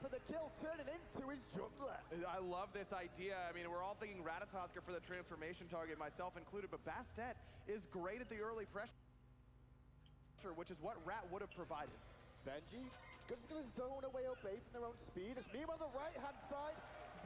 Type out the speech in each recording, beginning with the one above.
for the kill, turning into his jungler. I love this idea. I mean, we're all thinking Ratatosker for the transformation target, myself included, but Bastet is great at the early pressure, which is what Rat would have provided. Benji just going to zone away Obey from their own speed. As meanwhile, on the right-hand side,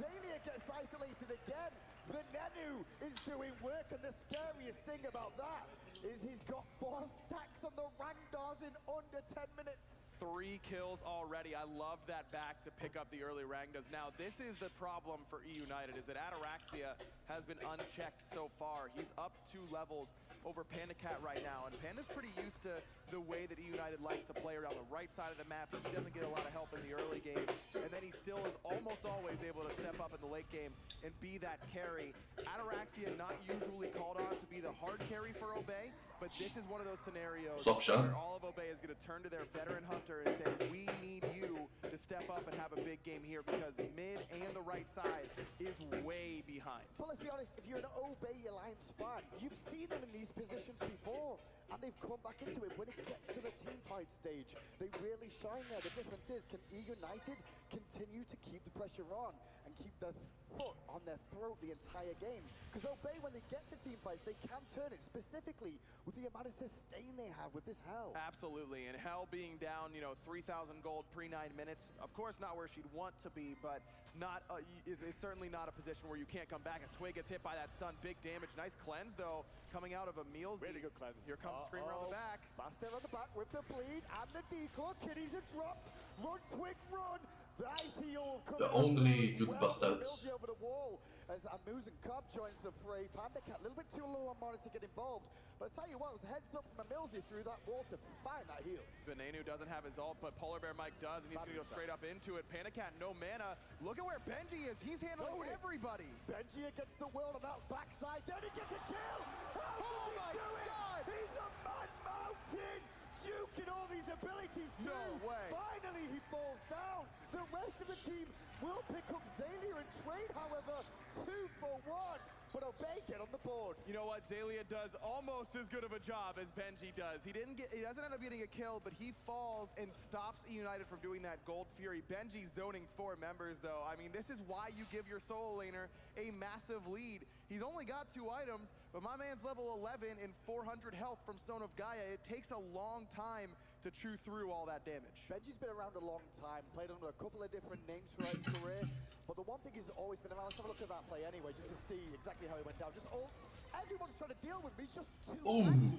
Zalia gets isolated again. The Nenu is doing work, and the scariest thing about that is he's got 4 stacks on the Rangdars in under 10 minutes. 3 kills already. I love that back to pick up the early Rangdas. Now, this is the problem for E United, is that Ataraxia has been unchecked so far. He's up 2 levels over PandaCat right now, and Panda's pretty used to the way that E United likes to play around the right side of the map. He doesn't get a lot of help in the early game, and then he still is almost always able to step up in the late game and be that carry. Ataraxia not usually called on to be the hard carry for Obey, but this is one of those scenarios where all of Obey is going to turn to their veteran hunter and say, we need you to step up and have a big game here, because mid and the right side is way behind. But let's be honest, if you're an Obey Alliance fan, you've seen them in these positions before, and they've come back into it. When it gets to the team fight stage, they really shine there. The difference is, can E United continue to keep the pressure on and keep their foot on their throat the entire game? Because Obey, when they get to team fights, they can turn it, specifically with the amount of sustain they have with this Hell. Absolutely, and Hell being down, 3,000 gold pre-9 minutes, of course not where she'd want to be, but not it's certainly not a position where you can't come back as Twig gets hit by that stun. Big damage, nice cleanse though, coming out of Emil's. Really good cleanse. Here comes Screamer on the back. Bastet on the back with the bleed and the decoy. Kitties are dropped. Run, Twig, run. The only good Bastet. Over the wall as Amuse and Cobb joins the fray. PandaCat a little bit too low on Mana to get involved, but I tell you what, it was a heads up from Amilzy through that wall to find that heal. Venenu doesn't have his ult, but Polar Bear Mike does, and he's gonna go straight up into it. PandaCat, no mana. Look at where Benji is. He's handling everybody. Benji against the world on that backside. Then he gets a kill. Oh my God! He's a mad mountain. Juking all these abilities through. No way. Finally, he falls down. The rest of the team will pick up Zalia and trade, however, 2 for 1. But Obey get on the board. You know what? Zalia does almost as good of a job as Benji does. He doesn't end up getting a kill, but he falls and stops E United from doing that Gold Fury. Benji zoning 4 members, though. I mean, this is why you give your solo laner a massive lead. He's only got 2 items, but my man's level 11 and 400 health from Stone of Gaia. It takes a long time to chew through all that damage. Benji's been around a long time, played under a couple of different names throughout his career, but the one thing he's always been around, let's have a look at that play anyway, just to see exactly how he went down. Just ults. Everyone's trying to deal with him. He's just too tanky.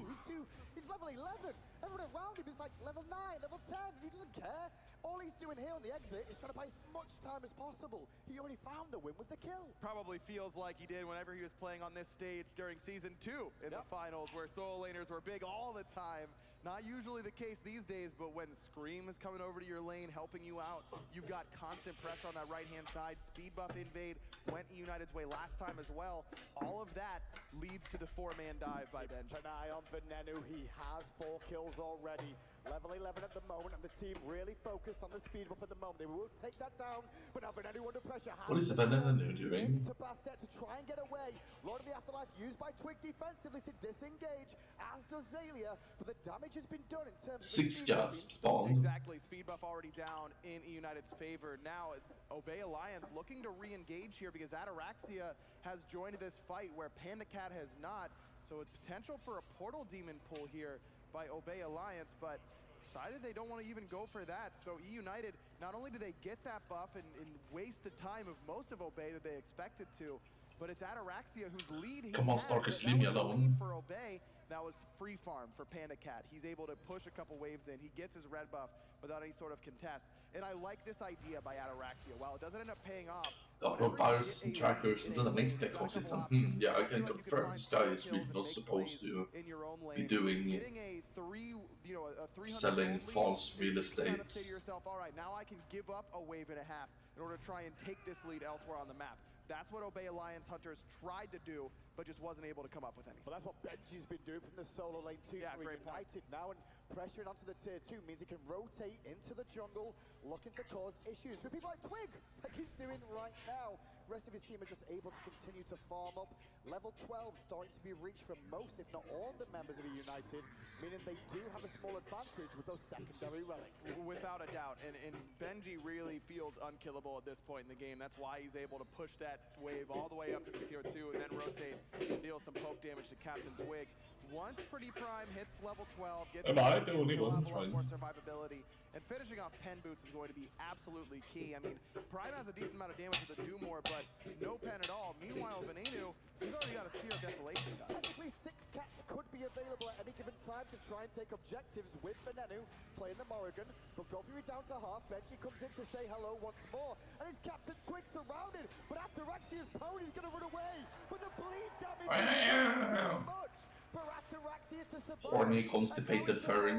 He's level 11. Everyone around him is like level 9, level 10. He doesn't care. All he's doing here on the exit is trying to buy as much time as possible. He already found the win with the kill. Probably feels like he did whenever he was playing on this stage during Season 2 in the finals, where solo laners were big all the time. Not usually the case these days, but when Scream is coming over to your lane, helping you out, you've got constant pressure on that right-hand side. Speed buff invade went E United's way last time as well. All of that leads to the 4-man dive by Benji. Keep an eye on Venenu. He has 4 kills already. Level 11 at the moment, and the team really focused on the speed buff at the moment. They will take that down, but now Venenu under pressure. What is the Venenu doing? To Bastet to try and get away. Lord of the Afterlife used by Twig defensively to disengage, as does Zalia, but the damage has been done in terms of 6 guards spawned. Exactly, speed buff already down in E United's favor. Now, Obey Alliance looking to re-engage here because Ataraxia has joined this fight where PandaCat has not. So it's potential for a Portal Demon pull here by Obey Alliance, but decided they don't want to even go for that. So E United, not only do they get that buff and waste the time of most of Obey that they expected to, but it's Ataraxia whose lead Come on, Starkers, leave me alone. For Obey, that was free farm for PandaCat. He's able to push a couple waves in. He gets his red buff without any sort of contest. And I like this idea by Ataraxia. While it doesn't end up paying off, bars and trackers, and then makes get consistent. Yeah, I can confirm this guy is really not supposed to be doing selling false real estate. Say to yourself, all right, now I can give up a wave and a half in order to try and take this lead elsewhere on the map. That's what Obey Alliance Hunters tried to do, but just wasn't able to come up with anything. Well, that's what Benji's been doing from the solo lane too. Yeah, great United now, and pressuring onto the tier 2 means he can rotate into the jungle, looking to cause issues with people like Twig, like he's doing right now. Rest of his team are just able to continue to farm up. Level 12 starting to be reached for most, if not all, of the members of United, meaning they do have a small advantage with those secondary relics. Without a doubt, and Benji really feels unkillable at this point in the game. That's why he's able to push that wave all the way up to the tier 2 and then rotate and deal some poke damage to Captain Twig. Once Pretty Prime hits level 12, gets Am I the only one a lot trying? more survivability, and finishing off Pen Boots is going to be absolutely key. I mean, Prime has a decent amount of damage with the Doomore, but no pen at all. Meanwhile, Venenu, he's already got a Spear of Desolation done. Technically, 6 cats could be available at any given time to try and take objectives with Venenu, playing the Morrigan, but Goldfury down to half. Benji comes in to say hello once more, and his Captain Twig surrounded, but after Axia's pony's gonna run away, but the bleed damage is so much. Horny, constipated furry.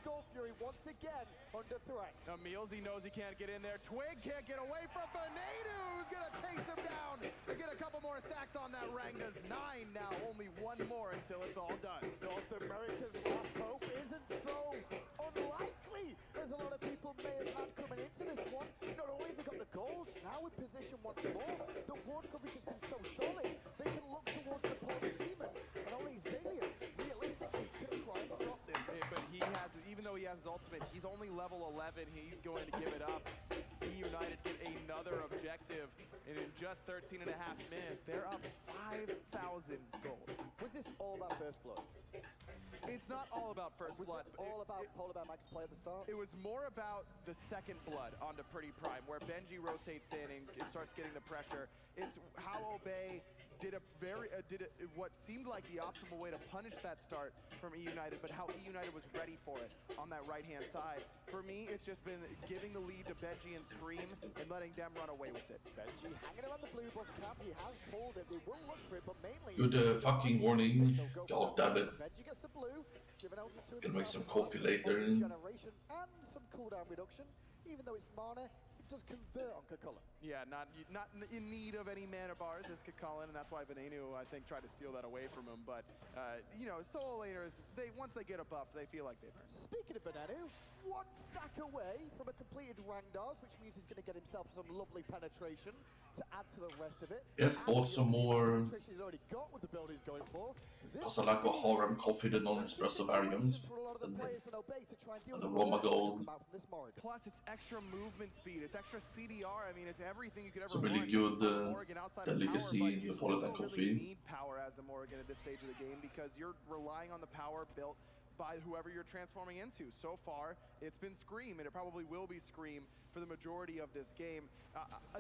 Goldfury once again under threat. Now Meals, he knows he can't get in there. Twig can't get away from Venenu, who's gonna chase him down and get a couple more stacks on that Rangda's 9 now. Only one more until it's all done. North America's last hope isn't so unlikely as a lot of people may have had coming into this one. Not only have they got the goals, now in position once more, the ward coverage has been so solid, they can look towards the Port Demon, and only Zillion realistically can try and stop this. Yeah, but he has, even though he has his ultimate, he's only level 11. He's going to give it up. United get another objective, and in just 13 and a half minutes, they're up 5,000 gold. Was this all about first blood? It's not all about first blood. Was it all about Polar Bear Max play at the start? It was more about the second blood onto Pretty Prime, where Benji rotates in and starts getting the pressure. It's how Obey did what seemed like the optimal way to punish that start from E United, but how E United was ready for it on that right-hand side. For me, it's just been giving the lead to Benji and Scream and letting them run away with it. Benji hanging around the blue buff camp, he has pulled it, they will look for it, but mainly... Good fucking warning. God damn it. Benji gets the blue, giving out to Gonna make some coffee later. Generation and some cooldown reduction, even though it's mana. Does convert on Kakulin. Yeah, not in need of any mana bars as Kakulin, and that's why Venenu, I think, tried to steal that away from him. But, you know, solo laners, once they get a buff, they feel like they've earned it. Speaking of Venenu, 1 stack away from a completed Rangdars, which means he's going to get himself some lovely penetration to add to the rest of it. Yes, bought some more. He's already got with the build he's going for. Because I like a harem coffee, the non-espresso variant. And the Roma Gold. Plus, it's extra movement speed, it's extra CDR. I mean, it's everything you could ever It's a really good delicacy in the Fallen Coffee. You need power as the Morrigan at this stage of the game because you're relying on the power built by whoever you're transforming into. So far, it's been Scream, and it probably will be Scream for the majority of this game.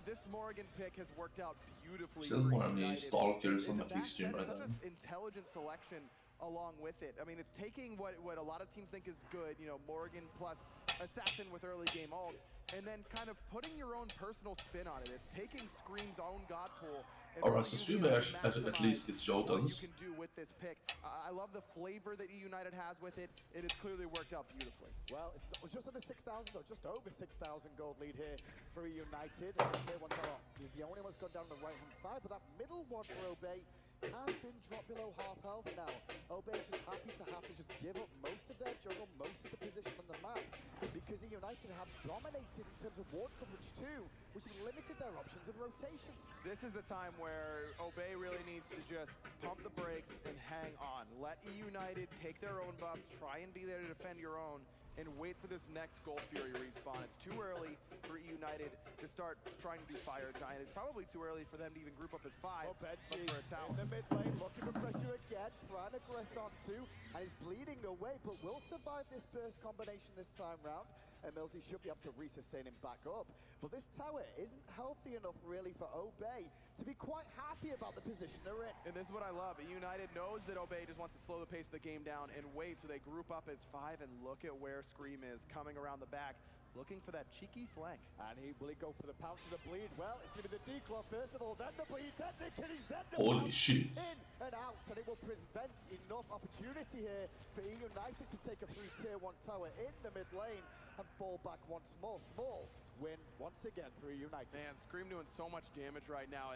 This Morrigan pick has worked out beautifully. Still more on the Stalkers on the Twitch stream right now. Such an intelligent selection along with it. I mean, it's taking what a lot of teams think is good, you know, Morrigan plus Assassin with early game ult, and then kind of putting your own personal spin on it. It's taking Scream's own god pool. Alright, so Scream at least gets showdowns. You can do with this pick. I love the flavor that E United has with it. It has clearly worked out beautifully. Well, it's just under 6,000, or just over 6,000 gold lead here for E United. Tier 1 tower. He's the only one that's gone down the right-hand side, but that middle one for Obey has been dropped below half health now. Obey just happy to have to just give up most of their jungle, most of the position on the map, because E United have dominated in terms of ward coverage too, which has limited their options of rotations. This is the time where Obey really needs to just pump the brakes and hang on. Let E United take their own buffs, try and be there to defend your own, and wait for this next Goldfury respawn. It's too early for E United to start trying to do Fire Giant. It's probably too early for them to even group up as 5 for a tower. In the mid lane, looking for pressure again, trying to press on 2, and he's bleeding away, but will survive this burst combination this time round. And Millsy should be able to resustain him back up. But this tower isn't healthy enough really for Obey to be quite happy about the position they're in. And this is what I love. E United knows that Obey just wants to slow the pace of the game down and wait, so they group up as 5, and look at where Scream is coming around the back, looking for that cheeky flank. And will he go for the pounce of the bleed? Well, it's going to be the declaw first of all, then the bleed, then the killing, then the holy shit. In and out, and it will prevent enough opportunity here for E United to take a free tier 1 tower in the mid lane and fall back once more. Small win once again for E United. Man, Scream doing so much damage right now.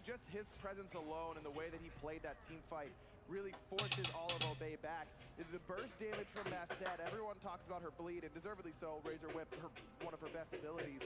Just his presence alone and the way that he played that team fight really forces all of Obey back. The burst damage from Bastet, everyone talks about her bleed, and deservedly so. Razor Whip, one of her best abilities.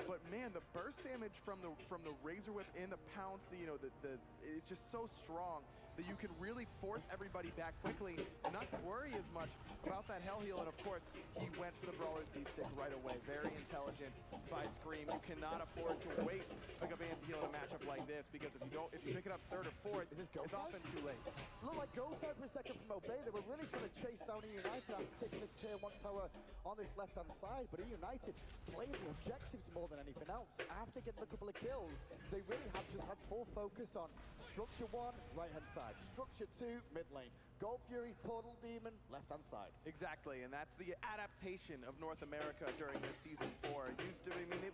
But man, the burst damage from the Razor Whip and the pounce, you know, it's just so strong that you can really force everybody back quickly and not worry as much about that Hell Heal. And of course, he went for the Brawler's Beat Stick right away. Very intelligent by Scream. You cannot afford to wait like a Vanty Heal in a matchup like this, because if you pick it up third or fourth, it's often too late. Looked like go time for a second from Obey. They were really trying to chase down United after taking the tier 1 tower on this left-hand side, but United playing the objectives more than anything else. After getting a couple of kills, they really have just had full focus on Structure 1, right-hand side. Structure 2, mid lane. Gold Fury, Portal Demon, left-hand side. Exactly, and that's the adaptation of North America during this Season 4. Used to, I mean, they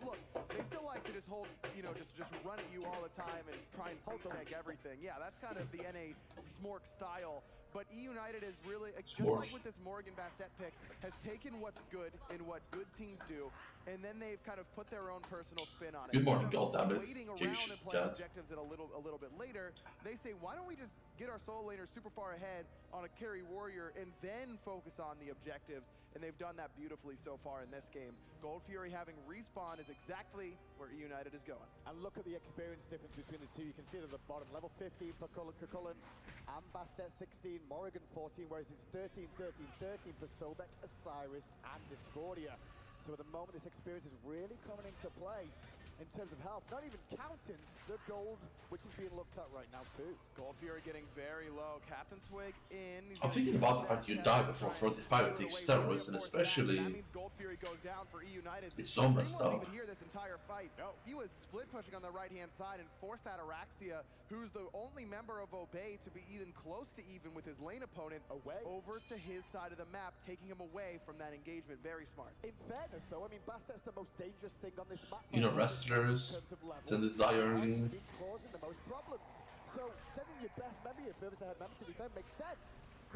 still like to just hold, you know, just run at you all the time and try and hold tank everything. Yeah, that's kind of the NA Smork style. But E United is really, just like with this Morgan Bastet pick, has taken what's good and what good teams do, and then they've kind of put their own personal spin on it. Good morning, goddammit. Waiting around and playing objectives a little bit later, they say, why don't we just get our solo laners super far ahead on a carry warrior and then focus on the objectives? And they've done that beautifully so far in this game. Gold Fury having respawn is exactly where E United is going. And look at the experience difference between the two. You can see it at the bottom. Level 15 for Cullen and Bastet 16, Morrigan 14, whereas it's 13, 13, 13 for Sobek, Osiris, and Discordia. So at the moment, this experience is really coming into play in terms of health, not even counting the gold, which is being looked at right now too. Gold Fury getting very low. Captain Twig in. I'm thinking about the fact you die before 45 takes steroids, and especially that means Gold Fury goes down for E United. It's so messed up. He didn't even hear this entire fight. No. He was split pushing on the right-hand side and forced Ataraxia, who's the only member of Obey to be even close to even with his lane opponent, over to his side of the map, taking him away from that engagement. Very smart. In fairness, though, I mean, Bastet's the most dangerous thing on this map. You know, wrestlers tend to die early. Causing the most problems. So sending your best member, your furthest ahead member to defend makes sense.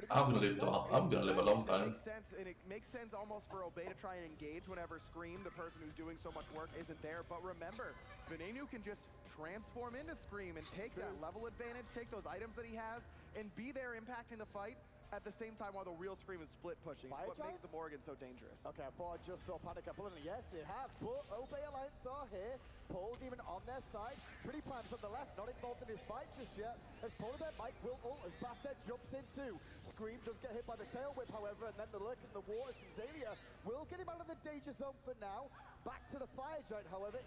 I'm gonna live a long time. It makes sense, and it makes sense almost for Obey to try and engage whenever Scream, the person who's doing so much work, isn't there. But remember, Venenu can just transform into Scream and take that level advantage, take those items that he has, and be there impacting the fight at the same time while the real Scream is split pushing. It's what makes the Morgan so dangerous. Okay, I thought I just saw Panic pulling it. Yes, they have, but Obey Alliance are here. Paul Demon on their side. Pretty Prime's on the left, not involved in this fight just yet. As Polar Bear Mike will ult as Bastet jumps in too. Scream does get hit by the tail whip, however, and then the lurk in the waters from Zalia will get him out of the danger zone for now. Back to the Fire Giant, however.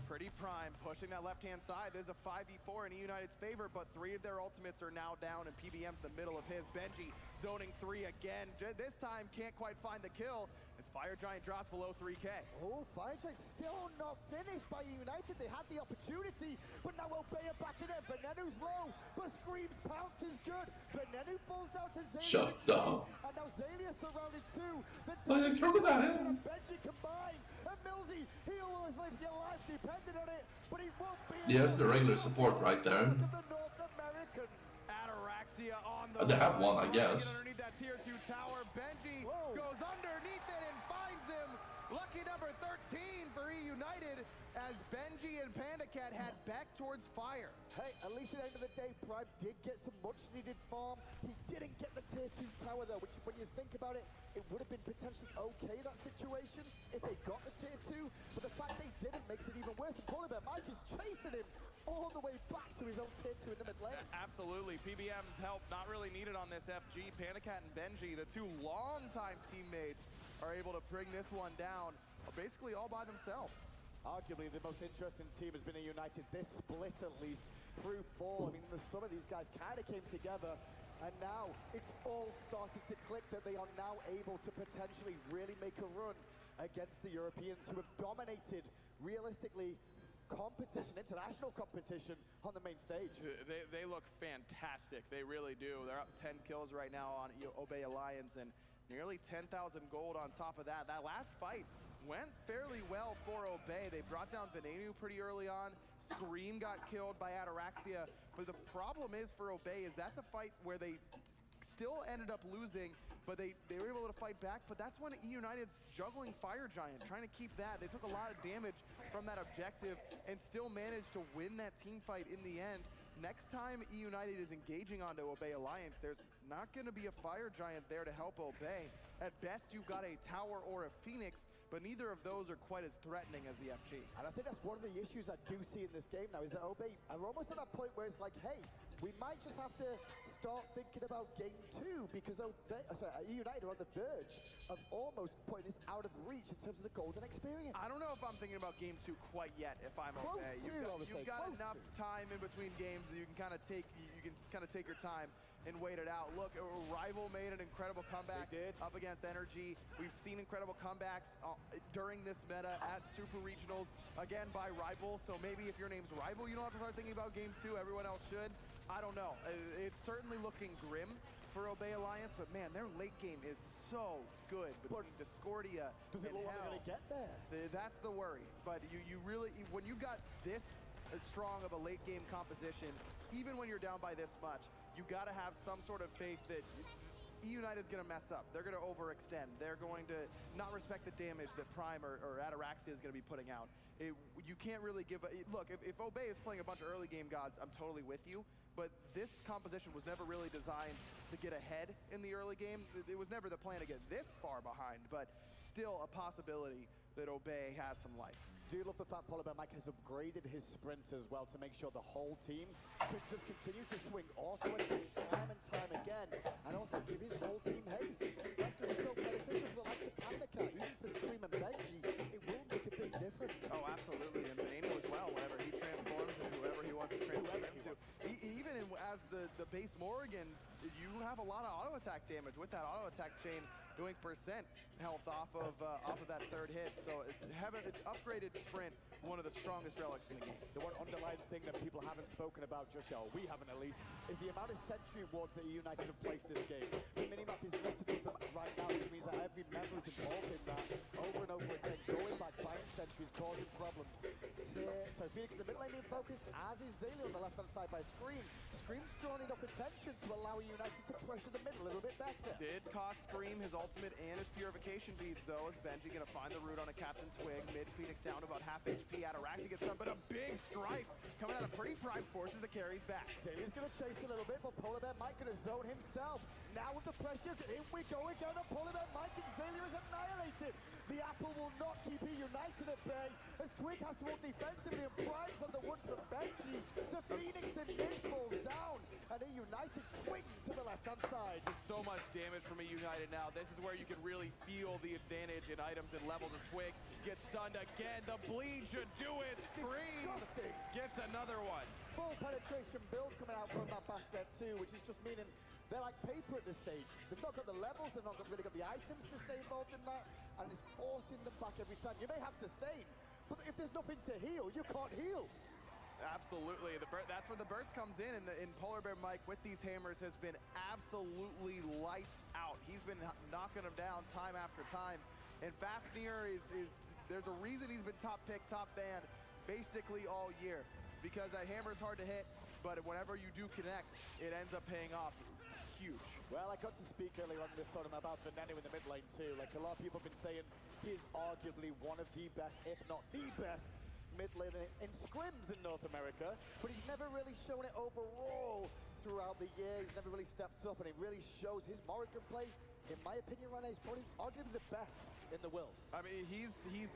Pretty Prime pushing that left-hand side. There's a 5v4 in E United's favor, but 3 of their ultimates are now down, and PBM's the middle of his. Benji zoning 3 again. This time can't quite find the kill. As Fire Giant drops below 3k. Oh, Fire Giant still not finished by United. They had the opportunity, but now Obey are back in it. Venenu's low, but Scream's pounce is good. Venenu falls down to Zalia. Shut down. And now Zalia surrounded too. The Benji combined. And Millsy, he will live your life depending on it, but he won't be. Yes, the regular support right there. The North Americans. Ataraxia on the they have one, I guess. Underneath that tier 2 tower, Benji goes underneath it and finds him. Lucky number 13 for E United as Benji and PandaCat head back towards Fire. Hey, at least at the end of the day, Prime did get some much-needed farm. He didn't get the tier 2 tower though, which when you think about it, it would have been potentially okay, that situation, if they got the tier 2. But the fact they didn't makes it even worse. And Polar Bear Mike is chasing him all the way back to his own tier 2 in the mid lane. Absolutely. PBM's help not really needed on this FG. PandaCat and Benji, the 2 longtime teammates, are able to bring this one down basically all by themselves. Arguably the most interesting team has been a United this split, at least through 4. I mean, some of these guys kind of came together, and now it's all started to click that they are now able to potentially really make a run against the Europeans, who have dominated realistically competition, international competition on the main stage. They look fantastic. They really do. They're up 10 kills right now on Obey Alliance and nearly 10,000 gold on top of that. That last fight went fairly well for Obey. They brought down Venenu pretty early on. Scream got killed by Ataraxia. But the problem is for Obey is that's a fight where they still ended up losing, but they were able to fight back. But that's when E United's juggling Fire Giant, trying to keep that. They took a lot of damage from that objective and still managed to win that team fight in the end. next time E United is engaging onto Obey Alliance, there's not going to be a Fire Giant there to help Obey. At best, you've got a Tower or a Phoenix, but neither of those are quite as threatening as the FG. And I think that's one of the issues I do see in this game now, is that Obey are almost at that point where it's like, hey, we might just have to start thinking about game 2, because United are on the verge of almost putting this out of reach in terms of the golden experience. I don't know if I'm thinking about game 2 quite yet, if I'm Obey. You've got enough time in between games that you can kind of take your time and wait it out. Look, Rival made an incredible comeback up against Energy. We've seen incredible comebacks during this meta at Super Regionals, again by Rival. So maybe if your name's Rival, you don't have to start thinking about game 2. Everyone else should. I don't know. It's certainly looking grim for Obey Alliance, but man, their late game is so good between Discordia and Hell. Does it look like they're gonna get there? That's the worry. But you really, when you've got this as strong of a late game composition, even when you're down by this much, you got to have some sort of faith that E United's going to mess up. They're going to overextend. They're going to not respect the damage that Prime or Ataraxia is going to be putting out. You can't really give a... Look, if Obey is playing a bunch of early game gods, I'm totally with you. But this composition was never really designed to get ahead in the early game. It was never the plan to get this far behind, but still a possibility that Obey has some life. Do love the fact Polar Bear Mike has upgraded his sprint as well to make sure the whole team can just continue to swing auto attacks time and time again, and also give his whole team haste. That's going to be so beneficial for the likes of Pandika, even for Scream and Benji. It will make a big difference. Oh, absolutely, and Veneno as well, whenever he transforms and whoever he wants to transform into. Even as the base Morrigan, you have a lot of auto attack damage with that auto attack chain doing percent health off of that third hit. So have an upgraded sprint, one of the strongest relics in the game. The one underlying thing that people haven't spoken about just yet, or we haven't at least, is the amount of sentry wards that United have placed this game. The minimap is littered with them right now, which means that every member is involved in that over and over again, going back, buying sentries, causing problems. So Phoenix in the mid lane being focused, as is Zayli on the left-hand side by Scream. Scream's drawing enough attention to allow United to pressure the middle a little bit better. Did cost Scream his ultimate and his purification beads, though, as Benji gonna find the root on a Captain Twig. Mid Phoenix down to about half HP. Ataraxia gets done, but a big stripe coming out of pretty prime forces that carries back. Zayli's gonna chase a little bit, but Polar Bear Mike gonna zone himself. Now with the pressure, in we go again, and Polar Bear Mike and Zayli is annihilated. The apple will not keep E United at bay, as Twig has to walk defensively and Prime's on the wood for Benji. The Phoenix in mid falls down, and E United swing to the left-hand side. So much damage from E United now. This is where you can really feel the advantage in items and levels as Twig gets stunned again. The bleed should do it. Scream gets another one. Full penetration build coming out from that basket too, which is just meaning they're like paper at this stage. They've not got the levels, they've not really got the items to stay involved in that, and it's forcing them back every time. You may have sustain, but if there's nothing to heal, you can't heal. Absolutely. That's where the burst comes in Polar Bear Mike with these hammers has been absolutely lights out. He's been knocking them down time after time. And Fafnir is there's a reason he's been top pick, top ban basically all year. It's because that hammer's hard to hit, but whenever you do connect, it ends up paying off huge. Well, I got to speak earlier on this tournament about Veneno in the mid lane too. Like, a lot of people have been saying he is arguably one of the best, if not the best, mid lane in scrims in North America, but he's never really shown it overall throughout the year. He's never really stepped up, and it really shows his Morrigan play. In my opinion, right now, he's probably arguably the best in the world. I mean, he's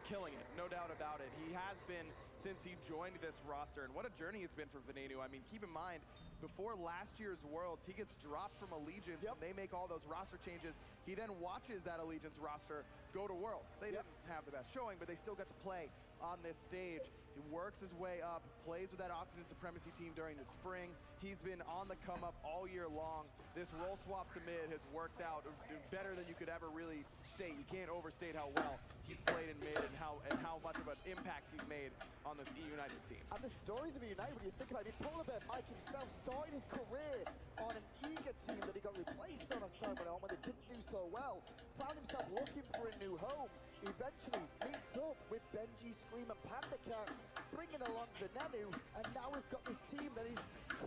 killing it, no doubt about it. He has been since he joined this roster, and what a journey it's been for Veneno. I mean, keep in mind, before last year's Worlds, he gets dropped from Allegiance when they make all those roster changes. He then watches that Allegiance roster go to Worlds. They didn't have the best showing, but they still got to play on this stage. He works his way up, plays with that Oxygen Supremacy team during the spring. He's been on the come up all year long. This role swap to mid has worked out better than you could ever really state. You can't overstate how well he's played in mid and how much of an impact he's made on this E United team. And the stories of E United, when you think about it, Polar Bear Mike himself started his career on an eager team that he got replaced on as time went on when they didn't do so well. Found himself looking for a new home. Eventually meets splits up with Benji, Scream, and Pandacat bringing along Venenu, and now we've got this team that is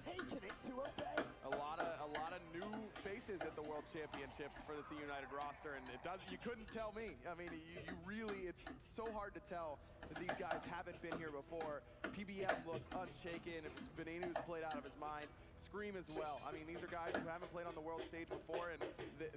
taking it to Obey. A lot of new faces at the World Championships for the C United roster, and you couldn't tell me. I mean, you really, it's so hard to tell that these guys haven't been here before. PBM looks unshaken. Venenu's played out of his mind. Scream as well. I mean, these are guys who haven't played on the world stage before, and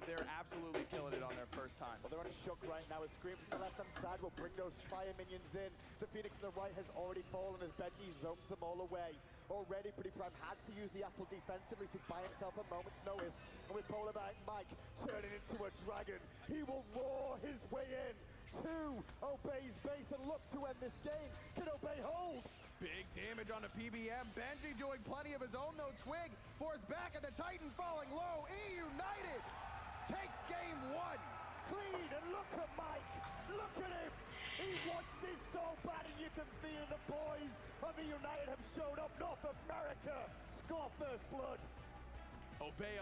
they're absolutely killing it on their first time. Well, they're unshook right now as Scream from the left-hand side will bring those fire minions in. The Phoenix on the right has already fallen as Benji zones them all away. Already, Pretty Prime had to use the apple defensively to buy himself a moment's notice. And with Polar Bear Mike turning into a dragon, he will roar his way in to Obey's base and look to end this game. Can Obey hold? Big damage on the PBM. Benji doing plenty of his own though. Twig forced back at the Titan falling low. E United take game one. Clean, and look at Mike. Look at him. He wants this so bad, and you can feel the boys of E United have showed up. North America score first blood. Obey.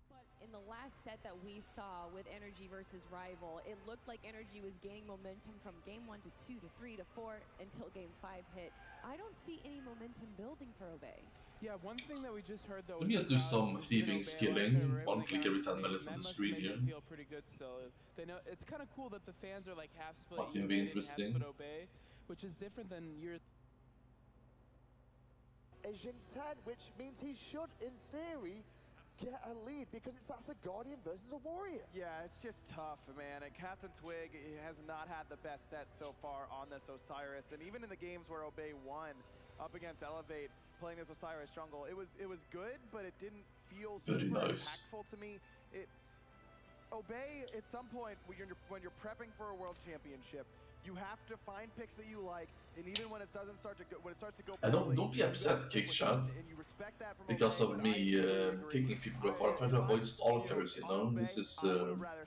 But in the last set that we saw with Energy versus Rival, it looked like Energy was gaining momentum from game 1 to 2 to 3 to 4 until game 5 hit. I don't see any momentum building for Obey. Yeah, one thing that we just heard though. Let me just do some thieving skilling. One click every 10 minutes on the screen here. Feel pretty good still. They know it's kind of cool that the fans are like half split. Might even be interesting. Half split Obey, which is different than years. Asian 10, which means he should, in theory, get a lead because that's a Guardian versus a Warrior. Yeah, it's just tough, man. And Captain Twig has not had the best set so far on this Osiris. And even in the games where Obey won up against Elevate, playing this Osiris jungle, it was good, but it didn't feel super impactful to me. Obey, at some point, when you're prepping for a world championship, you have to find picks that you like, and even when it doesn't start to go, don't be upset, Kickshan, because of me kicking people before. I try to avoid stalkers, you know. This is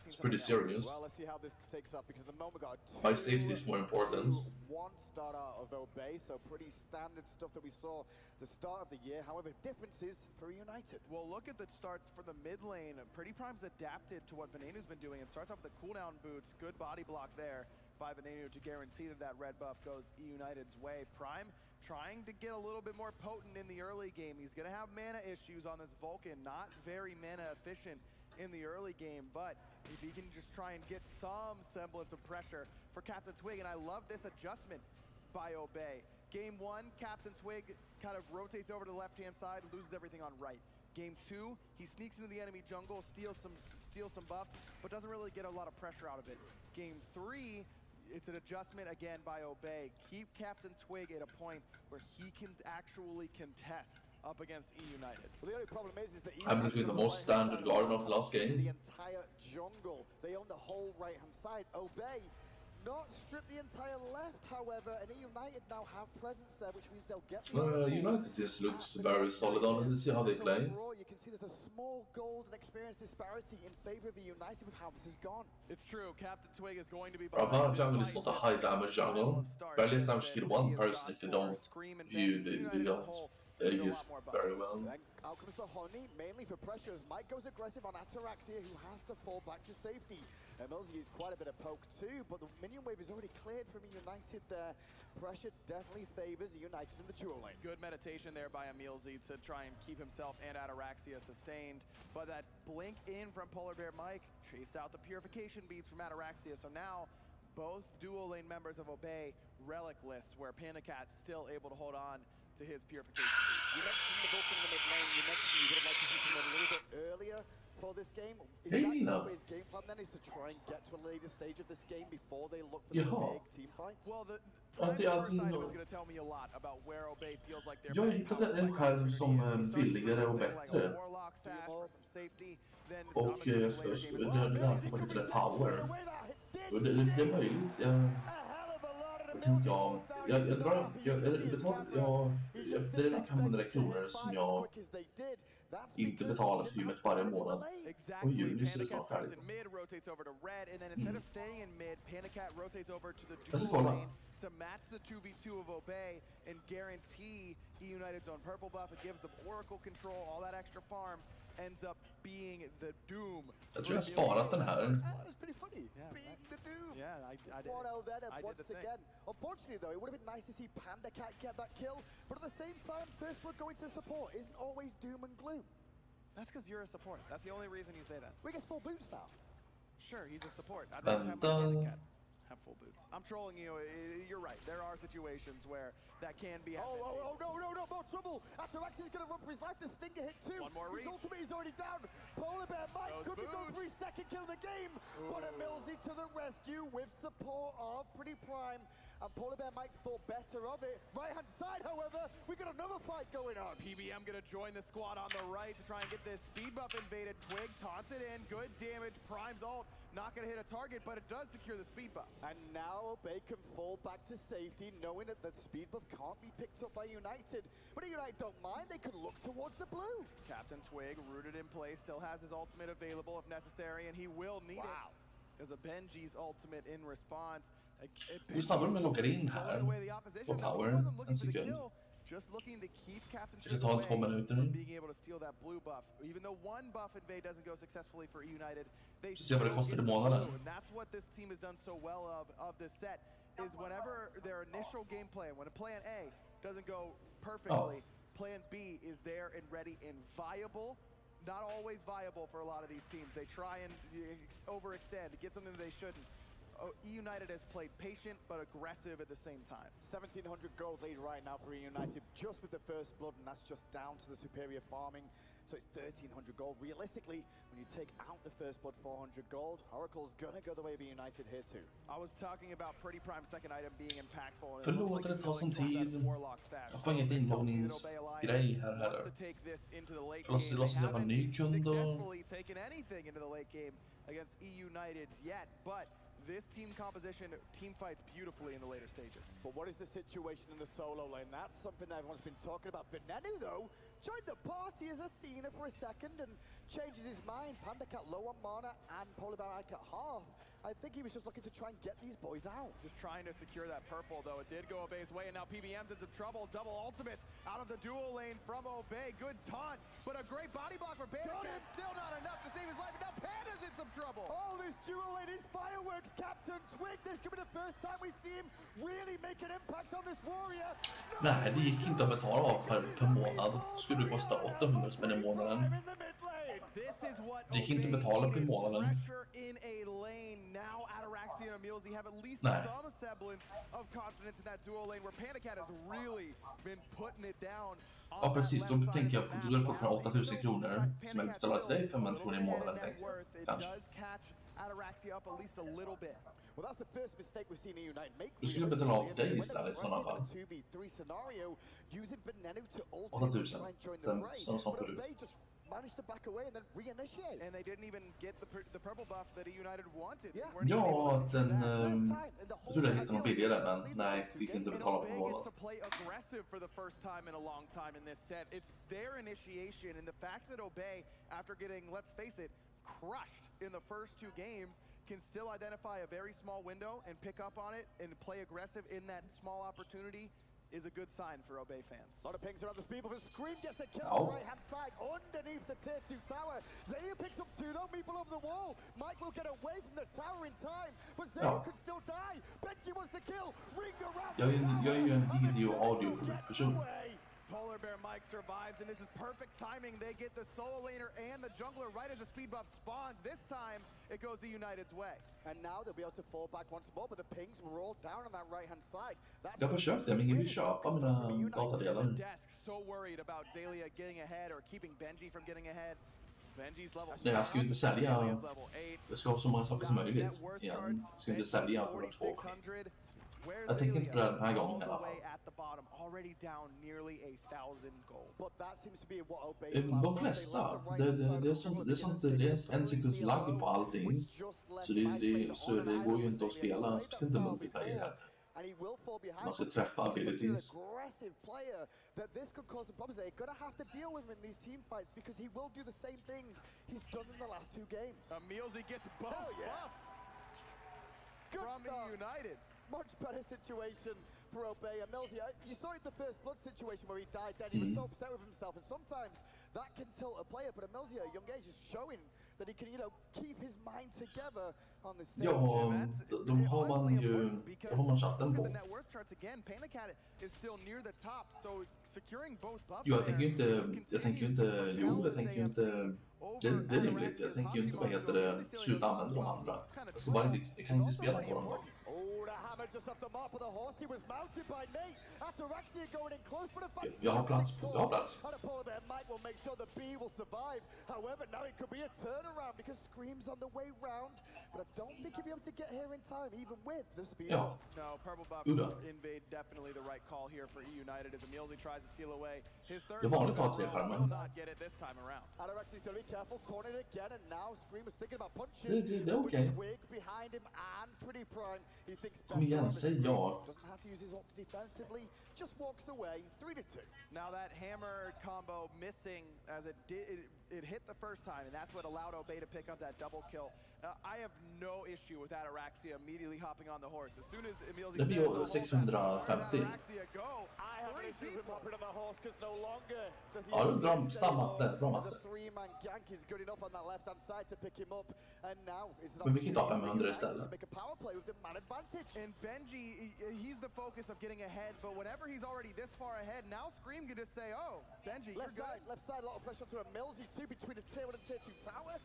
it's pretty serious. Well, let's see how this takes up because at the moment we got my safety is more important. One start out of Obey, so pretty standard stuff that we saw the start of the year. However, differences for United. Well, look at the starts for the mid lane. Pretty Prime's adapted to what Venenu's been doing and starts off with the cooldown boots. Good body block there by Venenu to guarantee that red buff goes E United's way. Prime trying to get a little bit more potent in the early game. He's going to have mana issues on this Vulcan, not very mana efficient in the early game, but if he can just try and get some semblance of pressure for Captain Twig, and I love this adjustment by Obey. Game 1, Captain Twig kind of rotates over to the left-hand side, loses everything on right. Game 2, he sneaks into the enemy jungle, steals some buffs, but doesn't really get a lot of pressure out of it. Game 3, it's an adjustment again by Obey. Keep Captain Twig at a point where he can actually contest up against E United. Well, the only problem is that E I'm between the most standard Guardian of the last game. The entire jungle. They own the whole right-hand side. Obey not strip the entire left, however, and E United now have presence there, which means they'll get the United just looks very solid on it. Let's see how they play. Overall, you can see there's a small gold and experience disparity in favor of E United with how this has gone. It's true. Captain Twig is going to be. Our jungle is not a high damage jungle. Barely damage kill one person if they don't view the Aegis very well. Then out comes the Honey, mainly for pressure as Mike goes aggressive on Ataraxia, who has to fall back to safety. And Milsey used quite a bit of poke too, but the minion wave is already cleared from United there. Pressure definitely favors United in the dual lane. Good meditation there by Emilzy to try and keep himself and Ataraxia sustained. But that blink in from Polar Bear Mike chased out the purification beats from Ataraxia. So now both dual lane members of Obey relicless, where Pandacat still able to hold on to his purification beats. You mentioned the Vulcan in the mid lane. You mentioned you would have liked to see someone a little bit earlier for this game. Is that Obey's game plan then, is to try and get to a later stage of this game before they look for the big team fights? Well, the Prime's first item is going to tell me a lot about where Obey feels like they're Jag hittade en skärm som billigare och bättre. Och jag ska därför var lite power. Och det är möjligt. Det är 500 kronor som jag inte betalar för gymmet varje månad. Och juli så är det snart färdigt. Jag ska kolla. To match the 2v2 of Obey and guarantee E United's own purple buff. It gives them Oracle control, all that extra farm ends up being the doom. Jag tror jag har sparat den här. That was pretty funny. Yeah, Being the doom. Yeah, I did. 1-0 then, and I did once the thing. again. Unfortunately, though, it would have been nice to see Panda Cat get that kill, but at the same time, First Blood going to support isn't always doom and gloom. That's because you're a support. That's the only reason you say that. We get full boots now. Sure, he's a support. I'd rather have my Panda Cat have full boots. I'm trolling you. You're right. There are situations where that can be happening. Oh, no, more trouble. Ataraxi's going to run for his life. The Stinger hit too. One more reach. His ultimate is already down. Polar Bear Mike Those could be going boots. for his second kill of the game. But a Millsy to the rescue with support of Pretty Prime. And Polar Bear Mike thought better of it. Right-hand side, however, we got another fight going on. PBM going to join the squad on the right to try and get this speed buff invaded. Twig taunts it in. Good damage. Prime's ult. Not going to hit a target, but it does secure the speed buff. And now Obey can fall back to safety, knowing that the speed buff can't be picked up by United. But United don't mind. They can look towards the blue. Captain Twig, rooted in place, still has his ultimate available if necessary, and he will need it. Because of Benji's ultimate in response. Hur snabbare de loggar in här på power en sekund. Just looking to keep Captain Det tar 2 minuter. being able to steal that blue buff. Even though one buff invade doesn't go successfully for United, they Se vad det kostar i månaden. and that's what this team has done so well of this set is whenever their initial game plan, when plan A doesn't go perfectly, plan B is there and ready and viable. Not always viable for a lot of these teams. They try and overextend to get something that they shouldn't. United has played patient but aggressive at the same time. 1,700 gold lead right now for United just with the First Blood, and that's just down to the superior farming. So it's 1,300 gold. Realistically, when you take out the First Blood 400 gold, Oracle's gonna go the way of United here too. I was talking about Pretty Prime's second item being impactful. And Förlåt att det tar sån tid. Jag får inget inloggningsgrej här heller. Förlåt, jag var ny kund och... taken anything into the late game against United yet, but this team composition team fights beautifully in the later stages. But what is the situation in the solo lane? That's something that everyone's been talking about. Venenu, though, joined the party as Athena for a second and changes his mind. Panda Cat low on mana and Polar Bear Mike at half. I think he was just looking to try and get these boys out. Just trying to secure that purple, though. It did go Obey's way, and now PBM's in some trouble. Double ultimates out of the dual lane from Obey. Good taunt, but a great body block for Panda Cat. Still not enough to save his life, and now Panda's in some trouble. Oh, this dual lane is fireworks, Captain Twig. This could be the first time we see him really make an impact on this warrior. Nej, det gick inte att betala av per månad. Det skulle kosta 800 spänn i månaden. Det gick inte att betala per månaden. Now Ataraxia and Emilzy have at least Nej. some semblance of confidence in that dual lane where Panda Cat has really been putting it down. Ja, precis. Då tänker jag att du är fortfarande 8000 kronor som jag betalar till dig 500 kronor i månaden, tänkte jag. Kanske. Ataraxia up at least a little bit. Well, that's the first mistake we've seen United make. Du skulle betala av till dig istället i sådana fall. 2v3 scenario using Venenu to ult 8000. try and join the Sen fray. som But förut. Obey just managed to back away and then reinitiate. And they didn't even get the purple buff that United wanted. Yeah. Ja, den... jag trodde jag hittade någon billigare, men nej, det gick inte att betala på månaden. To play aggressive for the first time in a long time in this set. It's their initiation, and the fact that Obey, after getting, let's face it, crushed in the first 2 games, can still identify a very small window and pick up on it and play aggressive in that small opportunity is a good sign for Obey fans. A lot of pings around the speed, but Scream gets a kill Oh. on the right-hand side underneath the tier 2 tower. Zaya picks up 2 though, people over the wall. Mike will get away from the tower in time, but Zaya could still die. Benji wants to kill. Ring around. Jag är ju en video audio-person. Polar Bear Mike survives, and this is perfect timing. They get the solo laner and the jungler right as the speed buff spawns. This time, it goes the United's way. And now they'll be able to fall back once more, but the pings were all down on that right-hand side. Jag försökte, men ingen vill köpa mina datadelar. Desk so worried about Zalia getting ahead or keeping Benji from getting ahead. Benji's level. Nej, jag ska ju inte sälja. Jag ska ha så många saker som möjligt igen. Jag ska inte sälja på de 2. Jag tänker inte på det den här gången i alla fall. De flesta, det är en sekunds lag på allting. Så det går ju inte att spela, speciellt inte multiplayer här. Man ska träffa abilities. Aggressive player that this could cause some problems. They're going to have to deal with him in these team fights because he will do the same thing he's done in the last 2 games. Emilzy gets both buffs from United. Much better situation for Obey. Emilzy, you saw it the First Blood situation where he died dead. He was so upset with himself, and sometimes that can tilt a player. But Emilzy at a young age is showing that he can, keep his mind together on the stage. Ja, de har man chatten på. Jo, jag tänker ju inte, jag tänker ju inte, det är rimligt. Jag tänker ju inte, vad heter det, sluta använda de andra. Jag ska bara inte, jag kan inte spela på dem då. Jag har plats. However, now it could be a turnaround because Scream's on the way round, but I don't think he'll be able to get here in time, even with the speed buff. No, purple buff invade definitely the right call here for E United as Emilzy tries to steal away his third. Det vanligt att ha 3 skärmar. Will not get it this time around. Araxie's going to be careful, taunting it again, and now Scream is thinking about punching. Det är okej. Twig behind him and Pretty Prime. He thinks Kom igen, säg ja. Doesn't have to use his ult defensively, just walks away, 3-2. Now that hammer combo missing as it hit the first time, and that's what allowed Obey to pick up that double kill. I have no issue with Ataraxia immediately hopping on the horse. As soon as Emilzy det blir ju 650. Ja, de stammat där, bra matte. Men vi kan ta 500 istället. And Benji, he's the focus of getting ahead, but whenever he's already this far ahead, now Scream can just say, oh, Benji, you're good. Left side, a lot of pressure to Emilzy too between the tier 1 and tier 2 tower.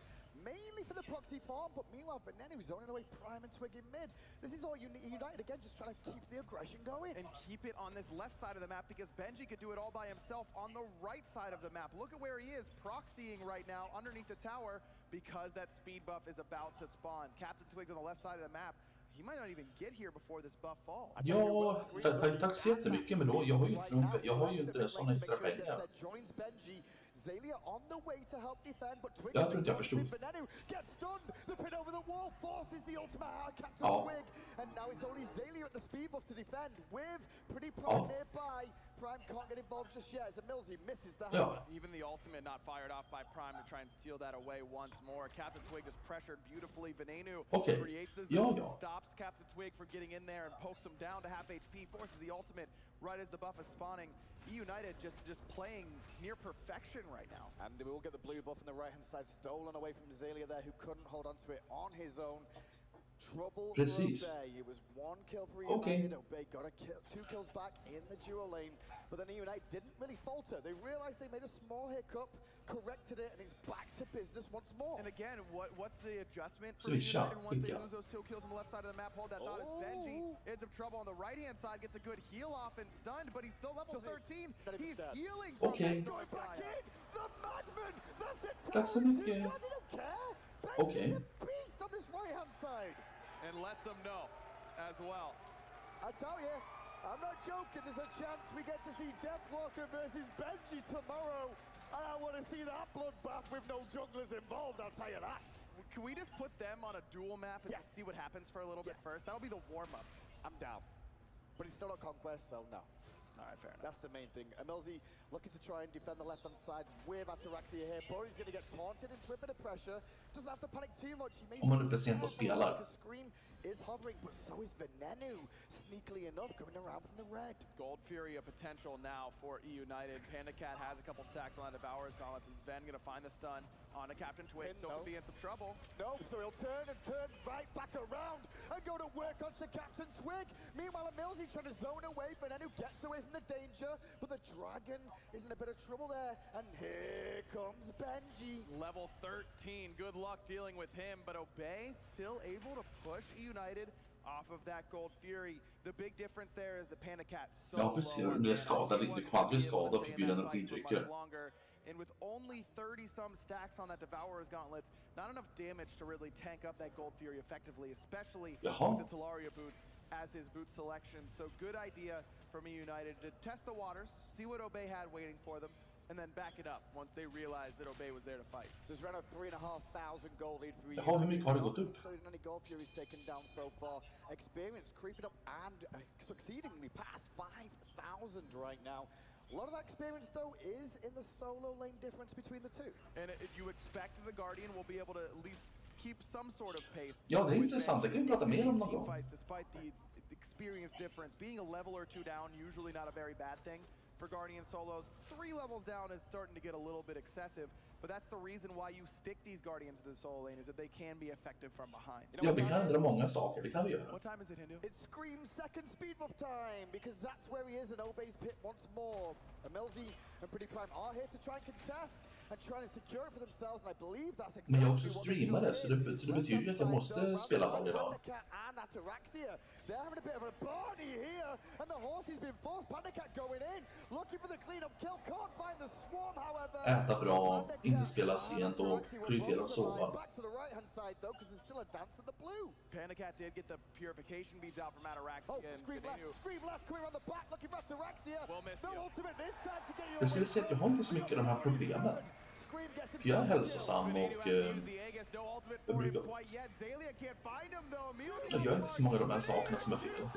Mainly for the proxy farm, but meanwhile, Venenu zoning away Prime and Twig in mid. This is all United again, just trying to keep the aggression going. And keep it on this left side of the map because Benji could do it all by himself on the right side of the map. Look at where he is, proxying right now underneath the tower because that speed buff is about to spawn. Captain Twig's on the left side of the map. He might not even get here before this buff falls. Ja, tack så jättemycket, men då, jag har ju inte såna extra pengar. Zalia on the way to help defend, but Twig gets stunned. The pin over the wall forces the ultimate out of Captain Twig, and now it's only Zalia at the speed buff to defend with Pretty Prime nearby. Prime can't get involved just yet as Emilzy misses the hammer. Even the ultimate not fired off by Prime to try and steal that away once more. Captain Twig is pressured beautifully. Venenu creates the zone, stops Captain Twig from getting in there and pokes him down to half HP, forces the ultimate right as the buff is spawning. United just playing near perfection right now. And we will get the blue buff on the right-hand side stolen away from Zalia there, who couldn't hold on to it on his own. Trouble for Obey. It was 1 kill for United. Obey got 2 kills back in the duo lane, but then United didn't really falter. They realized they made a small hiccup, corrected it, and it's back to business once more. And again, what's the adjustment for United once they lose those 2 kills on the left side of the map? Hold that thought as Benji ends up trouble on the right-hand side, gets a good heal off and stunned, but he's still level 13. He's healing from that going back in. The madman! That's it! Tack så mycket. Benji's a beast on this right-hand side. And lets them know as well. I tell you, I'm not joking. There's a chance we get to see Deathwalker versus Benji tomorrow. And I want to see that bloodbath with no junglers involved, I'll tell you that. Can we just put them on a dual map and see what happens for a little bit first? That'll be the warm-up. I'm down. But he's still not Conquest, so no. All right, fair enough. That's the main thing. Emilzy looking to try and defend the left-hand side with Ataraxia here. Bory's going to get taunted into a bit of pressure. Doesn't have to panic too much. He Om man är sent och spelar. Scream is hovering, but so is Venenu. Sneakily enough, coming around from the red. Gold Fury a potential now for E United. Panda Cat has a couple stacks on that Devourer's Gauntlets. Is Ven going to find the stun on a Captain Twig? Still could be in some trouble. No, so he'll turn right back around and go to work onto Captain Twig. Meanwhile, Emilzy trying to zone away. Venenu gets away from the danger, but the Dragon is in a bit of trouble there. And here comes Benji. Level 13. Good luck dealing with him, but Obey still able to push E United off of that Gold Fury. The big difference there is the Panda Cat so low. Blir skadad, inte blir skadad för blir energidrycker. And with only 30-some stacks on that Devourer's Gauntlets, not enough damage to really tank up that Gold Fury effectively, especially with the Talaria boots as his boot selection. So good idea from E United to test the waters, see what Obey had waiting for them, and then back it up once they realized that Obey was there to fight. Just ran a 3,500 gold lead for you. Hur mycket har det gått upp? Including any gold furies taken down so far. Experience creeping up and succeedingly past 5,000 right now. A lot of that experience, though, is in the solo lane difference between the two. And you expect the Guardian will be able to at least keep some sort of pace. Ja, det är intressant. Det kan vi prata mer om någon gång. Despite the experience difference, being a level or 2 down, usually not a very bad thing. for Guardian solos. 3 levels down is starting to get a little bit excessive, but that's the reason why you stick these Guardians to the solo lane, is that they can be effective from behind. Ja, vi kan ändra många saker, det kan vi göra. What time is it, Hindu? It's Scream's second speed buff time, because that's where he is in Obey's pit once more. Melzi and Pretty Prime are here to try and contest and trying to secure it for themselves, and I believe that's exactly Men jag är också streamare, så det betyder ju att jag måste spela varje dag. They're having a bit of a party here, and the horse has been forced. Pandacat going in, looking for the cleanup kill, can't find the swarm, however. Äta bra, inte spela sent och prioritera att sova. Back to the right hand side though, because there's still a dance in the blue. Pandacat did get the purification beads out from Ataraxia. Oh, Scream left, coming around the back, looking for Ataraxia. No ultimate this time to get you. Jag skulle säga att jag har inte så mycket av de här problemen. För jag är hälsosam och jag gör inte så många av de här sakerna som jag fel.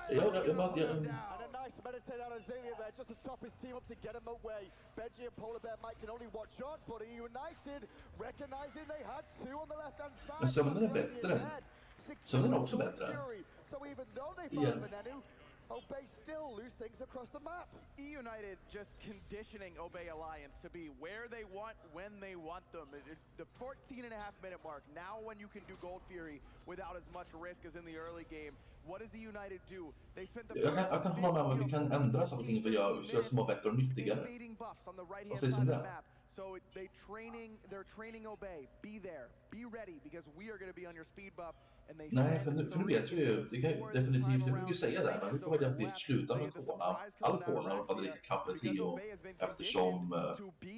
And a nice meditate out of Azalea there, just to top his team up to get him away. Benji and Polar Bear Mike can only watch on, but United recognizing they had 2 on the left hand side. Men sömnen är bättre. Sömnen är också bättre. So even though they found Venenu, Obey still lose things across the map. United just conditioning Obey Alliance to be where they want, when they want them. The 14.5-minute mark, now when you can do Gold Fury without as much risk as in the early game, what does the United do? They spent the jag kan hålla med om att vi kan ändra saker och ting för att göra små bättre och nyttigare. Vad sägs om det? So they're training Obey. Be there, be ready, because we are going to be on your speed buff. Nej, för nu vet vi ju, det kan definitivt, jag brukar säga det, men vi kommer definitivt sluta med cola. All cola har fått dricka kaffe 10 eftersom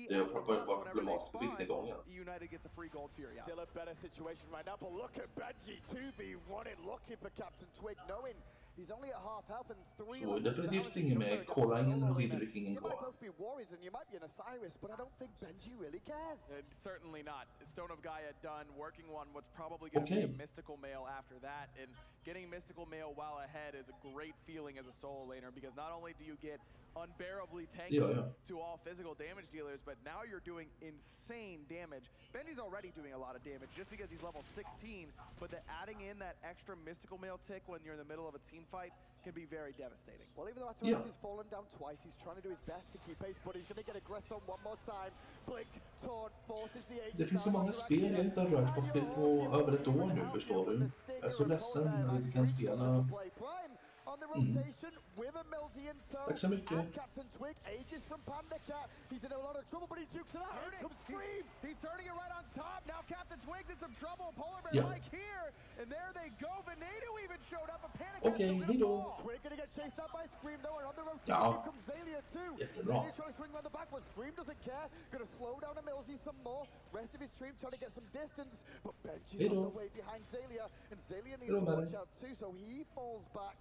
det har varit problematiskt på viktiga gånger. Still a better situation right now, but look at Benji 2v1 it, looking for Captain Twig, knowing he's only at half health and 3. Så definitivt ingen med cola, ingen skidryck, ingen You might cola. both be Warriors and you might be an Osiris, but I don't think Benji really cares. Certainly not. Stone of Gaia done, working on what's probably going to be a mystical male after that, and getting mystical male while ahead is a great feeling as a solo laner, because not only do you get unbearably tanky to all physical damage dealers, but now you're doing insane damage. Benji's already doing a lot of damage just because he's level 16, but adding in that extra mystical male tick when you're in the middle of a team fight can be very devastating. Well, even though Ataraxia's fallen down twice, he's trying to do his best to keep pace, but he's going to get aggressed on one more time. Blink, taunt, forces the Aegis. Det finns så många spel jag inte har rört på över ett år nu, förstår du. Jag är så ledsen när vi kan spela. On the rotation with a Melzi in tow. Tack så mycket. And Captain Twig, Aegis from Pandacat. He's in a lot of trouble, but he jukes it out. Here comes Scream. He's turning it right on top. Now Captain Twig's in some trouble. Polar Bear Mike here. And there they go. Veneno even showed up. A Pandacat Okej, hejdå. Twig gonna get chased out by Scream though. And on the rotation comes Zalia too. Zalia trying to swing around the back, but Scream doesn't care. Gonna slow down a Melzi some more. Rest of his team trying to get some distance. But Benji's on the way behind Zalia. And Zalia needs to watch out too, so he falls back.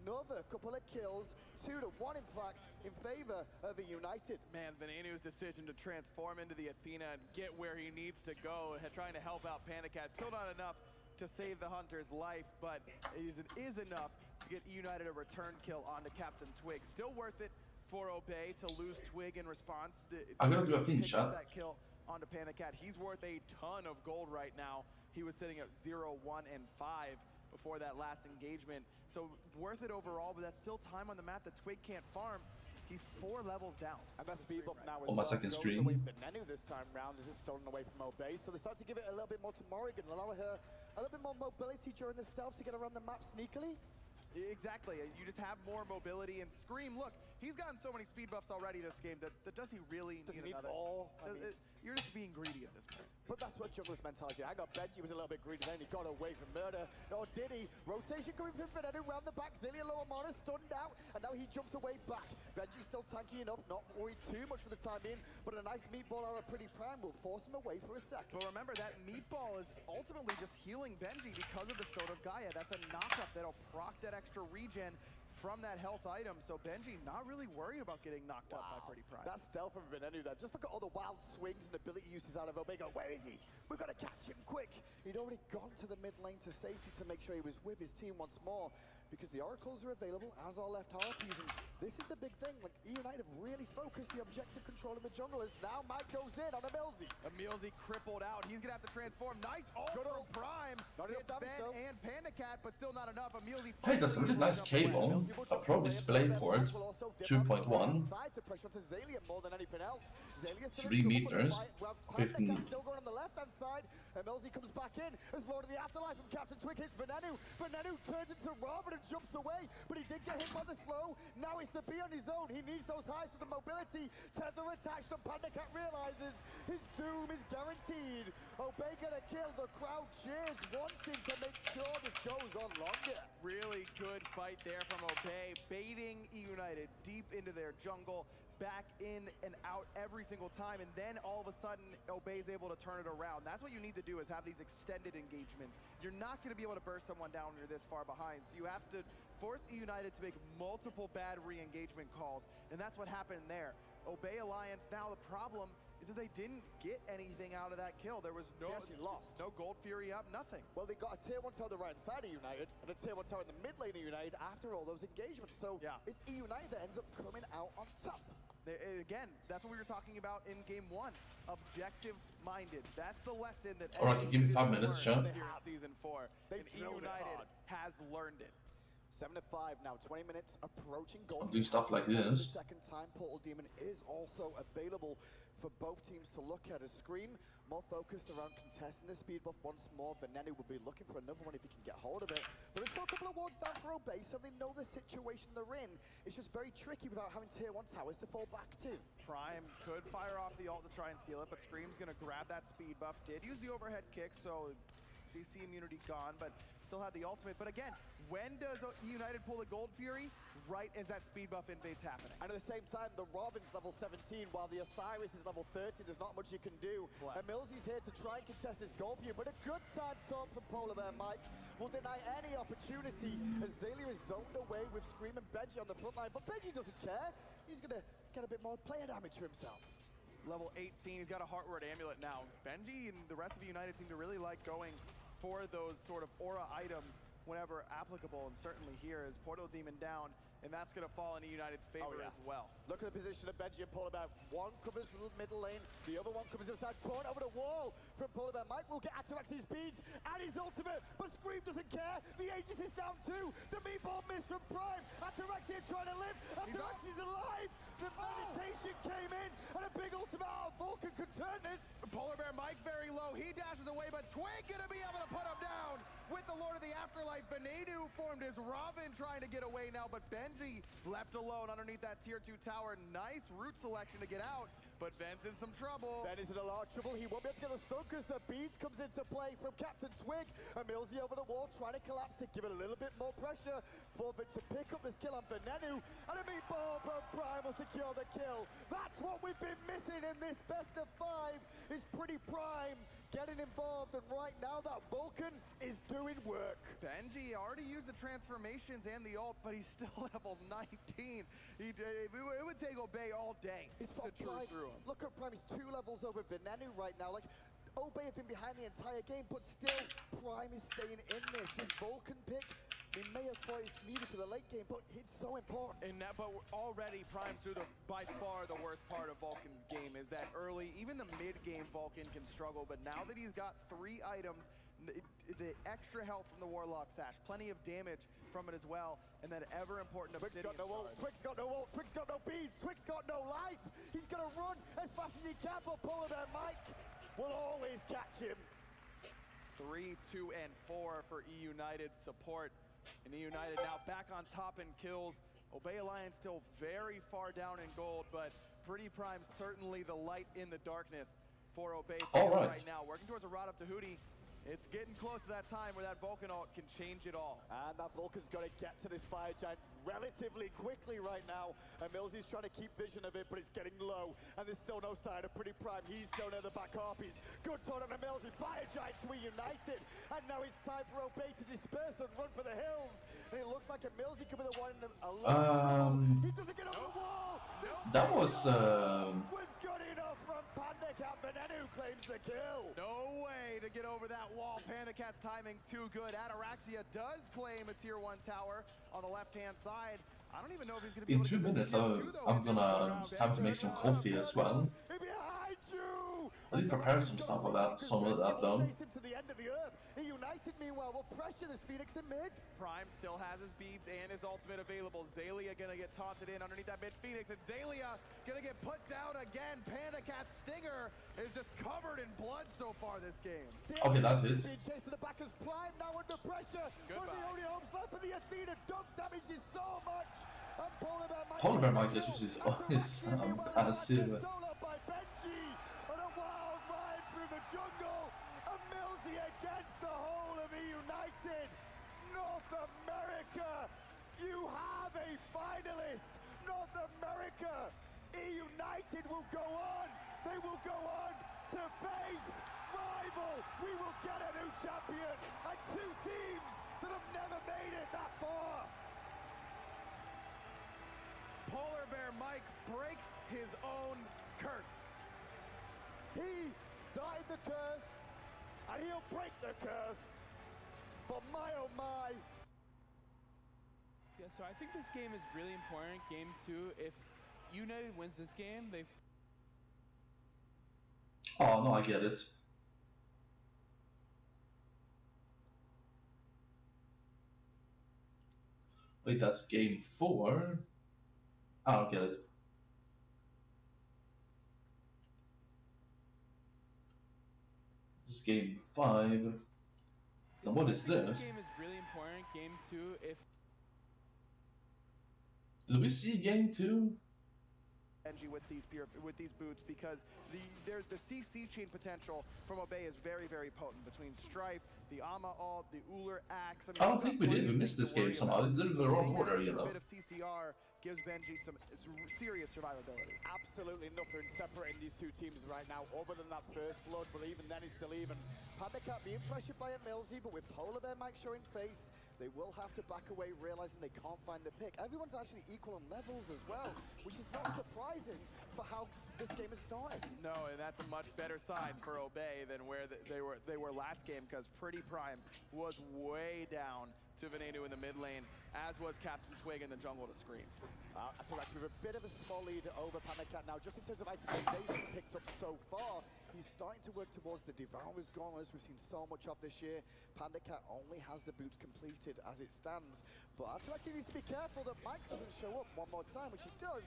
Another couple of kills, 2-1 in fact, in favor of the United. Man, Venenu's decision to transform into the Athena and get where he needs to go, trying to help out Pandacat, still not enough to save the Hunter's life, but it is enough to get United a return kill onto Captain Twig. Still worth it for Obey to lose Twig in response to pick up that kill onto Pandacat. He's worth a ton of gold right now. He was sitting at 0, 1, and 5 before that last engagement. So worth it overall, but that's still time on the map that Twig can't farm. He's 4 levels down. And that speed buff now is on my second stream. Venenu this time round is just stolen away from Obey, so they start to give it a little bit more to Morrigan, allow her a little bit more mobility during the stealth to get around the map sneakily. Exactly, you just have more mobility, and Scream, look, he's gotten so many speed buffs already this game that does he really need another? You're just being greedy at this point. But that's what Jungler's mentality. I got Benji was a little bit greedy then, he got away from murder. Or did he? Rotation coming from Venenu round the back, Zilia lower mana stunned out, and now he jumps away back. Benji's still tanky enough, not worried too much for the time being, but a nice meatball out of Pretty Prime will force him away for a second. But remember, that meatball is ultimately just healing Benji because of the Stone of Gaia. That's a knockup that'll proc that extra regen from that health item, so Benji not really worried about getting knocked up by Pretty Prime. That stealth from Venenu there. Just look at all the wild swings and ability uses out of Omega. Where is he? We've got to catch him quick. He'd already gone to the mid lane to safety to make sure he was with his team once more, because the oracles are available, as are left harpies, and this is the big thing. Like, United have really focused the objective control of the jungle as now Mike goes in on Emilzy. Emilzy crippled out. He's gonna have to transform. Nice ult from Prime. It's Ben and Panda Cat, but still not enough. Emilzy Hey, that's a really nice cable. A Pro Display port, 2.1. 3 meters, 15. Still going on the left-hand side. Emilzy comes back in as Lord of the Afterlife from Captain Twig hits Venenu. Venenu turns into Robin and jumps away, but he did get hit by the slow. Now he's to be on his own. He needs those highs for the mobility. Tether attached, and Panda Cat realizes his doom is guaranteed. Obey gonna kill. The crowd cheers, wanting to make sure this goes on longer. Really good fight there from Obey, baiting E-United deep into their jungle, back in and out every single time, and then all of a sudden Obey's able to turn it around. That's what you need to do, is have these extended engagements. You're not going to be able to burst someone down when you're this far behind, so you have to force E-United to make multiple bad re-engagement calls, and that's what happened there. Obey Alliance, now the problem is that they didn't get anything out of that kill. There was no, no Gold Fury up, nothing. Well, they got a tier 1 tower on the right side of United and a tier 1 tower in the mid lane of United after all those engagements. So yeah, it's E-United that ends up coming out on top. Again, that's what we were talking about in game 1. Objective-minded. That's the lesson that Alright, give me 5 minutes, Sean. here in Season 4. And E-United has learned it. 7-5 now, 20 minutes approaching goal. I'll do stuff like this. The second time, Portal Demon is also available for both teams to look at. A Scream more focused around contesting the speed buff once more. Venenu will be looking for another one if he can get hold of it. But there's still a couple of wards down for Obey, so they know the situation they're in. It's just very tricky without having tier 1 towers to fall back to. Prime could fire off the ult to try and steal it, but Scream's gonna grab that speed buff. Did use the overhead kick, so CC immunity gone, but still had the ultimate. But again, when does E-United pull the Gold Fury? Right as that speed buff invade's happening. And at the same time, the Robin's level 17, while the Osiris is level 30. There's not much you can do. Emilzy's here to try and contest this Gold Fury, but a good side talk from Polar Bear Mike will deny any opportunity as Zaylia is zoned away with Scream and Benji on the front line. But Benji doesn't care. He's going to get a bit more player damage for himself. Level 18, he's got a Heartward Amulet now. Benji and the rest of United seem to really like going for those sort of aura items whenever applicable, and certainly here is Portal Demon down, and that's going to fall into United's favor as well. Look at the position of Benji and Polar Bear. One covers the middle lane, the other one covers inside, torn over the wall from Polar Bear. Mike will get Atarax's speeds and his ultimate, but Scream doesn't care. The Aegis is down too. The meatball miss from Prime. Ataraxia trying to live. Ataraxi's alive. The meditation came in, and a big ultimate out. Vulcan could turn this. Polar Bear Mike very low. He dashes away, but Twig gonna be able to put him down with the Lord of the Afterlife. Venenu formed his Robin trying to get away now, but Benji left alone underneath that tier 2 tower. Nice route selection to get out, but Ben's in some trouble. Ben is in a lot of trouble. He won't be able to get the stun because the beads comes into play from Captain Twig. Emilzy over the wall trying to collapse to give it a little bit more pressure for Vin to pick up this kill on Venenu. And a meatball from Prime will secure the kill. That's what we've been missing in this best of 5 is Pretty Prime getting involved, and right now that Vulcan is doing work. Benji already used the transformations and the ult, but he's still level 19. It would take Obey all day to true through him. Look at Prime, he's 2 levels over Venenu right now. Like, Obey have been behind the entire game, but still Prime is staying in this. This Vulcan pick, we may have thought it's needed for the late game, but it's so important. But already Prime's through by far the worst part of Vulcan's game is that early, even the mid-game Vulcan can struggle, but now that he's got 3 items, the extra health from the Warlock Sash, plenty of damage from it as well, and that ever-important Obsidian. Twig's got no ult, Twig's got no ult, Twig's got no beads, Twig's got no life. He's gonna run as fast as he can, but Polar Bear Mike will always catch him. 3, 2, and 4 for E-United support. And E-United now back on top in kills. Obey Alliance still very far down in gold, but Pretty Prime certainly the light in the darkness for Obey right now. Working towards a Rod of Tahuti. It's getting close to that time where that Vulcan ult can change it all. And that Vulcan's got to get to this Fire Giant relatively quickly right now. And Millsy's trying to keep vision of it, but it's getting low. And there's still no sign of Pretty Prime. He's still near the back harpies. Good turn on Millsy. Fire Giants reunited. And now it's time for Obey to disperse and run for the hills. And it looks like a Millsy could be the one alone. He doesn't get over the wall. That was good enough from Panda Cat. Venenu claims the kill. No way to get over that wall. Panda Cat's timing too good. Ataraxia does claim a tier 1 tower on the left-hand side, I don't even know if he's going to be In able to 2 get this minutes, kill too, though. I'm gonna. It's time to make some coffee as well. I did prepare some stuff of that, some of that though. United, meanwhile, will pressure this Phoenix in mid. Prime still has his beads and his ultimate available. Zaylia gonna get taunted in underneath that mid Phoenix, and Zaylia gonna get put down again. Panda Cat's stinger is just covered in blood so far this game. Okay, that hits. Being chased to the back as Prime now under pressure. But the only hope left for the Athena. Dunk damage is so much. And Polar Bear might just use his passive. Solo by Benji. And a wild ride through the jungle. And Millsy against the whole of United. North America, you have a finalist. North America, United will go on. They will go on to face rival. We will get a new champion. And 2 teams that have never made it that far. Polar Bear Mike breaks his own curse. He started the curse, and he'll break the curse. But my oh my. Yeah, so I think this game is really important. Game 2, if United wins this game, they... Oh, no, I get it. Wait, that's game 4? I don't get it. This is game 5. Then what is this? This game is really important. Game 2, if... Did we see game 2? Benji with these boots, because the CC chain potential from Obey is very, very potent between Strife, the Ama ult, the Uller Axe. I don't think we did. We missed this game somehow. They're in the wrong order, you know. A bit of CCR gives Benji some serious survivability. Absolutely nothing separating these 2 teams right now, other than that first blood, but even then he's still even. Panda Cat being pressured by a Millsy, but with Polar Bear Mike showing face, they will have to back away, realizing they can't find the pick. Everyone's actually equal on levels as well, which is not surprising for how this game has started. No, and that's a much better sign for Obey than where they were last game, because Pretty Prime was way down to Venenu in the mid lane, as was Captain Swig in the jungle to Scream. So actually with a bit of a small lead over Panda Cat now, just in terms of itemization picked up so far. He's starting to work towards the Devourer's Gauntlet, as we've seen so much of this year. Panda Cat only has the boots completed as it stands. But Atu actually needs to be careful that Mike doesn't show up one more time, which he does.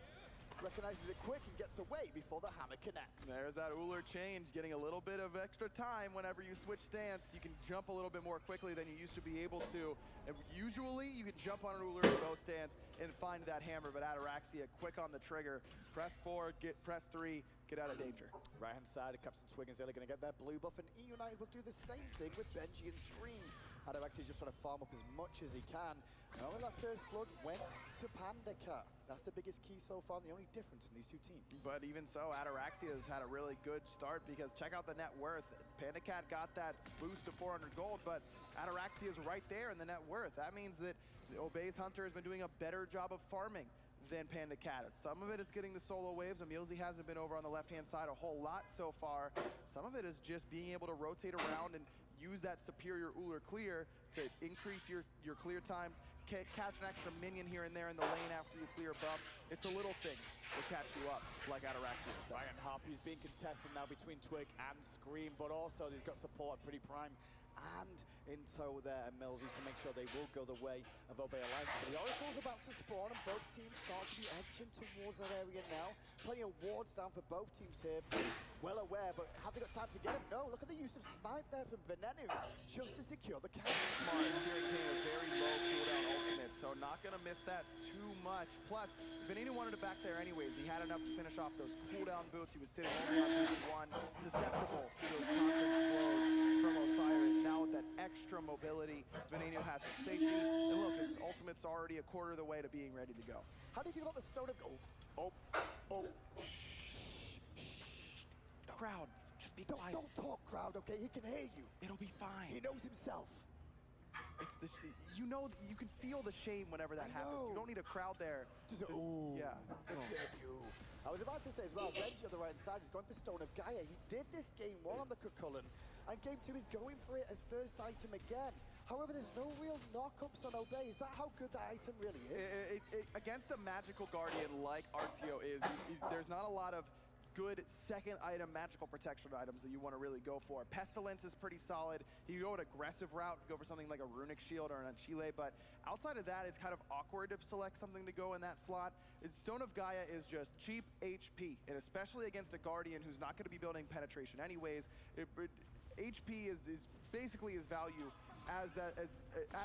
Recognizes it quick and gets away before the hammer connects. There's that Uller change, getting a little bit of extra time whenever you switch stance. You can jump a little bit more quickly than you used to be able to. And usually you can jump on an Uller bow stance and find that hammer, but Ataraxia quick on the trigger. Press 4, press 3, get out of danger. Right hand side, Captain Swig and Zaylia going to get their blue buff, and United will do the same thing with Benji and Scream. Ataraxia just trying to farm up as much as he can. And only that first blood went to Panda Cat. That's the biggest key so far, and the only difference in these 2 teams. But even so, Ataraxia has had a really good start, because check out the net worth. Panda Cat got that boost to 400 gold, but Ataraxia is right there in the net worth. That means that Obey's Hunter has been doing a better job of farming than Panda Cat. Some of it is getting the solo waves. Emilzy hasn't been over on the left-hand side a whole lot so far. Some of it is just being able to rotate around and use that superior Uller clear to increase your clear times. Catch an extra minion here and there in the lane after you clear buff. It's the little things that catch you up, like Ataraxia. Giant Harpy's being contested now between Twig and Scream, but also he's got support at Pretty Prime and in tow there, and Millsy to make sure they will go the way of Obey Alliance. But the Oracle's about to spawn, and both teams start to be edging towards that area now. Plenty of wards down for both teams here. Well aware, but have they got time to get him? No, look at the use of Snipe there from Venenu, just to secure the count. Smart, Searing King with very low cooldown ultimate, so not gonna miss that too much. Plus, Venenu wanted to back there anyways. He had enough to finish off those cooldown boots. He was sitting only on boost 1, susceptible to those constant slows from Osiris. Now with that extra mobility, Venenu has some safety. And look, his ultimate's already a quarter of the way to being ready to go. How do you feel about the Stone of Gold? Oh. Crowd, just be quiet. Don't talk, crowd, okay? He can hear you. It'll be fine. He knows himself. It's the you know, you can feel the shame whenever that happens. You don't need a crowd there. Just ooh. Yeah. You. I was about to say as well, Benji on the right side is going for Stone of Gaia. He did this game 1 on the Cucullin, and game 2 is going for it as first item again. However, there's no real knockups on Obey. Is that how good that item really is? Against a magical guardian like RTO is, there's not a lot of good second item magical protection items that you want to really go for. Pestilence is pretty solid. You go an aggressive route, go for something like a runic shield or an Chile, but outside of that, it's kind of awkward to select something to go in that slot. Stone of Gaia is just cheap HP, and especially against a guardian who's not going to be building penetration anyways. HP is basically his value as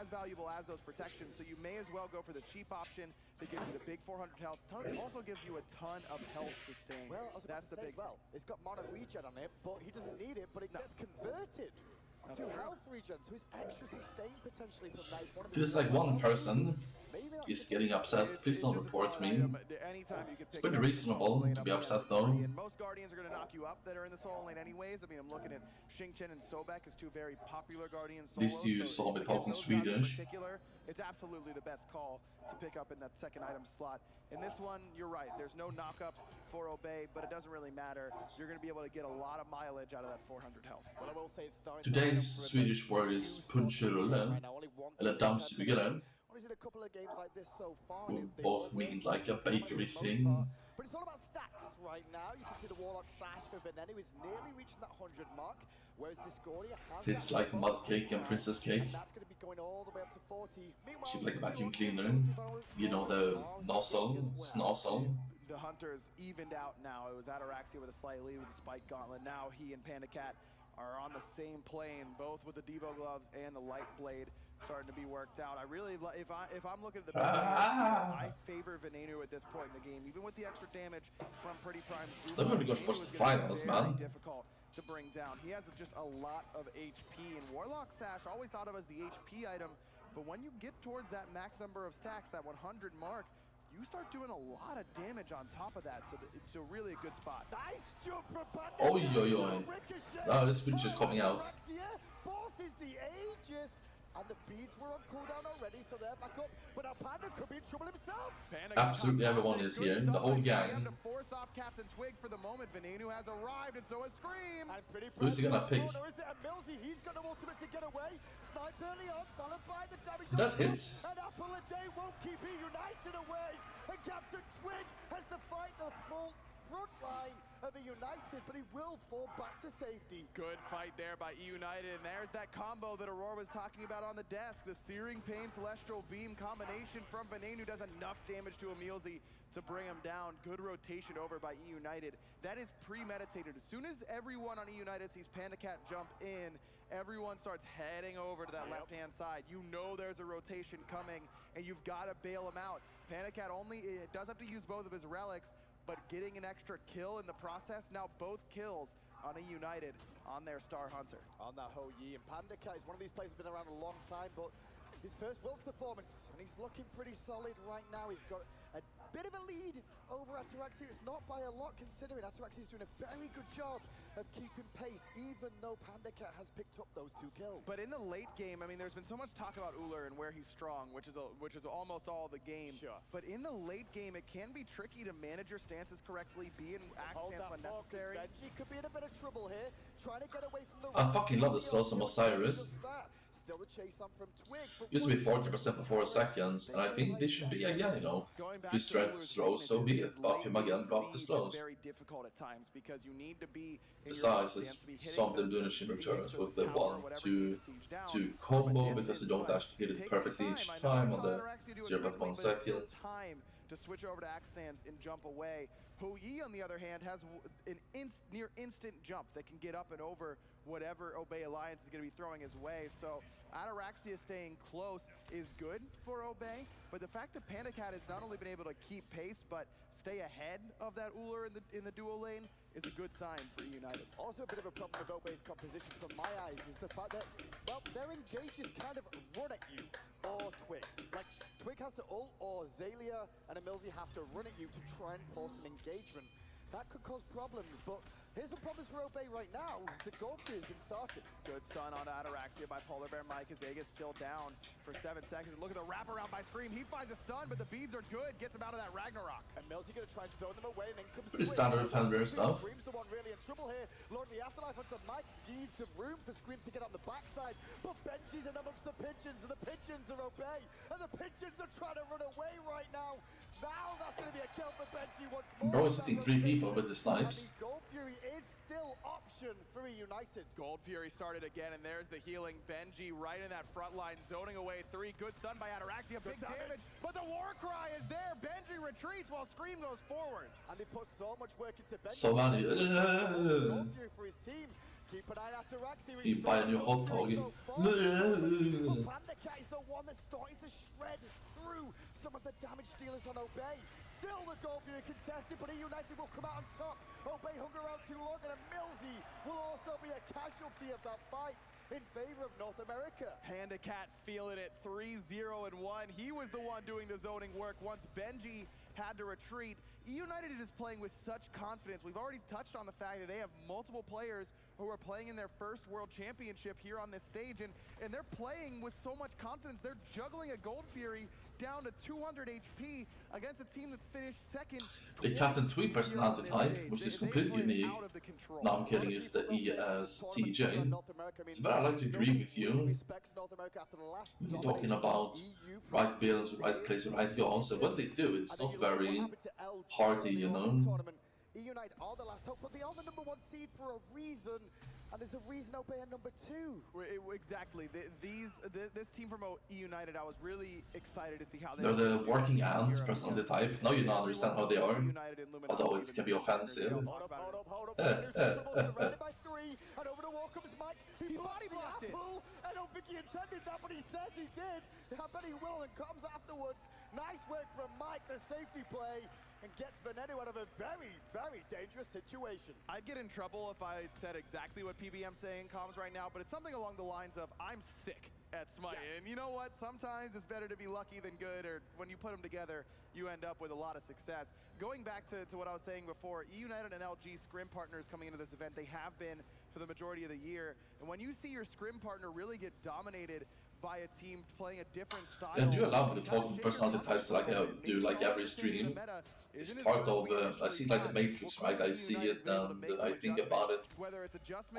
valuable as those protections, so you may as well go for the cheap option that gives you the big 400 health. Also gives you a ton of health sustain. Well, I was about That's to the say big as well. It's got mono regen on it, but he doesn't need it, but it gets converted to health regen, so his extra sustain potentially from that is one of the Feels like one person is getting upset. Please don't report me. It's pretty reasonable to be upset though. Most guardians are going to knock you up that are in the solo lane anyways. I mean, I'm looking at Xingqian and Sobek as two very popular guardians. At least you saw me talking Swedish. It's absolutely the best call to pick up in that second item slot. In this one, you're right. There's no knockups for Obey, but it doesn't really matter. You're going to be able to get a lot of mileage out of that 400 health. Well, I will say it's starting Today's Swedish word is puncherulle, eller dammsugare. Only seen a couple of games like this so far. Both mean like a bakery thing. But it's all about stacks right now. You can see the Warlock Sash for Venenu is nearly reaching that 100 mark, whereas Discordia has... Tastes like mud cake and princess cake. And that's going to be going all the way up to 40. Meanwhile, She's like a vacuum cleaner. You know, the nozzle, snozzle. The Hunters evened out now. It was Ataraxia with a slight lead with the Spike Gauntlet. Now he and Panda Cat are on the same plane, both with the Devo gloves and the Light Blade starting to be worked out. I really, if I'm looking at the I favor Venenu at this point in the game, even with the extra damage from Pretty Prime's They're going to go for the finals, man. Difficult to bring down. He has just a lot of HP, and Warlock Sash always thought of as the HP item, but when you get towards that max number of stacks, that 100 mark, you start doing a lot of damage on top of that, so it's a really good spot. Nice jump from Panda. Oi, oi, oi. No, this switch is coming out. Forces the Aegis. And the beads were on cooldown already, so they're back up. But now Panda could be in trouble himself. Absolutely everyone is here, the whole gang. To force off Captain Twig for the moment. Venenu has arrived, and so has Scream. And Pretty Who's he gonna pick? Or is it a Millsy? He's gonna ultimate to get away. Snipe early on, followed by the damage. That hits. And Apple a Day won't keep E United away. And Captain Twig has to fight the full front line of the United, but he will fall back to safety. Good fight there by E United, and there's that combo that Aurora was talking about on the desk. The Searing Pain Celestial Beam combination from Venenu does enough damage to Emilzy to bring him down. Good rotation over by E United. That is premeditated. As soon as everyone on E United sees Panda Cat jump in, everyone starts heading over to that left-hand side. You know there's a rotation coming, and you've got to bail him out. Panda Cat does have to use both of his relics, but getting an extra kill in the process. Now both kills on a United on their Star Hunter. On that Ho Yi, and Panda Cat is one of these players who's been around a long time, but his first Worlds performance, and he's looking pretty solid right now. He's got a bit of a lead over Ataraxia. It's not by a lot, considering Ataraxia is doing a very good job of keeping pace, even though Panda Cat has picked up those 2 kills. But in the late game, I mean, there's been so much talk about Uller and where he's strong, which is almost all the game. Sure. But in the late game, it can be tricky to manage your stances correctly, be in act stance when necessary. Benji could be in a bit of trouble here, trying to get away from the... I fucking love the slows from Osiris. Still the chase on from Twig. Used to be 40% for 4 seconds, and I think this should be again, you know. You strength slows, so be it. Buff him again, buff the slows. Very difficult at times because you need to be. Besides, it's something doing diminishing returns with the 1-2 combo because you don't actually hit it perfectly each time on the 0.1 second. Time to switch over to axe stance and jump away. Ho Yi, on the other hand, has an near instant jump that can get up and over whatever Obey Alliance is going to be throwing his way. So Ataraxia staying close is good for Obey, but the fact that Panda Cat has not only been able to keep pace, but stay ahead of that Uller in the dual lane is a good sign for United. Also a bit of a problem with Obey's composition from my eyes is the fact that, well, their engages kind of run at you, or Twig. Like, Twig has to ult, or Zalia and Emilzy have to run at you to try and force an engagement. That could cause problems, but Here's the promise for Obey right now, is the gold has been started. Good stun on Ataraxia by Polar Bear Mike. Azega's still down for 7 seconds. Look at the wraparound by Scream. He finds a stun, but the beads are good. Gets him out of that Ragnarok. And Millsy gonna try and zone them away, and then comes Pretty standard Fanbear stuff. Scream's the one really in trouble here. Lord of the Afterlife onto Mike gives some room for Scream to get on the backside, but Benji's in amongst the pigeons, and the pigeons are Obey, and the pigeons are trying to run away right now. Now that's gonna be a kill for Benji once more. Bro is hitting 3 people with the snipes. And the Gold Fury is still option for United. Gold Fury started again, and there's the healing. Benji right in that front line, zoning away 3. Good stun by Ataraxia, big damage, but the war cry is there. Benji retreats while Scream goes forward. And they put so much work into Benji. So many. Gold Fury for his team. Keep an eye on Ataraxia. You buy a new hot dog. Panda Cat is the one that's starting to shred through some of the damage dealers on Obey. Still the Gold Fury contested, but United will come out on top. Obey hung around too long, and Millsy will also be a casualty of that fight in favor of North America. Panda Cat feeling it, 3-0-1. He was the one doing the zoning work once Benji had to retreat. United is playing with such confidence. We've already touched on the fact that they have multiple players who are playing in their first World Championship here on this stage, and they're playing with so much confidence. They're juggling a Gold Fury down to 200 HP against a team that's finished second. The Captain Tweet personality type, which is completely unique. No, I'm kidding, it's the ESTJ. But I like to agree with you. When you're talking about right builds, right plays, right goals, and what they do, it's not very hearty, you know. Unite are the last hope, but they are the #1 seed for a reason, and there's a reason Obey at #2. Exactly. This team from United, I was really excited to see how they're the working ant personality type. Now you don't understand how they are, although it can be offensive. Hold up. Surrounded by 3, and over the wall comes Mike. He body blocked it. I don't think he intended that, but he says he did. I bet he will, and comes afterwards. Nice work from Mike, the safety play, and gets Veneno out of a very, very dangerous situation. I'd get in trouble if I said exactly what PBM's saying in comms right now, but it's something along the lines of, I'm sick at smite. Yes. And you know what? Sometimes it's better to be lucky than good, or when you put them together, you end up with a lot of success. Going back to what I was saying before, United and LG scrim partners coming into this event, they have been for the majority of the year. And when you see your scrim partner really get dominated by a team playing a different style. Yeah, do allow me to talk in personality types like I do like every stream. It's part of, I see like the Matrix, right? I see it and I think about it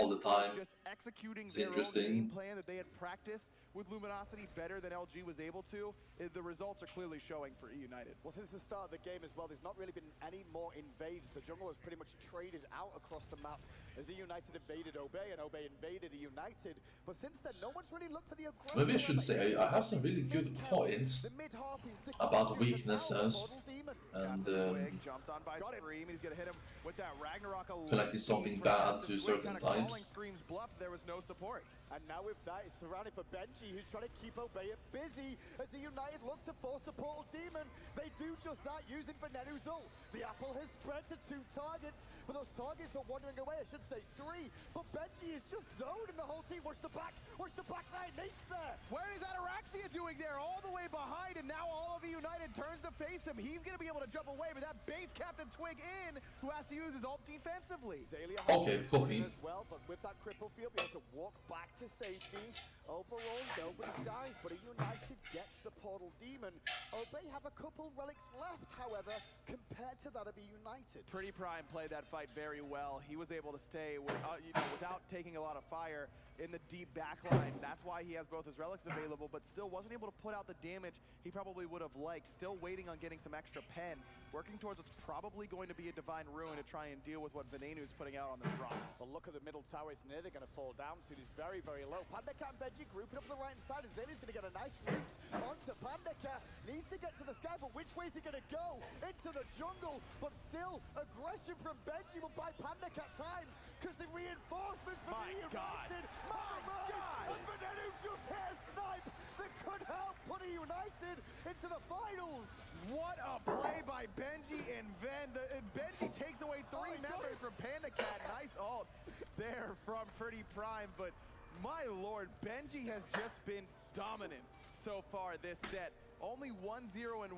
all the time. It's interesting. Plan that they had practiced with Luminosity better than LG was able to. The results are clearly showing for United. Well, since the start of the game as well, there's not really been any more invades. The jungle has pretty much traded out across the map as the United invaded Obey and Obey invaded the United. But since then, no one's really looked for the aggression. Maybe I should say I have some really good points about weaknesses and jumped on by Scream. He's gonna hit him with that Ragnarok collecting something bad to certain times. Scream's bluff, there was no support. And now with that, it's surrounded for Benji, who's trying to keep Obey busy as the United look to force the Portal Demon. They do just that using Venenu's ult. The apple has spread to 2 targets, but those targets are wandering away, I should say 3. But Benji is just zoned and the whole team. Watch the back line, Nate's there. Where is Ataraxia doing there? All the way behind, and now all of United turns to face him. He's gonna be able to jump away, but that base Captain Twig in, who has to use his ult defensively. Okay, copy. As well, but with that cripple field, he has to walk back to safety. Overall, nobody dies, but a United gets the Portal Demon. Obey have a couple relics left, however, compared to that of a United. Pretty Prime played that fight very well. He was able to stay without taking a lot of fire in the deep backline. That's why he has both his relics available, but still wasn't able to put out the damage he probably would have liked. Still waiting on getting some extra pen, working towards what's probably going to be a Divine Ruin to try and deal with what Venenu's putting out on this rock. Well, look at the middle tower. It's nearly going to fall down soon. He's very, very low. Panda Cat and Benji grouping up on the right side, and Zaylee's going to get a nice route onto Panda Cat. Needs to get to the sky, but which way is he going to go? Into the jungle, but still aggression from Benji will buy Panda Cat time because the reinforcements from the United. My God! And Venenu just hair snipe that could help put a United into the finals. What a play by Benji and Ven. Benji takes away 3 members from Panda Cat. Nice ult there from Pretty Prime, but my lord, Benji has just been dominant so far this set. Only 1-0-1,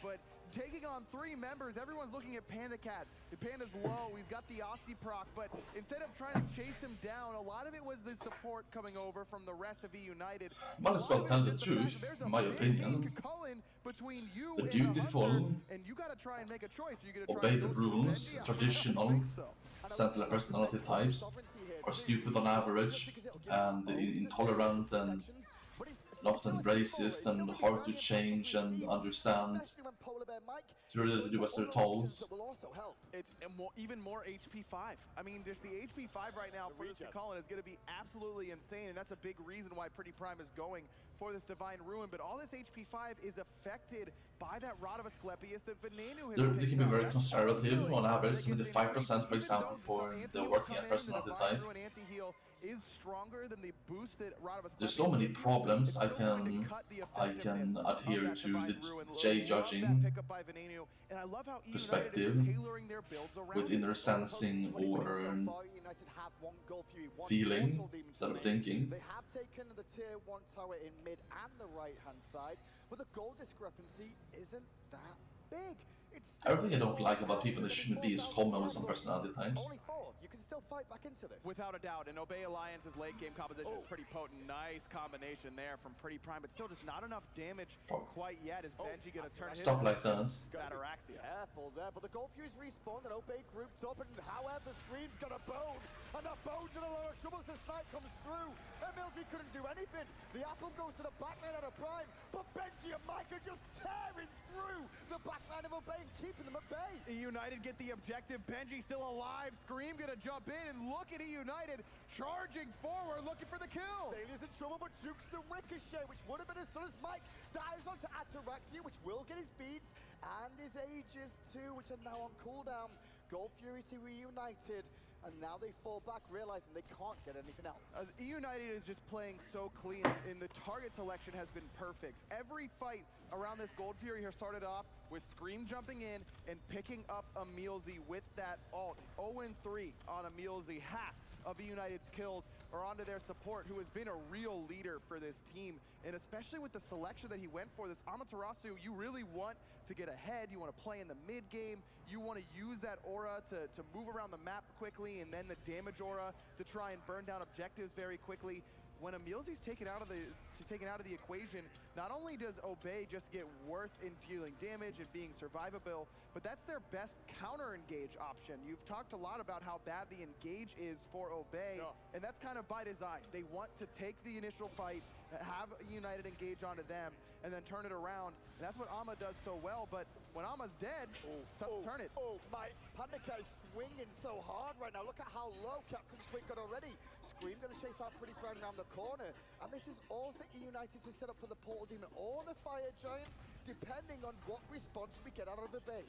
but taking on 3 members, everyone's looking at Panda Cat. The Panda's low, he's got the Aussie proc, but instead of trying to chase him down, a lot of it was the support coming over from the rest of E United. Might as well tell the truth, in my opinion. The dutiful, and you gotta try and make a choice. You're gonna obey the rules, traditional, Sentinel personality types are stupid on average, and intolerant and often racist and hard to change and understand. It's really to do as they're told. It's even more HP 5. I mean, just the HP 5 right now for this Cullen is going to be absolutely insane, and that's a big reason why Pretty Prime is going for this Divine Ruin. But all this HP 5 is affected by that Rod of Asclepius that Venenu has They can be very conservative on average, 75% for example for the working at personality type. Is stronger than the boosted Rod of Asclepius. There's so many problems I can adhere to the J judging perspective with inner sensing or feeling instead of thinking. They have taken the tier 1 tower in mid and the right hand side, but the goal discrepancy isn't that big. Everything I don't like about people that shouldn't be as common with some personality types. Only 4. You can still fight back into this. Without a doubt, and Obey Alliance's late game composition is pretty potent. Nice combination there from Pretty Prime, but still just not enough damage quite yet. Is Benji gonna turn his Stuff like that. Ataraxia? Careful there, but the Gold Fury's respawned and Obey grouped up, and however, Scream's got a bone, and that bone's in a lot of trouble as the snipe comes through. Emilzy couldn't do anything. The apple goes to the backline out of Prime, but Benji and Mike are just tearing through the backline of Obey and keeping them at bay. E United get the objective. Benji still alive. Scream gonna jump in, and look at E United charging forward, looking for the kill. Bailey's in trouble, but jukes the ricochet, which would have been as soon as Mike dives onto Ataraxia, which will get his beads, and his Aegis too, which are now on cooldown. Gold Fury to reunited, and now they fall back, realizing they can't get anything else. E United is just playing so clean, and the target selection has been perfect. Every fight around this Gold Fury has started off with Scream jumping in and picking up Emilzy with that ult. 0-3 on Emilzy. Half of E United's kills are onto their support, who has been a real leader for this team. And especially with the selection that he went for, this Amaterasu, you really want to get ahead, you want to play in the mid game, you want to use that aura to move around the map quickly, and then the damage aura to try and burn down objectives very quickly. When Emilzy's taken out of the equation, not only does Obey just get worse in dealing damage and being survivable, but that's their best counter engage option. You've talked a lot about how bad the engage is for Obey, and that's kind of by design. They want to take the initial fight, have United engage onto them, and then turn it around. And that's what Ama does so well, but when Ama's dead, tough to turn it. Oh my, Panda Cat is swinging so hard right now. Look at how low Captain Twig got already. Scream gonna chase out Pretty Prime around the corner, and this is all for E United to set up for the Portal Demon or the Fire Giant, depending on what response we get out of the Bay.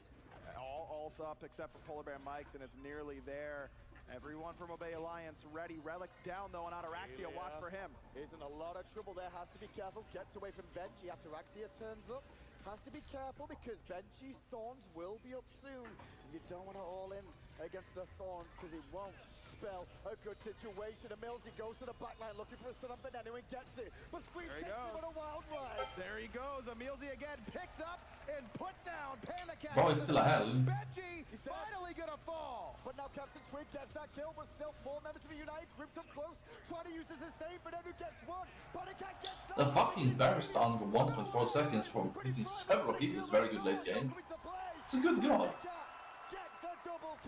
All ults up except for Polar Bear Mike's, and it's nearly there. Everyone from Obey Alliance ready. Relics down though on Ataraxia. Watch for him. He's in a lot of trouble there. Has to be careful. Gets away from Benji. Ataraxia turns up. Has to be careful because Benji's Thorns will be up soon. You don't want to all in against the Thorns because it won't spell a good situation. Emilzy goes to the backline looking for a stun on Venenu and gets it. But Scream takes him on a wild ride. There he goes. Emilzy again picked up and put down. Panda Cat. Boy, still ahead. Benji finally gonna fall. But now Captain Twig gets that kill, but still 4 members of the United groups up close, trying to use his sustain. Venenu gets one. Panda Cat gets The fucking bear stun for 1.4 seconds from hitting several people is very good late game. It's a good job.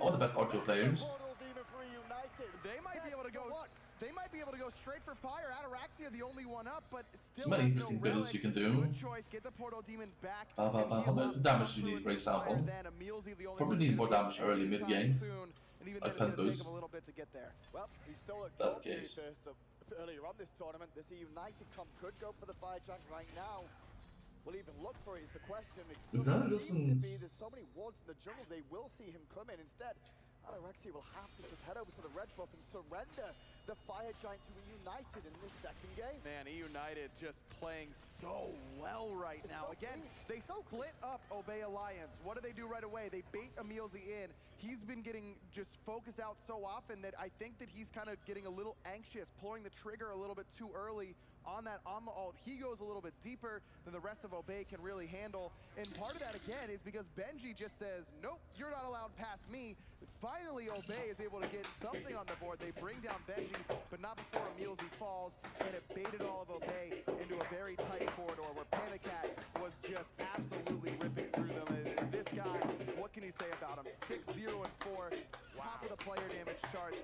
All the best R2 players. They might be able to go. They might be able to go straight for fire. Ataraxia the only one up, but still. So many interesting builds you can do. Good choice. Get the Portal Demon back. How much damage do you need, for example? Probably need more damage early mid game. I can boost. Well, he stole a That gold case. first earlier on this tournament. This United comp could go for the Fire Giant right now. We'll even look for it is the question. It doesn't seem to be. There's so many wards in the jungle. They will see him come in instead. Ataraxia will have to just head over to the red buff and surrender the Fire Giant to United in this second game. Man, United just playing so well right now. Again, they split up Obey Alliance. What do they do right away? They bait Emilzy in. He's been getting just focused out so often that I think that he's kind of getting a little anxious, pulling the trigger a little bit too early on that Amma ult, he goes a little bit deeper than the rest of Obey can really handle. And part of that, again, is because Benji just says, nope, you're not allowed past me. Finally, Obey is able to get something on the board. They bring down Benji, but not before Emilzy falls, and it baited all of Obey into a very tight corridor where Panicat was just absolutely ripping through them. And this guy, what can you say about him? 6-0-4, top of the player damage charts.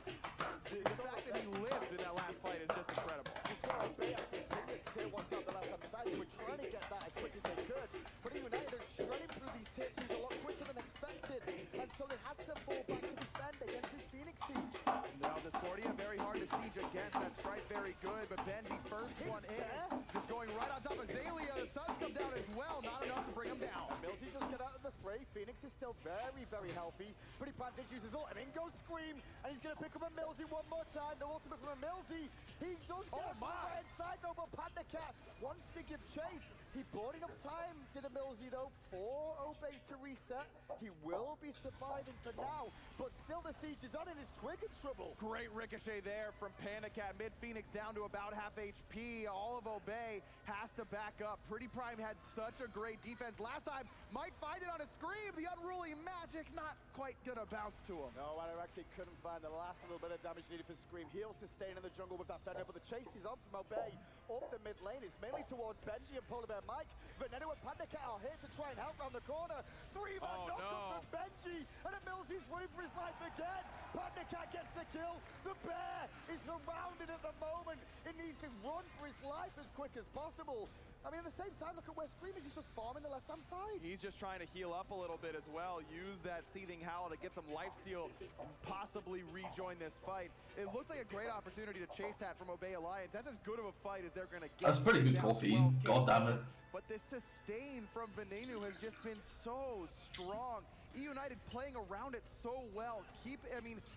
The fact that he lived in that last fight is just incredible. You saw Obey actually take it tier 1 top the left-hand side. They were trying to get that as quick as they could, but United are shredding through these tier 2s a lot quicker than expected, and so they had to fall back to defend against this Phoenix siege. Now, Discordia, very hard to siege against. That strike very good, but Benji first one in. Just going right on top of Zalia. The Suns come down as well. Not enough to bring him down. Emilzy just get out of the fray. Phoenix is still very, very healthy. Pretty Prime did use his ult, and in goes Scream, and he's going to pick up Emilzy one more time. No ultimate from Emilzy. He does get up on the right side, though, but Pandacat wants to give chase. He bought enough time, did Emilzy, though, for Obey to reset. He will be surviving for now, but still the siege is on and his Twig in trouble. Great ricochet there from Panicat. Mid Phoenix down to about half HP. All of Obey has to back up. Pretty Prime had such a great defense last time. Might find it on a Scream. The unruly magic not quite gonna bounce to him. No, actually couldn't find the last little bit of damage needed for Scream. He'll sustain in the jungle with that Fender, but the chase is on from Obey up the mid lane. It's mainly towards Benji and Polar Bear Mike. Veneno and Pandacat are here to try and help round the corner. 3-man knock-up from Benji, and Emilzy's running for his life again. Pandacat gets the kill. The Bear is surrounded at the moment. It needs to run for his life as quick as possible. I mean, at the same time, look at where Scream is. He's just farming the left-hand side. He's just trying to heal up a little bit as well. Use that Seething Howl to get some lifesteal and possibly rejoin this fight. It looked like a great opportunity to chase that from Obey Alliance. That's as good of a fight as they're going to get. That's pretty good coffee. God damn it. But this sustain from Venenu has just been so strong. United playing around it so well.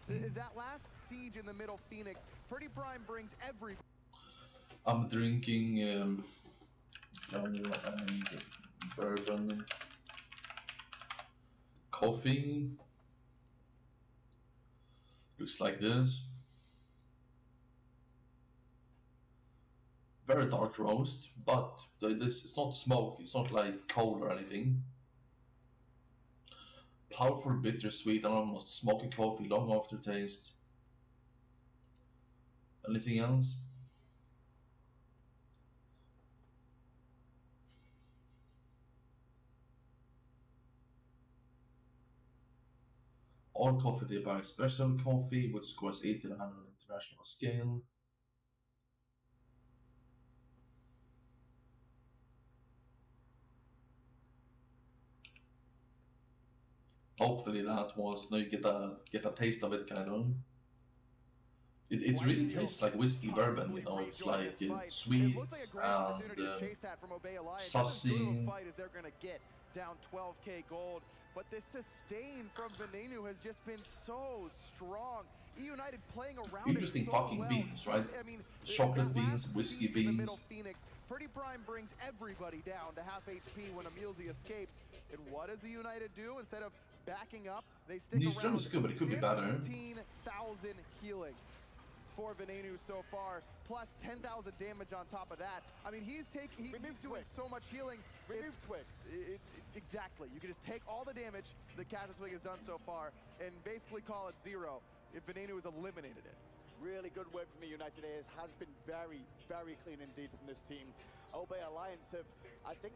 That last siege in the middle, Phoenix, Pretty Prime brings every... I'm drinking bourbon, coffee. Looks like this. Very dark roast, but this is not smoke. It's not like coal or anything. Powerful, bittersweet, and almost smoky coffee, long aftertaste. Anything else? All coffee they buy special coffee, which scores 80 on an international scale. Hopefully that was, you get a taste of it, kind of. It really tastes like whiskey bourbon, you know. It's like sweet and saucy. They're gonna get down 12k gold, but this sustain from Venenu has just been so strong. United playing around interesting fucking beans, right? I mean, chocolate beans, whiskey beans. In the middle, Phoenix, Pretty Prime brings everybody down to half HP when Emilzy escapes. And what does the United do? Instead of backing up, they stick around. Is good, but it could be better. 15,000 healing for Venenu so far, plus 10,000 damage on top of that. I mean, he's doing so much healing. Remove Twig. Exactly. You can just take all the damage that Cactus Twig has done so far and basically call it zero if Venenu has eliminated it. Really good work from the United Airs. Has been very, very clean indeed from this team. Obey Alliance have, I think,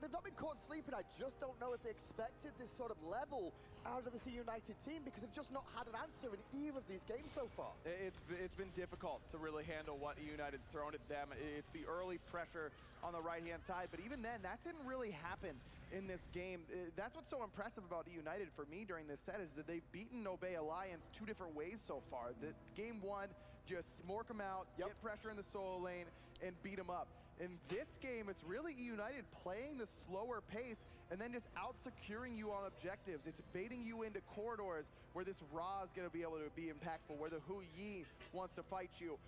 they've not been caught sleeping. I just don't know if they expected this sort of level out of the United team, because they've just not had an answer in either of these games so far. It's been difficult to really handle what United's thrown at them. It's the early pressure on the right-hand side, but even then, that didn't really happen in this game. That's what's so impressive about United for me during this set, is that they've beaten Obey Alliance 2 different ways so far. Game 1, just smork them out, get pressure in the solo lane, and beat them up. In this game, it's really United playing the slower pace and then just out-securing you on objectives. It's baiting you into corridors where this Ra is going to be able to be impactful, where the Hu Yi wants to fight you.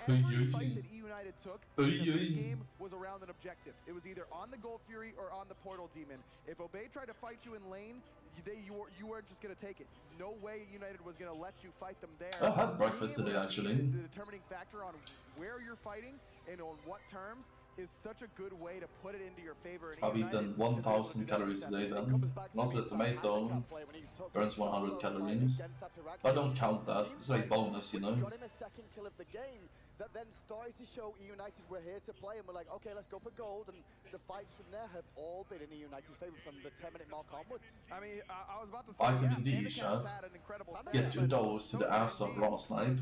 Every fight that United took in the mid game was around an objective. It was either on the Gold Fury or on the Portal Demon. If Obey tried to fight you in lane, you weren't just going to take it. No way United was going to let you fight them there. I had breakfast today, actually. The determining factor on where you're fighting and on what terms is such a good way to put it into your favor. And I've eaten 1,000 calories today then. Also the tomato burns 100 calories. I don't count that, it's like bonus, you know. Got him a second kill of the game that then started to show E United we're here to play, and we're like, okay, let's go for gold, and the fights from there have all been in E United's favor from the 10-minute mark onwards. I mean, I was about to say, Vitamin D, chef. Get your dose to the ass of raw snipe.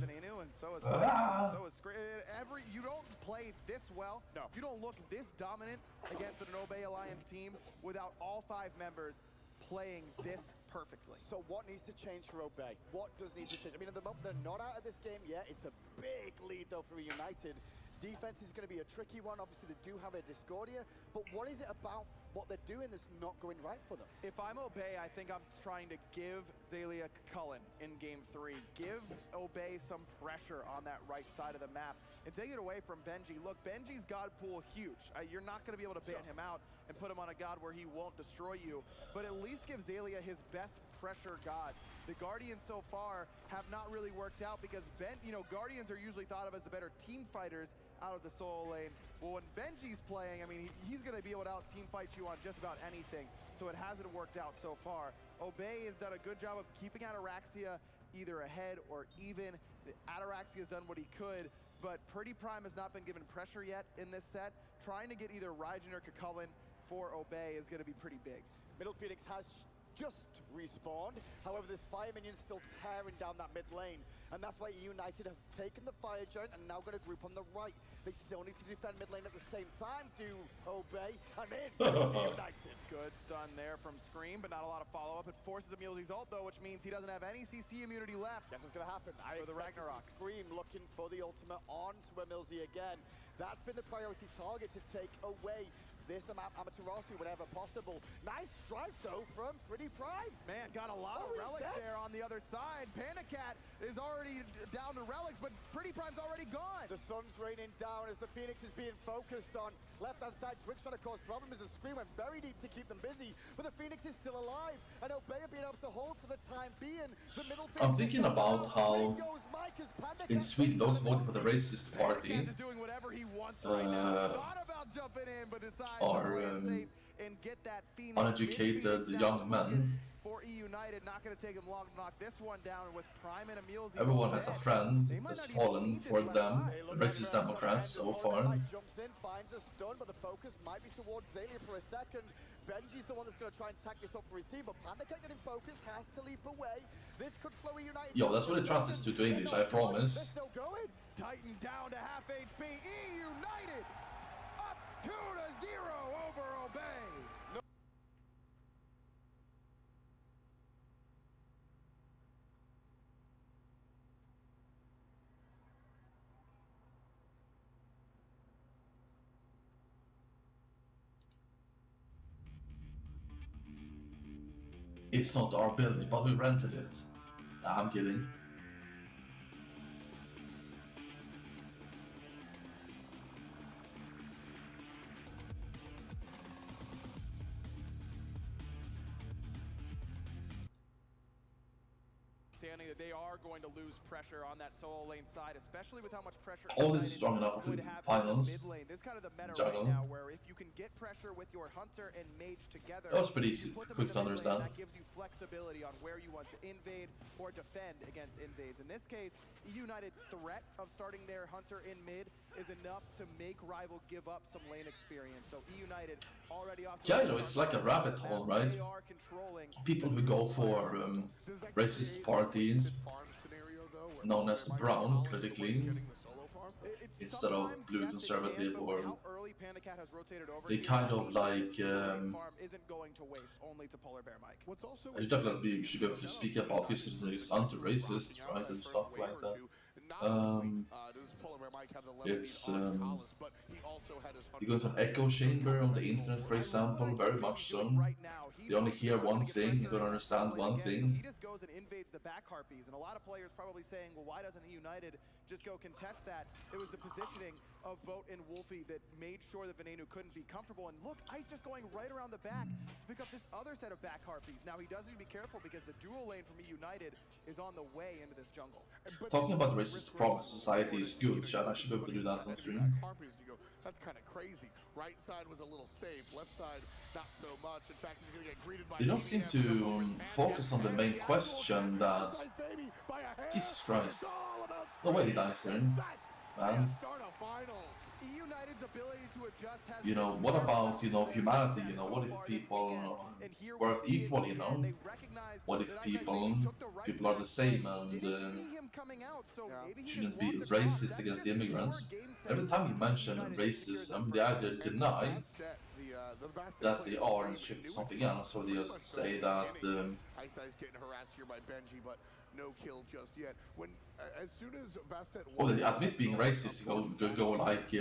You don't play this well. No. You don't look this dominant against an Obey Alliance team without all 5 members playing this perfectly. So what needs to change for Obey? What does need to change? I mean, at the moment, they're not out of this game yet. It's a big lead, though, for United. Defense is going to be a tricky one. Obviously, they do have a Discordia, but what is it about what they're doing that's not going right for them? If I'm Obey, I think I'm trying to give Zalia Cullen in Game 3. Give Obey some pressure on that right side of the map and take it away from Benji. Look, Benji's God pool huge. You're not going to be able to ban him out and put him on a God where he won't destroy you, but at least give Zalia his best pressure God. The Guardians so far have not really worked out because Guardians are usually thought of as the better team fighters out of the solo lane. Well, when Benji's playing, I mean, he's going to be able to out team fight you on just about anything, so it hasn't worked out so far. Obey has done a good job of keeping Ataraxia either ahead or even. Ataraxia has done what he could, but Pretty Prime has not been given pressure yet in this set. Trying to get either Raijin or Kukulkan for Obey is going to be pretty big. Middle Phoenix has just respawned. However, this fire minion's still tearing down that mid lane, and that's why United have taken the fire giant and now going to group on the right. They still need to defend mid lane at the same time. Do Obey and in United. Good stun there from Scream, but not a lot of follow-up. It forces Emilzi's ult though, which means he doesn't have any CC immunity left. Guess what's going to happen? For the Ragnarok. Scream looking for the ultimate onto Emilzi again. That's been the priority target, to take away this Amaterasu whenever possible. Nice strike though from Pretty Prime. Man, got a lot of relics there on the other side. Panda Cat is already down to relics, but Pretty Prime's already gone. The sun's raining down as the Phoenix is being focused on. Left-hand side, Twitch trying to cause problems as Scream went very deep to keep them busy, but the Phoenix is still alive, and Obey are being able to hold for the time being. The middle I'm thinking about how in Sweden those voting for the racist party doing whatever he wants right now. Thought about jumping in, but decided are and get that uneducated young men. For E United, not going to take them long to knock this one down with Prime and Emilzi. Everyone has a friend that's fallen for them, the racist Democrats so far. Jumps in, finds a stun, but the focus might be towards Zalia for a second. Benji's the one that's going to try and tack this up for his team, but Panda can't get in focus, has to leap away. This could slow E United. Yo, that's what it translates to English, I promise. They're still going. Titan down to half HP. E United up 2-0 over Obey. It's not our building, but we rented it. Nah, I'm kidding. That they are going to lose pressure on that solo lane side, especially with how much pressure this is strong enough for finals. Mid lane. This is kind of the meta Jungle. right now, where if you can get pressure with your hunter and mage together, That was pretty easy, quick to understand. That gives you flexibility on where you want to invade or defend against invades. In this case, United's threat of starting their hunter in mid is enough to make rival give up some lane experience. So United already off. Yeah, you know, it's like a rabbit hole, right? They are controlling. People who go for racist parties, known as brown politically, instead of blue conservative, or they kind of like I definitely should be able to speak about history is anti-racist, right, and stuff like that. It's you go to an echo chamber on the internet, for example, very much so. You only hear one thing, you don't understand one thing. He just goes and invades the back harpies, and a lot of players probably saying, well, why doesn't United just go contest that. It was the positioning of Vote and Wolfie that made sure that Venenu couldn't be comfortable. And look, Ice just going right around the back to pick up this other set of back harpies. Now he does need to be careful because the dual lane from United is on the way into this jungle. Talking about racist province society is good. Chat, I should be able to do that on stream. That's kind of crazy. Right side was a little safe, left side not so much. In fact, he's going to get greeted by. They don't seem to focus on the main question that. Jesus Christ. No way he dies there, man. You know, what about, you know, humanity, you know, what if people were equal, you know? What if people are the same and shouldn't be racist against the immigrants? Every time you mention racism, they either deny that they are and shift to something else, or they just say that Ice getting harassed here by Benji, but no kill just yet. When as soon as Bastet oh, they admit being racist, go like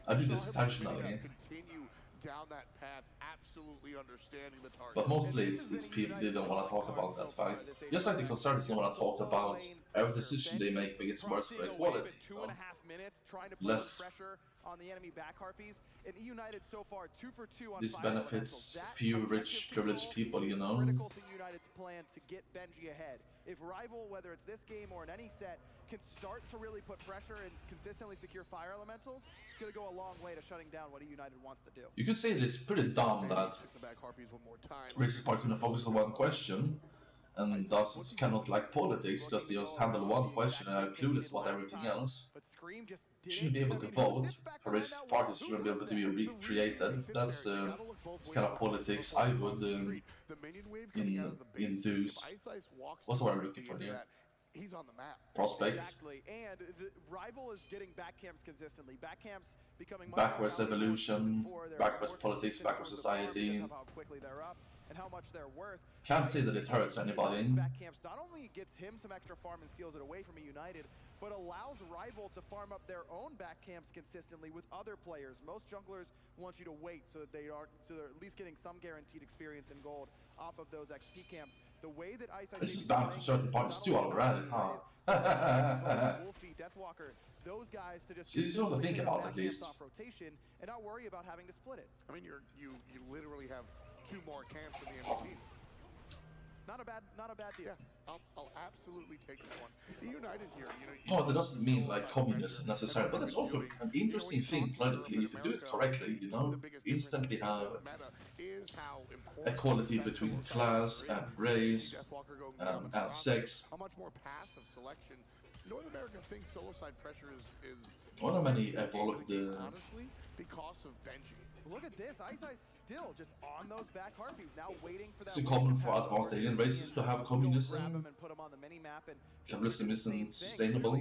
I do this intentionally. Continue down that path, absolutely understanding the target. But mostly it's people they don't want to talk about that fact. Just like the conservatives don't want to talk about every decision they make makes it worse for equality. 2.5 minutes trying to put less pressure on the enemy back harpies. And United so far 2 for 2 on this fire benefits elementals. few rich privileged people, you know. Critical to United's plan to get Benji ahead. If Rival, whether it's this game or in any set, can start to really put pressure and consistently secure fire elementals, it's going to go a long way to shutting down what United wants to do. You could say it is pretty dumb that racist parties going to focus on one question, and thus it's cannot like politics because they just handle one question and are clueless about everything else. Shouldn't be able to vote for racist parties, shouldn't be able to be recreated. That's kind of politics I would induce. What's the word I'm looking for here? He's on the map. Prospect. Exactly, and the Rival is getting back camps consistently. Back camps becoming backwards evolution, backwards politics, backwards society. How quickly they're up and how much they're worth. Can't say that it hurts anybody. Back camps not only gets him some extra farm and steals it away from a United, but allows Rival to farm up their own back camps consistently with other players. Most junglers want you to wait so that they're at least getting some guaranteed experience in gold off of those XP camps. The way that this is bound to certain parts too already, huh? Wolfie, Deathwalker, those guys to just you sort of think about at least. Off rotation and not worry about having to split it. I mean, you literally have 2 more camps in the MVP. Not a bad deal. Yeah, I'll absolutely take that one. United here, you know. No, that doesn't mean like communism necessarily, but it's also an interesting thing politically if you do it correctly. You know, instantly have equality between class and race and sex. A much more passive selection. North America thinks solo side pressure is What are many evolved honestly because of Benji. Look at this, Ice still just on those back harpies, now waiting for that. It's common for advanced alien races to have communism. Grab him and put him on the mini map, and capitalism isn't sustainable.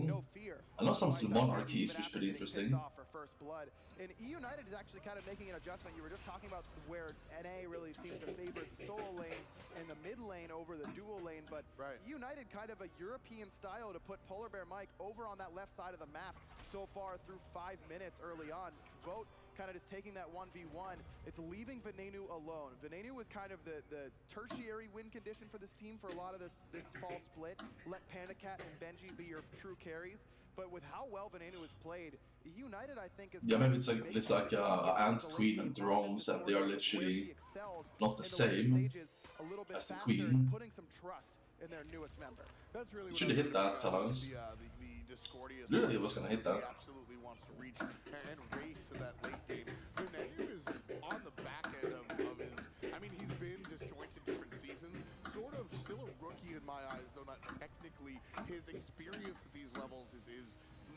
I know some still monarchies, which is pretty interesting. For first blood. And United is actually kind of making an adjustment. You were just talking about where NA really seems to favor the solo lane and the mid lane over the dual lane, but United kind of a European style to put Polar Bear Mike over on that left side of the map so far through 5 minutes early on. Vote kind of just taking that 1v1. It's leaving Venenu alone. Venenu was kind of the tertiary win condition for this team for a lot of this fall split. Let Panicat and Benji be your true carries. But with how well Venenu has played, United, I think, is... Yeah, maybe it's like Ant Queen and Drones, and they are literally not the same as the Queen. Putting some trust in their newest member. That's really should have hit that, Colours. Really, it was gonna hit that. Absolutely wants to reach and race to that late game. Venenu is on the back end of his... I mean, he's been disjointed different seasons. Sort of still a rookie in my eyes, though not technically. His experience at these levels is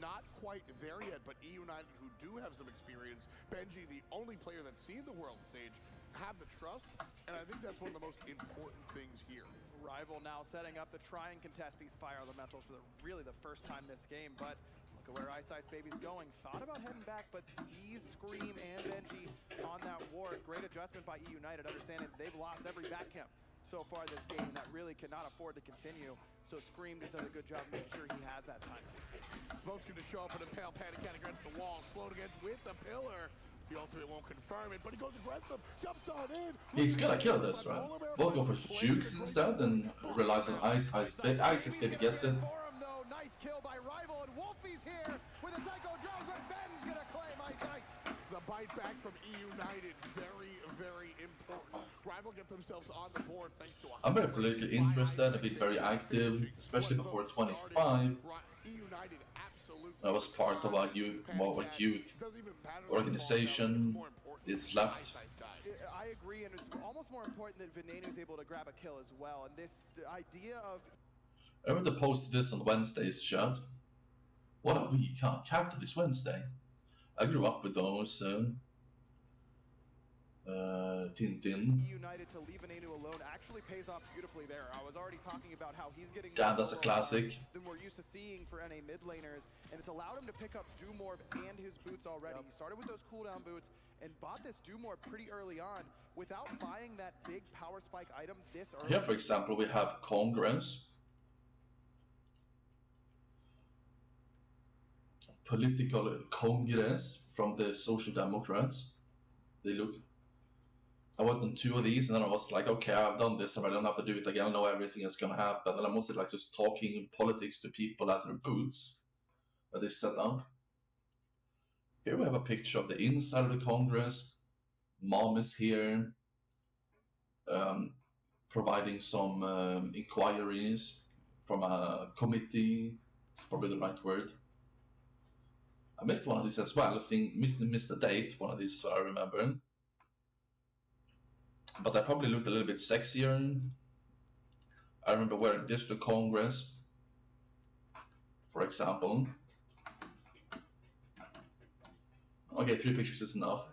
not quite there yet, but United, who do have some experience, Benji, the only player that's seen the world stage, have the trust, and I think that's one of the most important things here. Rival now setting up to try and contest these fire elementals for really the first time this game, but look at where Ice Baby's going. Thought about heading back, but sees Scream and Benji on that ward. Great adjustment by United, understanding they've lost every back camp so far this game, and that really cannot afford to continue. So Scream just does a good job making sure he has that time. Vote's going to show up in a pale Panicat against the wall, slowed against with the pillar. The ultimate won't confirm it, but he goes aggressive, jumps on in. He's gonna kill this, right? Vote go for Jukes instead and relies on Ice. Ice Baby gets it. Nice kill by Rival, and trophies here with a psycho drone, but Ben's gonna claim ice. The bite back from E United, very, very important. Rival get themselves on the board thanks to I'm very politically interested, I've been very active, especially before 25. I was part of a youth organization. It's left. I agree, and it's almost more important that Venenu's able to grab a kill as well. And the idea of... I remember to post this on Wednesday's chat. What a week, huh? Capitalist Wednesday. I grew up with those. Tintin. United to leave Venenu alone actually pays off beautifully there. I was already talking about how he's getting Damn, that's a classic. Than we're used to seeing for NA mid laners, and it's allowed him to pick up Doomorb and his boots already. He started with those cooldown boots and bought this Doomorb pretty early on without buying that big power spike item this early. Here, for example, we have Congress. Political Congress from the Social Democrats. They look... I went on 2 of these and then I was like, okay, I've done this and I don't have to do it again. I know everything is gonna happen. And I'm mostly like just talking politics to people at their booths that they set up. Here we have a picture of the inside of the Congress. Mom is here, providing some inquiries from a committee. It's probably the right word. I missed one of these as well. I think missed the date. One of these, so I remember. But I probably looked a little bit sexier. I remember wearing this to Congress, for example. Okay, 3 pictures is enough.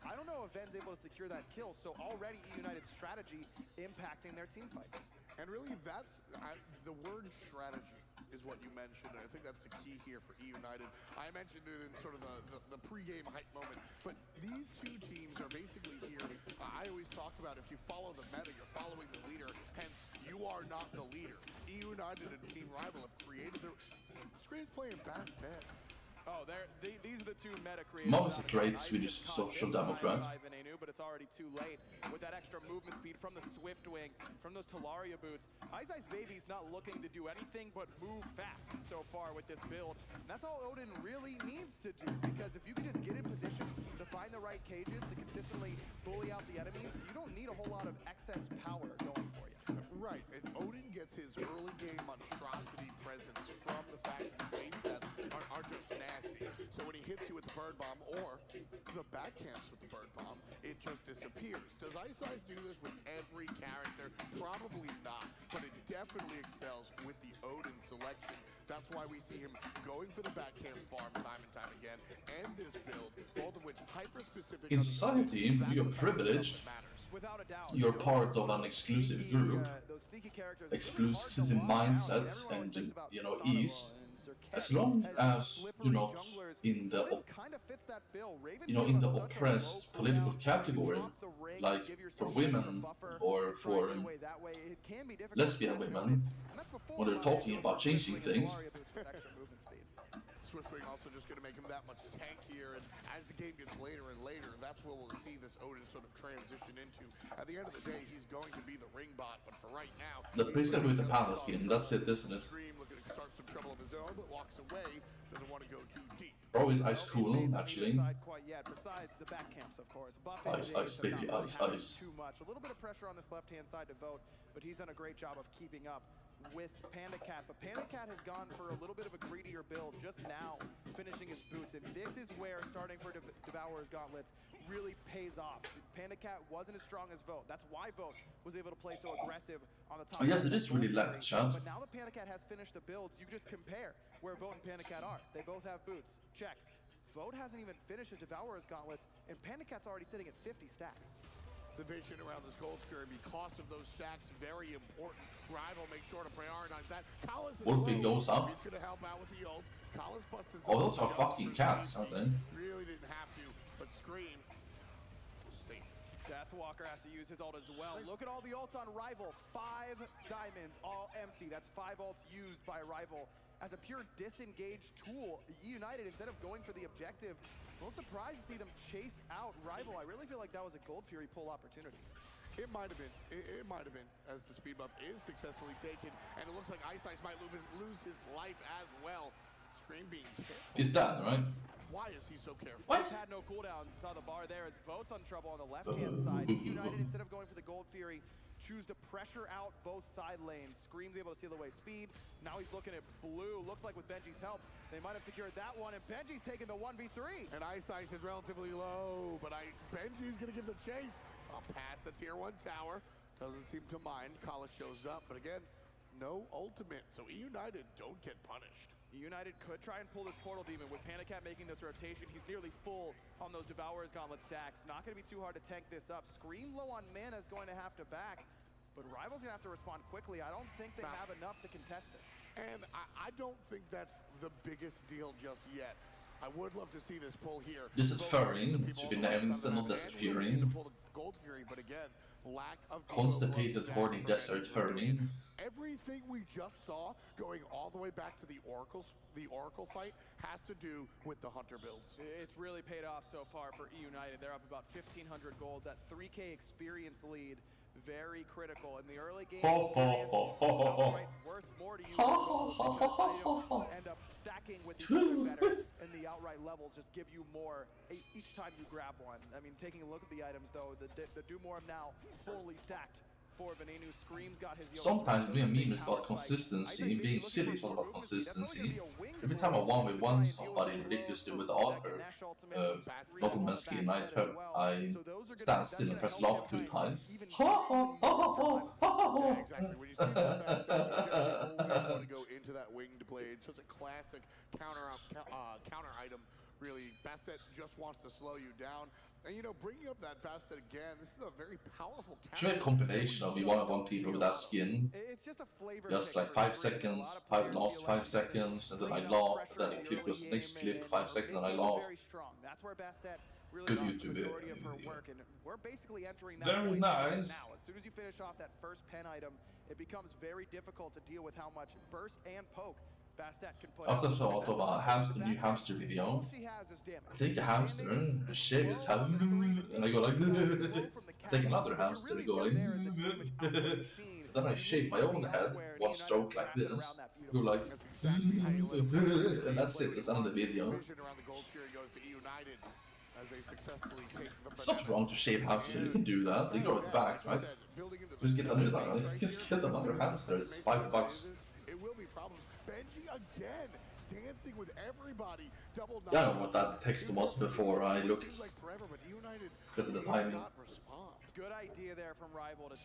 I don't know if Ven's able to secure that kill, so already E United's strategy impacting their team fights. And really, that's the word strategy is what you mentioned, and I think that's the key here for E United. I mentioned it in sort of the pre-game hype moment, but these two teams are basically here. I always talk about if you follow the meta, you're following the leader, hence you are not the leader. E United and Team Rival have created their... Screen's playing Bastet. Oh, these are the two meta creators. Mom is a great Swedish social democrat. But it's already too late with that extra movement speed from the Swift Wing, from those Talaria boots. Ice Baby's not looking to do anything but move fast so far with this build. And that's all Odin really needs to do, because if you can just get in position to find the right cages to consistently bully out the enemies, you don't need a whole lot of excess power going for you. Right, and Odin gets his early game monstrosity presence from the fact that his base stats are just nasty. So when he hits you with the bird bomb or the back camps with the bird bomb, it just disappears. Does Ice do this with every character? Probably not, but it definitely excels with the Odin selection. That's why we see him going for the back camp farm time and time again, and this build, both of which hyper-specific... In society, you're privileged. You're part of an exclusive group, exclusive mindsets and, you know, ease. As long as you're not in the, in the oppressed political category, like for women or for lesbian women, when they're talking about changing things. Swiftwing also just going to make him that much tankier, and as the game gets later and later, that's where we'll see this Odin sort of transition into. At the end of the day, he's going to be the ring bot, but for right now... The priest can with the palace skin, that's it, isn't it? Stream looking to start some trouble of his own, but walks away, doesn't want to go too deep. Bro is ice cool, actually. Besides the back camps, of course. Ice, baby, ice. Too much. A little bit of pressure on this left-hand side to vote, but he's done a great job of keeping up with Panda Cat. But Panda Cat has gone for a little bit of a greedier build just now, finishing his boots. And this is where starting for Devourer's Gauntlets really pays off. Panda Cat wasn't as strong as Vote. That's why Vote was able to play so aggressive on the top. I guess it is really lagged, Chad. But now that Panda Cat has finished the builds, you just compare where Vote and Panda Cat are. They both have boots. Check. Vote hasn't even finished his Devourer's Gauntlets, and Panda Cat's already sitting at 50 stacks. The vision around this gold sphere, because of those stacks, very important. Rival makes sure to prioritize that. Wolfing goes up. He's going to help out with the ult. Collis busts his those are fucking cats, aren't they? Really didn't have to, but Scream was safe. Deathwalker has to use his ult as well. Look at all the ults on Rival. 5 diamonds, all empty. That's 5 ults used by Rival as a pure disengage tool. United, instead of going for the objective, a little surprised to see them chase out Rival. I really feel like that was a Gold Fury pull opportunity. It might have been. It might have been, as the speed buff is successfully taken, and it looks like Ice might lose his life as well. Scream being careful. He's dead, right? Why is he so careful? What? Had no cooldowns. You saw the bar there as Vote's on trouble on the left-hand side. United, instead of going for the Gold Fury, choose to pressure out both side lanes. Scream's able to seal away speed. Now he's looking at blue. Looks like with Benji's help, they might have secured that one, and Benji's taking the 1v3. And Ice is relatively low, but Benji's going to give the chase. Past the tier 1 tower. Doesn't seem to mind. Kala shows up, but again, no ultimate. So United don't get punished. United could try and pull this Portal Demon. With Panicat making this rotation, he's nearly full on those Devourer's Gauntlet stacks. Not going to be too hard to tank this up. Scream low on mana is going to have to back, but Rival's going to have to respond quickly. I don't think they have enough to contest this. And I don't think that's the biggest deal just yet. I would love to see this pull here. This is Furring. It should be named instead of Desert Fury. Gold Fury, but again, lack of Constipated, horny Desert Furring. Everything we just saw going all the way back to the Oracle fight has to do with the Hunter builds. It's really paid off so far for E United. They're up about 1,500 gold. That 3K experience lead, very critical in the early game. Outright worth more to you because they end up stacking with each other better, and the outright levels just give you more each time you grab one. I mean, taking a look at the items though, the Do More now fully stacked for Venenu. Scream's got his Sometimes being a meme is about consistency, being silly is all about consistency. Every time I 1v1 somebody ridiculously with other Document scheme, I stand still and press lock 2 times. Yeah, exactly. When you see the best, you always want to go into that winged blade. Such a classic counter item. Really, Bastet just wants to slow you down. And you know, bringing up that Bastet again, this is a very powerful counter. Should be a combination of you 1v1 people with that skin. It's just a flavor. Just like 5 seconds, last 5 seconds, and then I laugh, then I clip just next clip, 5 seconds, and I laugh. Very strong. That's where Bastet really Good got the YouTube majority of her work, and we're basically entering that Very point nice. now. As soon as you finish off that first pen item, it becomes very difficult to deal with how much burst and poke Bastet can put Also out. thought of a new hamster video. All she has is damage. I take a hamster, I shave his head, and I go like I take another hamster, and go like then I shave my own head, one stroke like this, go like and that's it, that's the end of the video. It's not wrong to shave hamster, you can do that, they grow it back, right? Just get another hamster, it's $5. It will be problems. Benji again, dancing with everybody. Double Yeah, I don't know what that text was before I looked, because of the timing. Good idea there from Rival to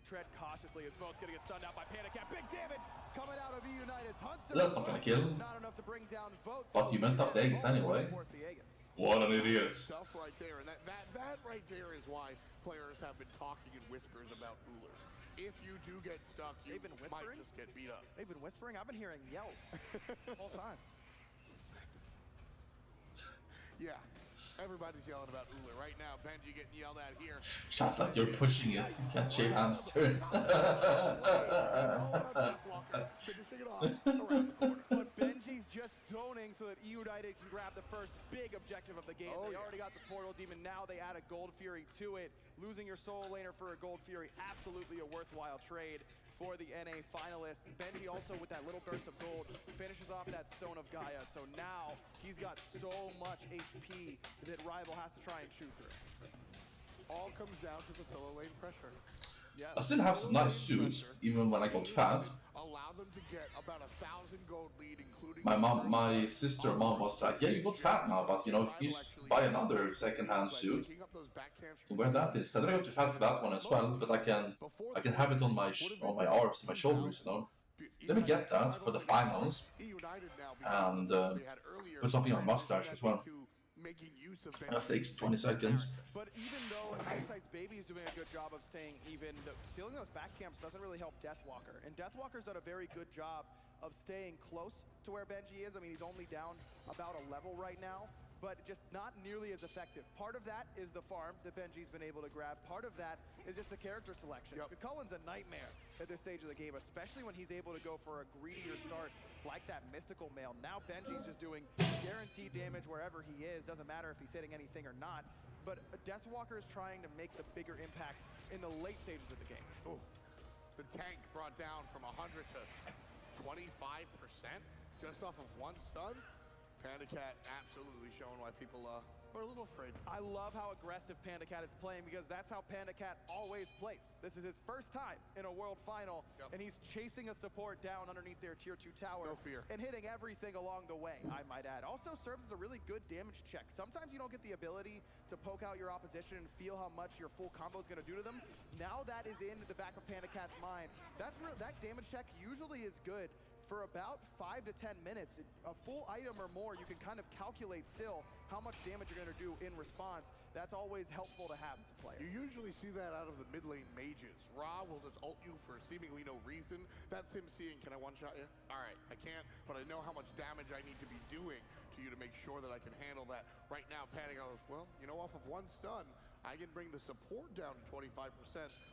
tread cautiously as Vote's gonna get stunned out by Panicat. Big damage coming out of E United's Hunter. That's not gonna kill. Not enough to bring down Vote. But you messed up the eggs anyway. What an idiot. Stuff right there, and that right there is why players have been talking in whispers about Uller. If you do get stuck, you might just get beat up. They've been whispering? I've been hearing yells the whole time. Yeah, everybody's yelling about Uller right now. Benji getting yelled at here. Shut up, you're pushing it. You can't shave hamsters. But Benji's just zoning so that E United can grab the first big objective of the game. They already got the Portal Demon, now they add a Gold Fury to it. Losing your Soul Laner for a Gold Fury, absolutely a worthwhile trade for the NA finalists. Benji also with that little burst of gold finishes off that Stone of Gaia. So now he's got so much HP that Rival has to try and chew through. All comes down to the solo lane pressure. Yeah. I still have some nice suits, even when I got fat. Allow them to get about 1,000 gold lead, including My sister and mom was like, yeah, you got fat now, but you know, you buy another second-hand suit. You wear that instead. I got too fat for that one as well, but I can have it on my arms and my shoulders, you know. Let me get that for the finals, and put something on my mustache as well. That takes 20 seconds. But even though Ice Baby is doing a good job of staying even, stealing those back camps doesn't really help Deathwalker. And Deathwalker's done a very good job of staying close to where Benji is. I mean, he's only down about a level right now, but just not nearly as effective. Part of that is the farm that Benji's been able to grab. Part of that is just the character selection. Cullen's a nightmare at this stage of the game, especially when he's able to go for a greedier start like that Mystical Mail. Now Benji's just doing guaranteed damage wherever he is. Doesn't matter if he's hitting anything or not. but Deathwalker is trying to make the bigger impact in the late stages of the game. Oh, the tank brought down from 100 to 25% just off of one stun. PandaCat absolutely showing why people are a little afraid. I love how aggressive PandaCat is playing because that's how PandaCat always plays. This is his first time in a World Final, and he's chasing a support down underneath their tier 2 tower. No fear. And hitting everything along the way, I might add. Also serves as a really good damage check. Sometimes you don't get the ability to poke out your opposition and feel how much your full combo is going to do to them. Now that is in the back of PandaCat's mind. That damage check usually is good for about 5 to 10 minutes. A full item or more, you can kind of calculate still how much damage you're going to do in response. That's always helpful to have as a player. You usually see that out of the mid lane mages. Ra will just ult you for seemingly no reason. That's him seeing, can I one-shot you? All right, I can't, but I know how much damage I need to be doing to you to make sure that I can handle that. Right now, PandaCat goes, well, you know, off of one stun, I can bring the support down to 25%.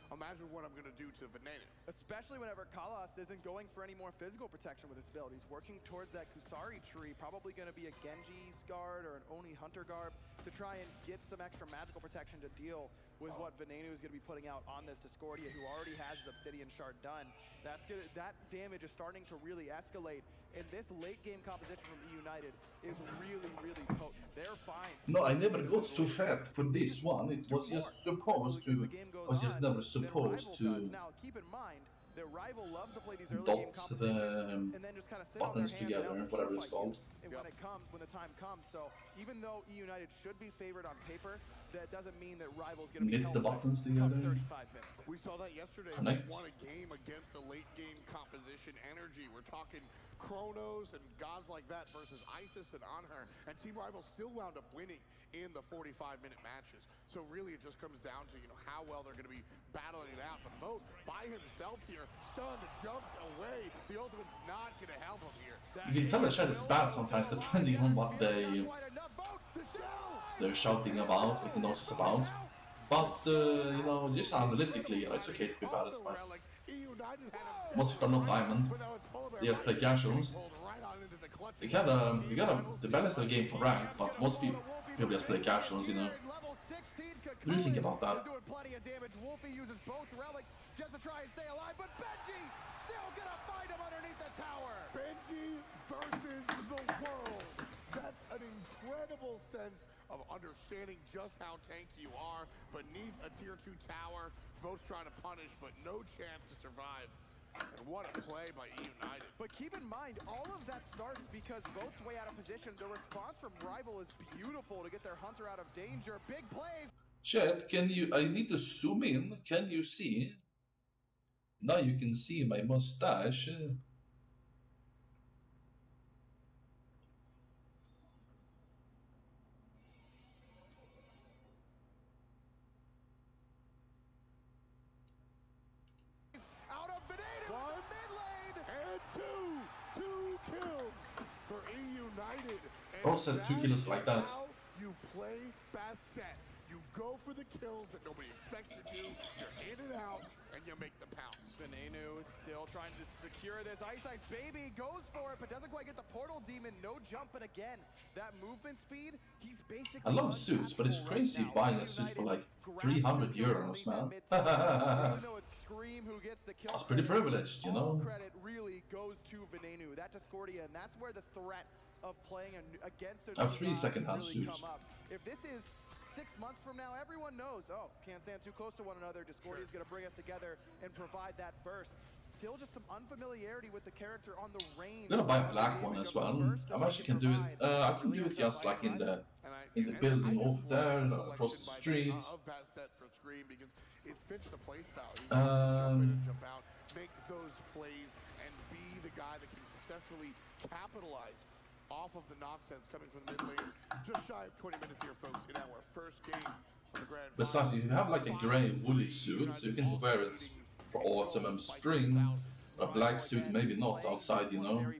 Imagine what I'm going to do to Veneno. Especially whenever Kalas isn't going for any more physical protection with his abilities. Working towards that Kusari tree, probably going to be a Genji's guard or an Oni Hunter guard to try and get some extra magical protection to deal with what Veneno is going to be putting out on this Discordia, who already has his Obsidian Shard done. That damage is starting to really escalate. And this late game composition from E United is really, really potent. They're fine. No, I never got too fat for this one. It was just supposed to. Was just never supposed to. Now, keep in mind, their rival loves to play these early dot game competitions the and then just kind of sit on their buttons hands together, and whatever it's called. And when the time comes, so even though E United should be favored on paper, that doesn't mean that rival's going to be Knit the buttons together. 35 minutes. We saw that yesterday. Connect. We won a game against the late game composition energy. We're talking Chronos and gods like that versus Isis and Anher. And Team Rival still wound up winning in the 45-minute matches. So really it just comes down to, you know, how well they're going to be battling it out. But Vote by himself here, stunned, jumped away. The ultimate's not going to help him here. You can tell the chat is bad sometimes depending on what they're shouting about, making noises about. But, you know, just analytically, you know, it's okay to be bad at stuff. Most of them are not Diamond. They have to play casuals. They gotta balance their game for ranked, but most people just play casuals, you know. What do you think about that? Doing plenty of damage. Wolfie uses both relics just to try and stay alive, but Benji still gonna find him underneath the tower. Benji versus the world. That's an incredible sense of understanding just how tanky you are beneath a tier 2 tower. Vote's trying to punish, but no chance to survive. And what a play by E United. But keep in mind, all of that starts because Vote's way out of position. The response from Rival is beautiful to get their Hunter out of danger. Big plays. Chat, I need to zoom in. Can you see? Now you can see my mustache. Out of Veneno to mid lane. And two kills for E United. And Bro says 2 kills like that. How you play Bastet. You go for the kills that nobody expects you to. You're in and out, and you make the pounce. Veneno still trying to secure this. Ice Baby goes for it, but doesn't quite get the Portal Demon. No jump, but again, that movement speed, he's basically... I love suits, but it's crazy buying a suit for like 300 euros, man. That's pretty privileged, you know? All credit really goes to Veneno. That Discordia, and that's where the threat of playing against a I have 3 second-hand really suits. If this is 6 months from now, everyone knows, oh, can't stand too close to one another. Discordia is going to bring us together and provide that burst. Still just some unfamiliarity with the character on the range. I'm gonna buy a black one as well. I actually can do it. I can do it just like in the building over there, across the street. It fits the playstyle. You can jump in and jump out, make those plays, and be the guy that can successfully capitalize off of the nonsense coming from the mid lane. Just shy of 20 minutes here, folks, in our first game of the Grand Final. Besides, you have like a grey woolly suit, so you can wear it for autumn and spring. A black suit, maybe not outside, you know. You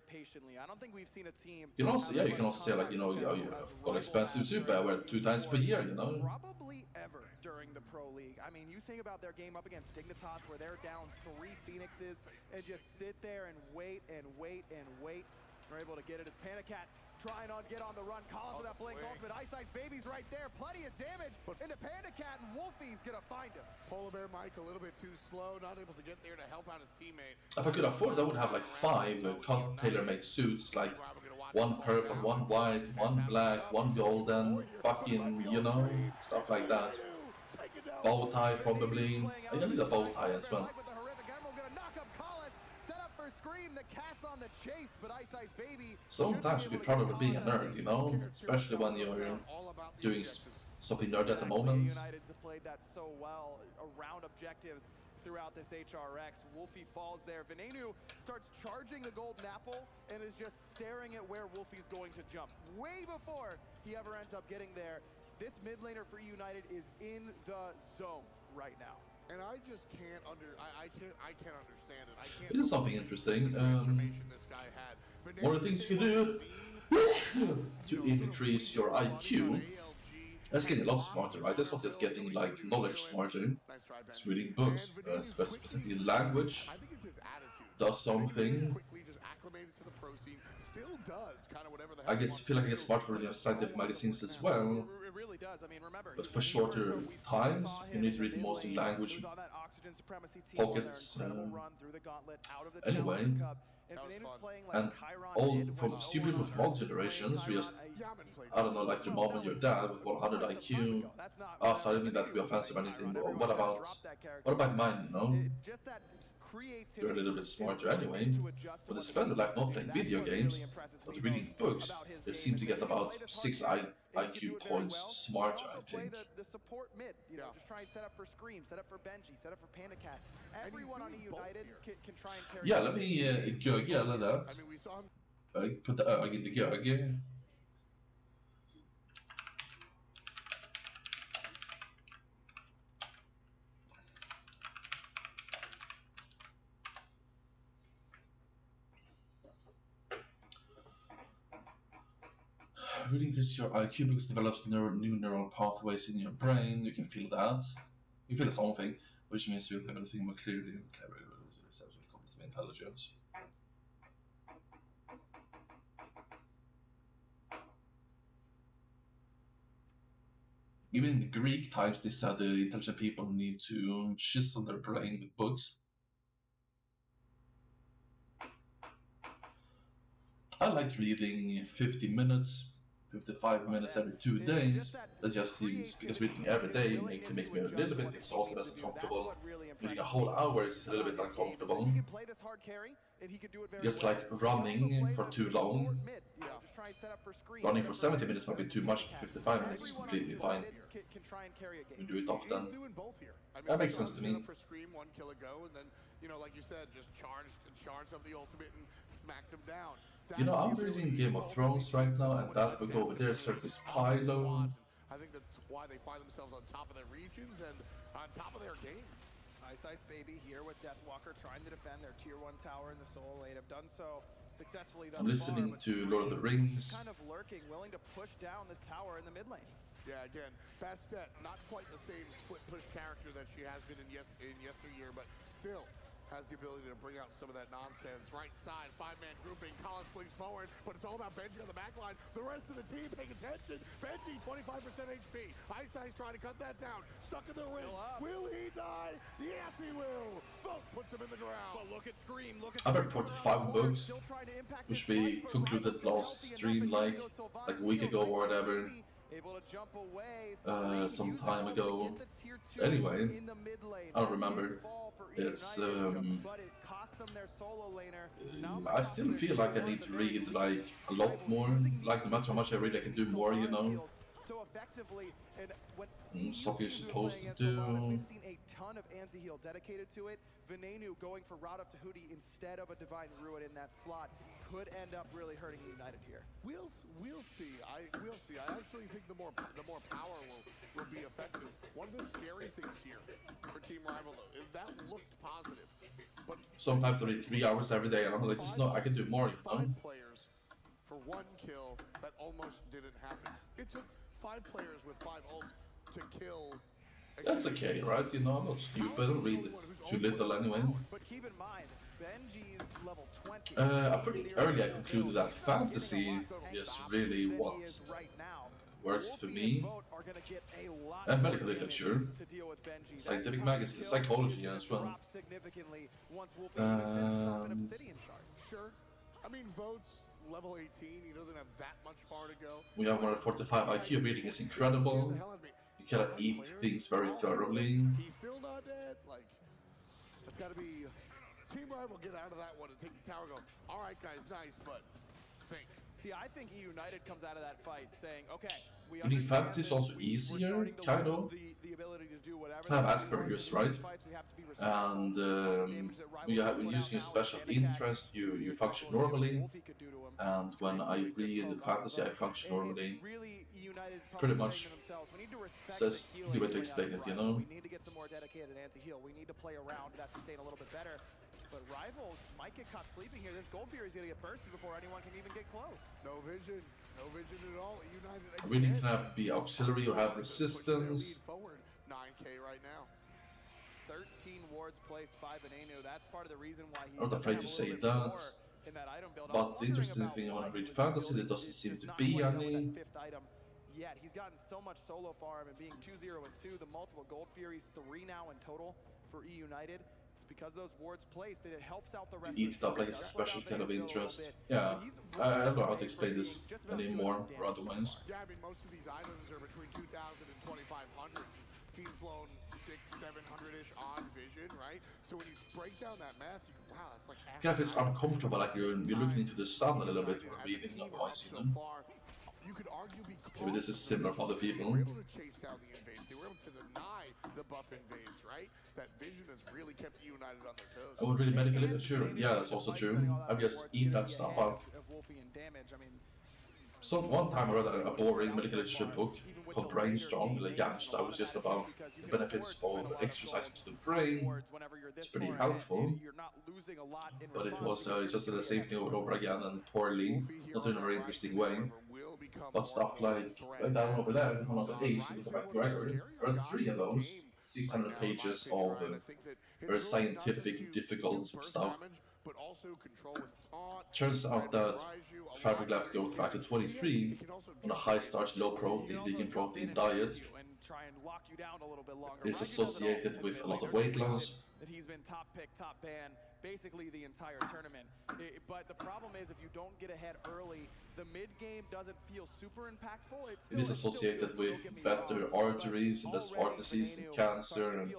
can also, yeah, you can also say like, you know, you got expensive suit, but I wear it 2 times per year, you know. Probably ever during the Pro League. I mean, you think about their game up against Dignitas, where they're down 3 Phoenixes and just sit there and wait and wait and wait. They're able to get it as PandaCat trying to get on the run. Collins with that blink ultimate. Ice Ice Baby's right there. Plenty of damage into Panda Cat, and Wolfie's gonna find him. Polar Bear Mike a little bit too slow, not able to get there to help out his teammate. If I could afford, I would have like 5 tailor-made suits, like one purple, one white, one black, one golden, fucking, you know, stuff like that. Bow tie probably. I need a bow tie as well. Sometimes you could probably be a nerd, you know, especially when you're doing something nerd at the moment. United's played that so well around objectives throughout this HRX. Wolfie falls there. Venenu starts charging the golden apple and is just staring at where Wolfie's going to jump. Way before he ever ends up getting there. This mid laner for United is in the zone right now. And I just can't I can't understand it. I can't. This is something interesting. This guy had. One of the things you can do to increase your IQ. That's getting a lot smarter, right? That's not just getting like knowledge smarter. It's reading books, specifically language. Does something. I feel like I get smarter for reading scientific magazines as well. But for shorter times, you need to read mostly language pockets. Anyway, and all from stupid with mod generations, we just, I don't know, like your mom and your dad with 100 IQ. Oh, so I didn't mean that to be offensive or anything. But what about mine, you know? You're a little bit smarter anyway. But they spend their life not playing video games, but reading books. They seem to get about 6 IQ points smarter, I think. The support mid, you know, just try and set up for Scream, set up for Benji, set up for Panda Cat. Everyone on United can try and carry. Yeah, let me göra that. Put the ög in the gög. Really increases your IQ because it develops new neural pathways in your brain. You can feel that. You feel the same thing, which means you'll have everything more clearly and cleverly when it comes to intelligence. Even in the Greek times, they said the intelligent people need to chisel their brain with books. I like reading 50 minutes. 55 minutes every 2 days. That just seems, because reading every day can make me a little bit exhausted and uncomfortable. Reading a whole hour is a little bit uncomfortable. Just like running for too long. Running for 70 minutes might be too much, 55 minutes is completely fine. You do it often. That makes sense to me. You know, like you said, just charged up the ultimate and smacked him down. You know, I'm reading Game of Thrones right now, and that book over there, Circus Pylon. I think that's why they find themselves on top of their regions and on top of their game. Ice Ice Baby here with Deathwalker trying to defend their tier 1 tower in the Soul Lane. Have done so successfully thus I'm listening to Lord of the Rings. Kind of lurking, willing to push down this tower in the mid lane. Yeah, again, Bastet, not quite the same split push character that she has been in yesteryear, but still has the ability to bring out some of that nonsense. Right side, 5-man grouping, Collins flings forward, but it's all about Benji on the back line. The rest of the team paying attention. Benji, 25% HP. Ice Ice trying to cut that down. Stuck in the ring. Will he die? Yes, he will. Both puts him in the ground. But look at Scream. Look at I read 45 books, which we concluded last stream like a week ago or whatever. Some time ago. Anyway, I don't remember. It's I still feel like I need to read like a lot more. Like no matter how much I read, I can do more, you know. Something you're supposed to do. We've seen a ton of anti-heal dedicated to it. Venenu going for Rod up to Hootie instead of a Divine Ruin in that slot could end up really hurting United here. We'll see. We'll see. I actually think the more power will be effective. One of the scary things here for Team Rival though, is that looked positive, but sometimes I read 3 hours every day, and I'm like, just no, I can do more. You know? 5 players for 1 kill that almost didn't happen. It took 5 players with 5 ults to kill. That's okay, right? You know, I'm not stupid. I don't read too little anyway. But keep in mind, Benji's level 20. Pretty early I concluded that fantasy is really what works for me. And medical literature, scientific magazine, psychology as well. Sure. I mean, votes level 18. He doesn't have that much far to go. We have 145 IQ. Reading is incredible. You cannot eat things very thoroughly. He's still not dead. Like, that's got to be. Team Rival get out of that one and take the tower and go, all right, guys, nice, but think. See, I think E United comes out of that fight saying, okay, we Winning fantasy is also easier, kind of. the ability to do whatever. I have Asperger's, right? And when using a special interest, you function normally. And when I read fantasy, I function normally. Pretty much says the way to explain it, you know? We need to get some more dedicated anti-heal. We need to play around that sustain a little bit better. But Rival might get caught sleeping here. This Gold Fury is going to get bursted before anyone can even get close. No vision at all. United Winning can have be auxiliary or have resistance. Forward 9K right now. 13 wards placed by Benenu. That's part of the reason why he's I'm not afraid to say that. But the interesting thing when I read fantasy, there doesn't seem to be any. Yet he's gotten so much solo farm and being 2-0 and 2, the multiple Gold Furies, 3 now in total for E United. It's because those wards placed that it helps out the rest. Eat it up like it's a special kind of interest. Yeah, I don't know how to explain this anymore or otherwise. Yeah, I mean, most of these items are between 2,000 and 2,500. He's blown 600-700-ish on vision, right? So when you break down that math, you go, wow, that's like half. Yeah, if it's uncomfortable, like you're looking into the sun a little bit or reading otherwise, you know. You could argue Maybe this is similar for other people. They were able to chase down the invades. They were able to deny the buff invades, right? That vision has really kept United on their toes. I would really medical literature. Yeah, that's also true. I just eat that stuff up. So one time I read a boring medical literature book called Brain Strong, like Janst. That was just about the benefits of exercise to the brain. It's pretty helpful, but it was just the same thing over and over again and poorly, not in a very interesting way. But stuff like down over there, on number 8, you go back to Gregory, there are 3 of those, 600 pages of very scientific, difficult stuff. Turns out that Fabric Left Go back to 23 on a high starch, low protein, vegan protein diet is associated with a lot of weight loss. That he's been top pick, top ban, basically the entire tournament. But the problem is if you don't get ahead early, the mid game doesn't feel super impactful. It is associated with better arteries and less heart disease and cancer and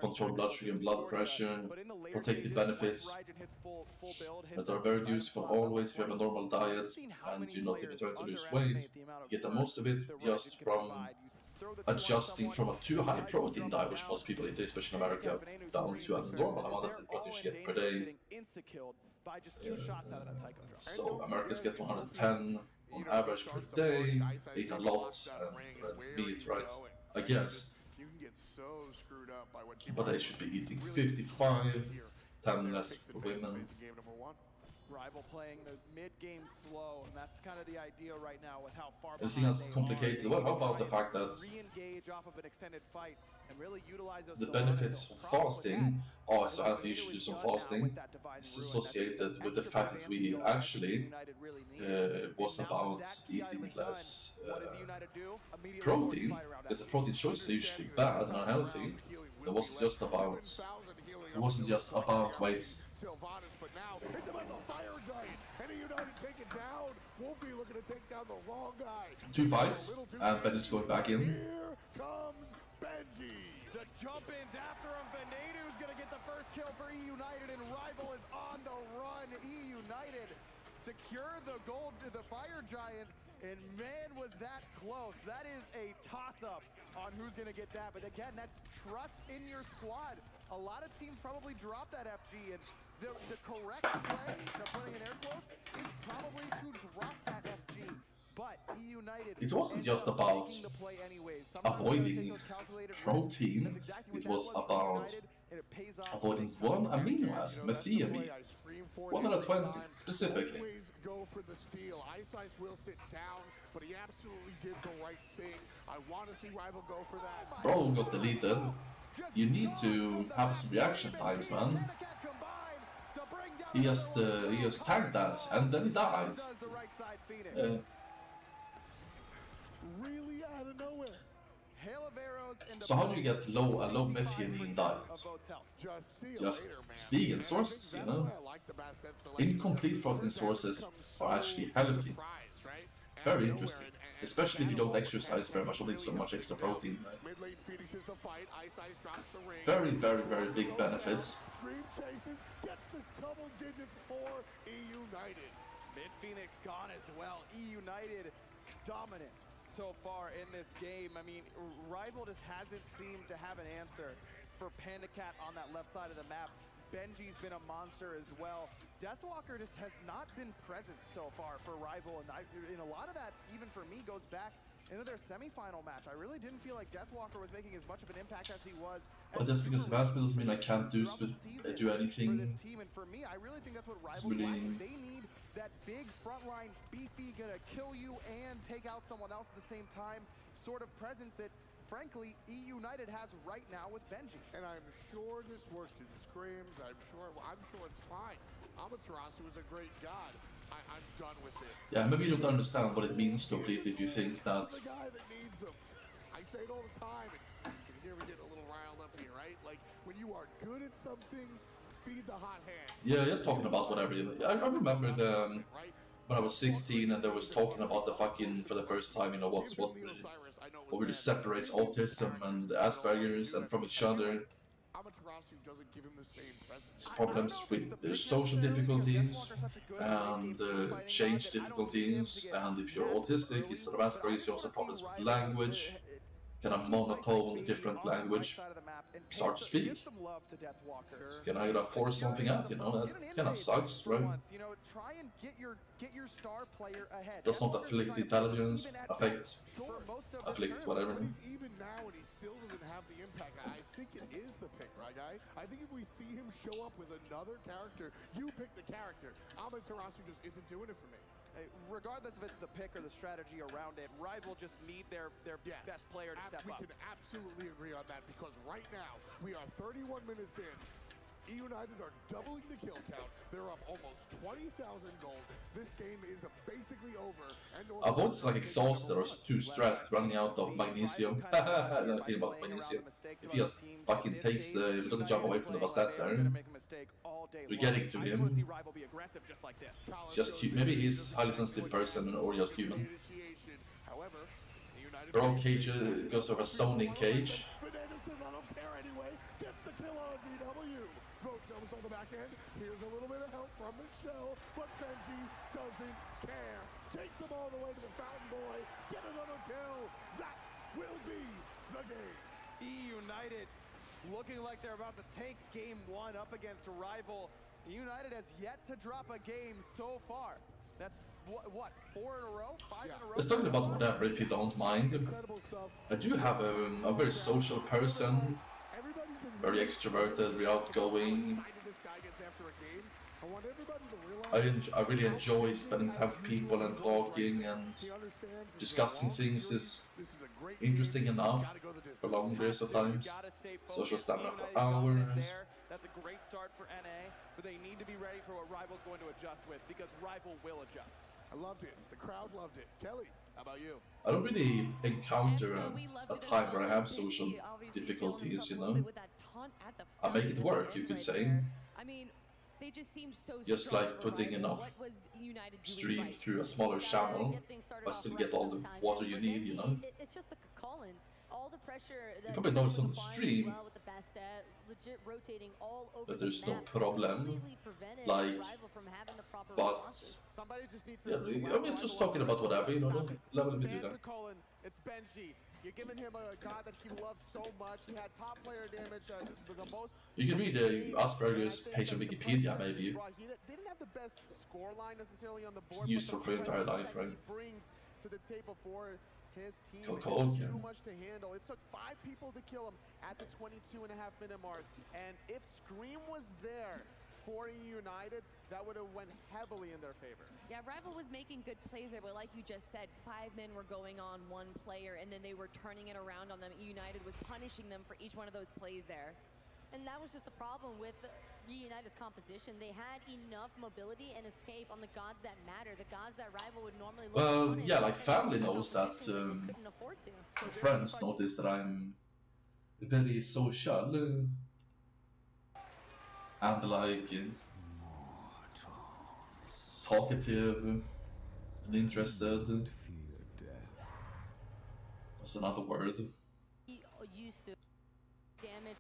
control blood sugar and blood pressure, protective benefits that are very useful always if you have a normal diet and you're not even trying to lose weight. You get the most of it just from adjusting from a too high protein diet, which most people eat, especially in America, down to a normal amount of protein you get per day. So Americans get 110 on average per day, eat a lot, and meat, right? I guess. But they should be eating 55, 10 less for women. Rival playing the mid-game slow, and that's kind of the idea right now with how far Anything else complicated? Well, how about the fact that re-engage off of an extended fight and really utilize those the benefits of fasting, so I think you should do some fasting, is associated with the fact that we actually was about eating less protein, because the protein choices are usually bad and unhealthy. It wasn't just about weight. But now it's about the fire giant, and United take it down. Wolfie looking to take down the wrong guy. 2 fights, and Ben is going back in. Here comes Benji. The jump-ins after him. Venedu's gonna get the first kill for E United, and Rival is on the run. E United secure the gold to the fire giant, and man, was that close. That is a toss-up on who's gonna get that, but again, that's trust in your squad. A lot of teams probably drop that FG, and the correct play, putting in air quotes, is probably to drop that FG. But E United, it wasn't just about avoiding protein, it was about avoiding one amino acid, methiamine. 120 specifically. Go for the steal. Ice will sit down, but he absolutely did the right thing. I want to see Rival go for that. Bro got deleted. You need to have some reaction times, man. he just tagged that, and then he died. Does the right side Phoenix. Really out of nowhere. Hail of arrows into So how do you get a low myth here in 65% diet? of votes health. Just see you Just later, man. vegan And I sources, think you that's know? why I like the Bastet selection. Incomplete protein First, that sources becomes are so actually healthy. surprise, right? Out Very of nowhere, interesting. and Especially if you don't Battle exercise very much or need so really much helps extra things out. protein. Mid lane finishes the fight. Ice drops the ring. Very, very, very big benefits. Scream chases, gets the double digits for E United. Mid Phoenix gone as well. E United dominant so far in this game. I mean, Rival just hasn't seemed to have an answer for Panda Cat on that left side of the map. Benji's been a monster as well. Deathwalker just has not been present so far for Rival, and a lot of that, even for me, goes back into their semifinal match. I really didn't feel like Deathwalker was making as much of an impact as he was. But just because advanced doesn't mean I can't do throughout the season do for anything. this team, and for me, I really think that's what Rival's really- lacking. They need that big frontline, beefy, gonna kill you and take out someone else at the same time sort of presence that, frankly, E United has right now with Benji. And I'm sure this worked in scrims. I'm sure it's fine. Amaterasu is a great god. I'm done with it. Yeah, maybe you don't understand what it means completely if you think that. The guy that needs him. I say it all the time, and here we get a little riled up here, right? Like, when you are good at something, feed the hot hand. Yeah, just talking about whatever. I remember Right? when I was 16 and they was talking about the fucking, for the first time, you know, what really separates autism and Asperger's and from each other. Amaterasu doesn't give him the same presence. It's problems with their social difficulties and change difficulties, and if you're autistic, instead of Asperger's, you also have problems with language, kind of monotone, different language. Start to speak. Can I gotta force something out? You know, that kind of sucks, right? You know, try and get your star player ahead. Does not afflict intelligence, affect, whatever. Even now, and he still doesn't have the impact. I think it is the pick, right, guy? I think if we see him show up with another character, you pick the character. Amaterasu just isn't doing it for me. Regardless if it's the pick or the strategy around it, Rival just need their best player to step up. We can absolutely agree on that, because right now, we are 31 minutes in. E United are doubling the kill count. They're up almost 20,000 gold. This game is basically over. I was like exhausted or too stressed running out of magnesium. Not kidding about magnesium. If he just fucking takes if he doesn't jump away from the Bastet there, we're getting to him. It's just maybe he's a highly sensitive person or just human. Bro, cage goes over a zoning cage. On the back end, here's a little bit of help from the shell, but Benji doesn't care. Takes them all the way to the Fountain Boy, get another kill. That will be the game. E United looking like they're about to take game one up against a rival. United has yet to drop a game so far. That's what 4 in a row? 5 in a row? Let's talk about whatever, if you don't mind. I do have a very social person, very extroverted, very outgoing. I really enjoy spending time with people and talking and discussing things is interesting enough for long periods of times. Social stamina for hours. That's a great start for NA, but they need to be ready for what Rival's going to adjust with, because Rival will adjust. I loved it. The crowd loved it. Kelly, how about you? I don't really encounter a time where I have social difficulties, you know. I make it work, you could say. I mean, they just seemed so just like putting enough stream through a smaller channel, but still get all the water you need, you know. It's just the calling. All the pressure you probably notice on the stream that there's no problem, like, but yeah, I mean, just talking about whatever, you know, don't let me do that. It's Benji. You're giving him a god that he loves so much. He had top player damage, the most. You can read Asperger's page on Wikipedia, maybe. He didn't have the best score line necessarily on the board. Useful for your entire life, right? He brings to the table for his team is too much to handle. It took 5 people to kill him at the 22.5-minute mark, and if Scream was there for United, that would have went heavily in their favor. Yeah, Rival was making good plays there, but like you just said, 5 men were going on 1 player, and then they were turning it around on them. United was punishing them for each one of those plays there. And that was just the problem with Reunited's composition. They had enough mobility and escape on the gods that matter, the gods that Rival would normally look Well, on. yeah, like And family the knows that. competition just couldn't afford to. Friends notice that I'm very social and like talkative and interested. That's another word. He used to damage.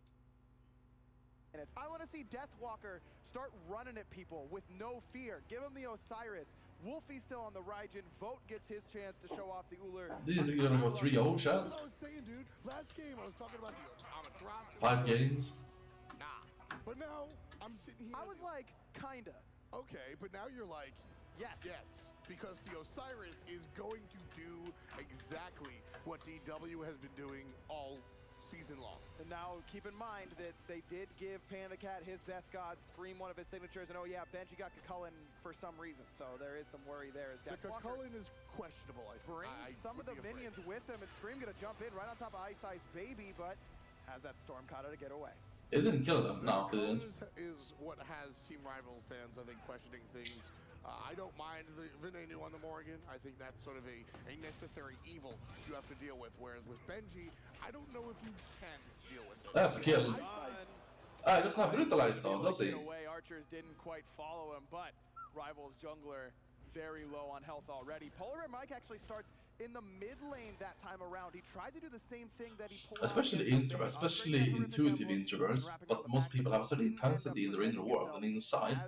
I want to see Deathwalker start running at people with no fear. Give him the Osiris. Wolfie's still on the Raijin. Vote gets his chance to show off the Ullr. Do you think you're gonna go 3-0, Chad? That's what I was saying, dude. Last game I was talking about the Amaterasu. 5 games? Nah. But now I'm sitting here. I was like, kinda. Okay, but now you're like, Yes. yes, because the Osiris is going to do exactly what DW has been doing all season long. And now keep in mind that they did give Panda Cat his best god, scream one of his signatures, and oh yeah, Benji got Cucullin for some reason, so there is some worry there. As The Deathwalker Cucullin is questionable, I think. brings some of the minions with him, and Scream gonna jump in right on top of Ice Ice Baby, but has that Storm Cutter to get away. It didn't kill them, no, it didn't. Is what has Team Rival fans, I think, questioning things. I don't mind the Venenu on the Morgan. I think that's sort of a necessary evil you have to deal with. Whereas with Benji, I don't know if you can deal with it. That's a kill. Ah, that's not brutalized though, does he? Away. Archers didn't quite follow him, but Rival's jungler very low on health already. Polar Bear Mike actually starts in the mid lane that time around. He tried to do the same thing that he pulled Especially intuitive introverts, but most people have a certain intensity in their inner world and inside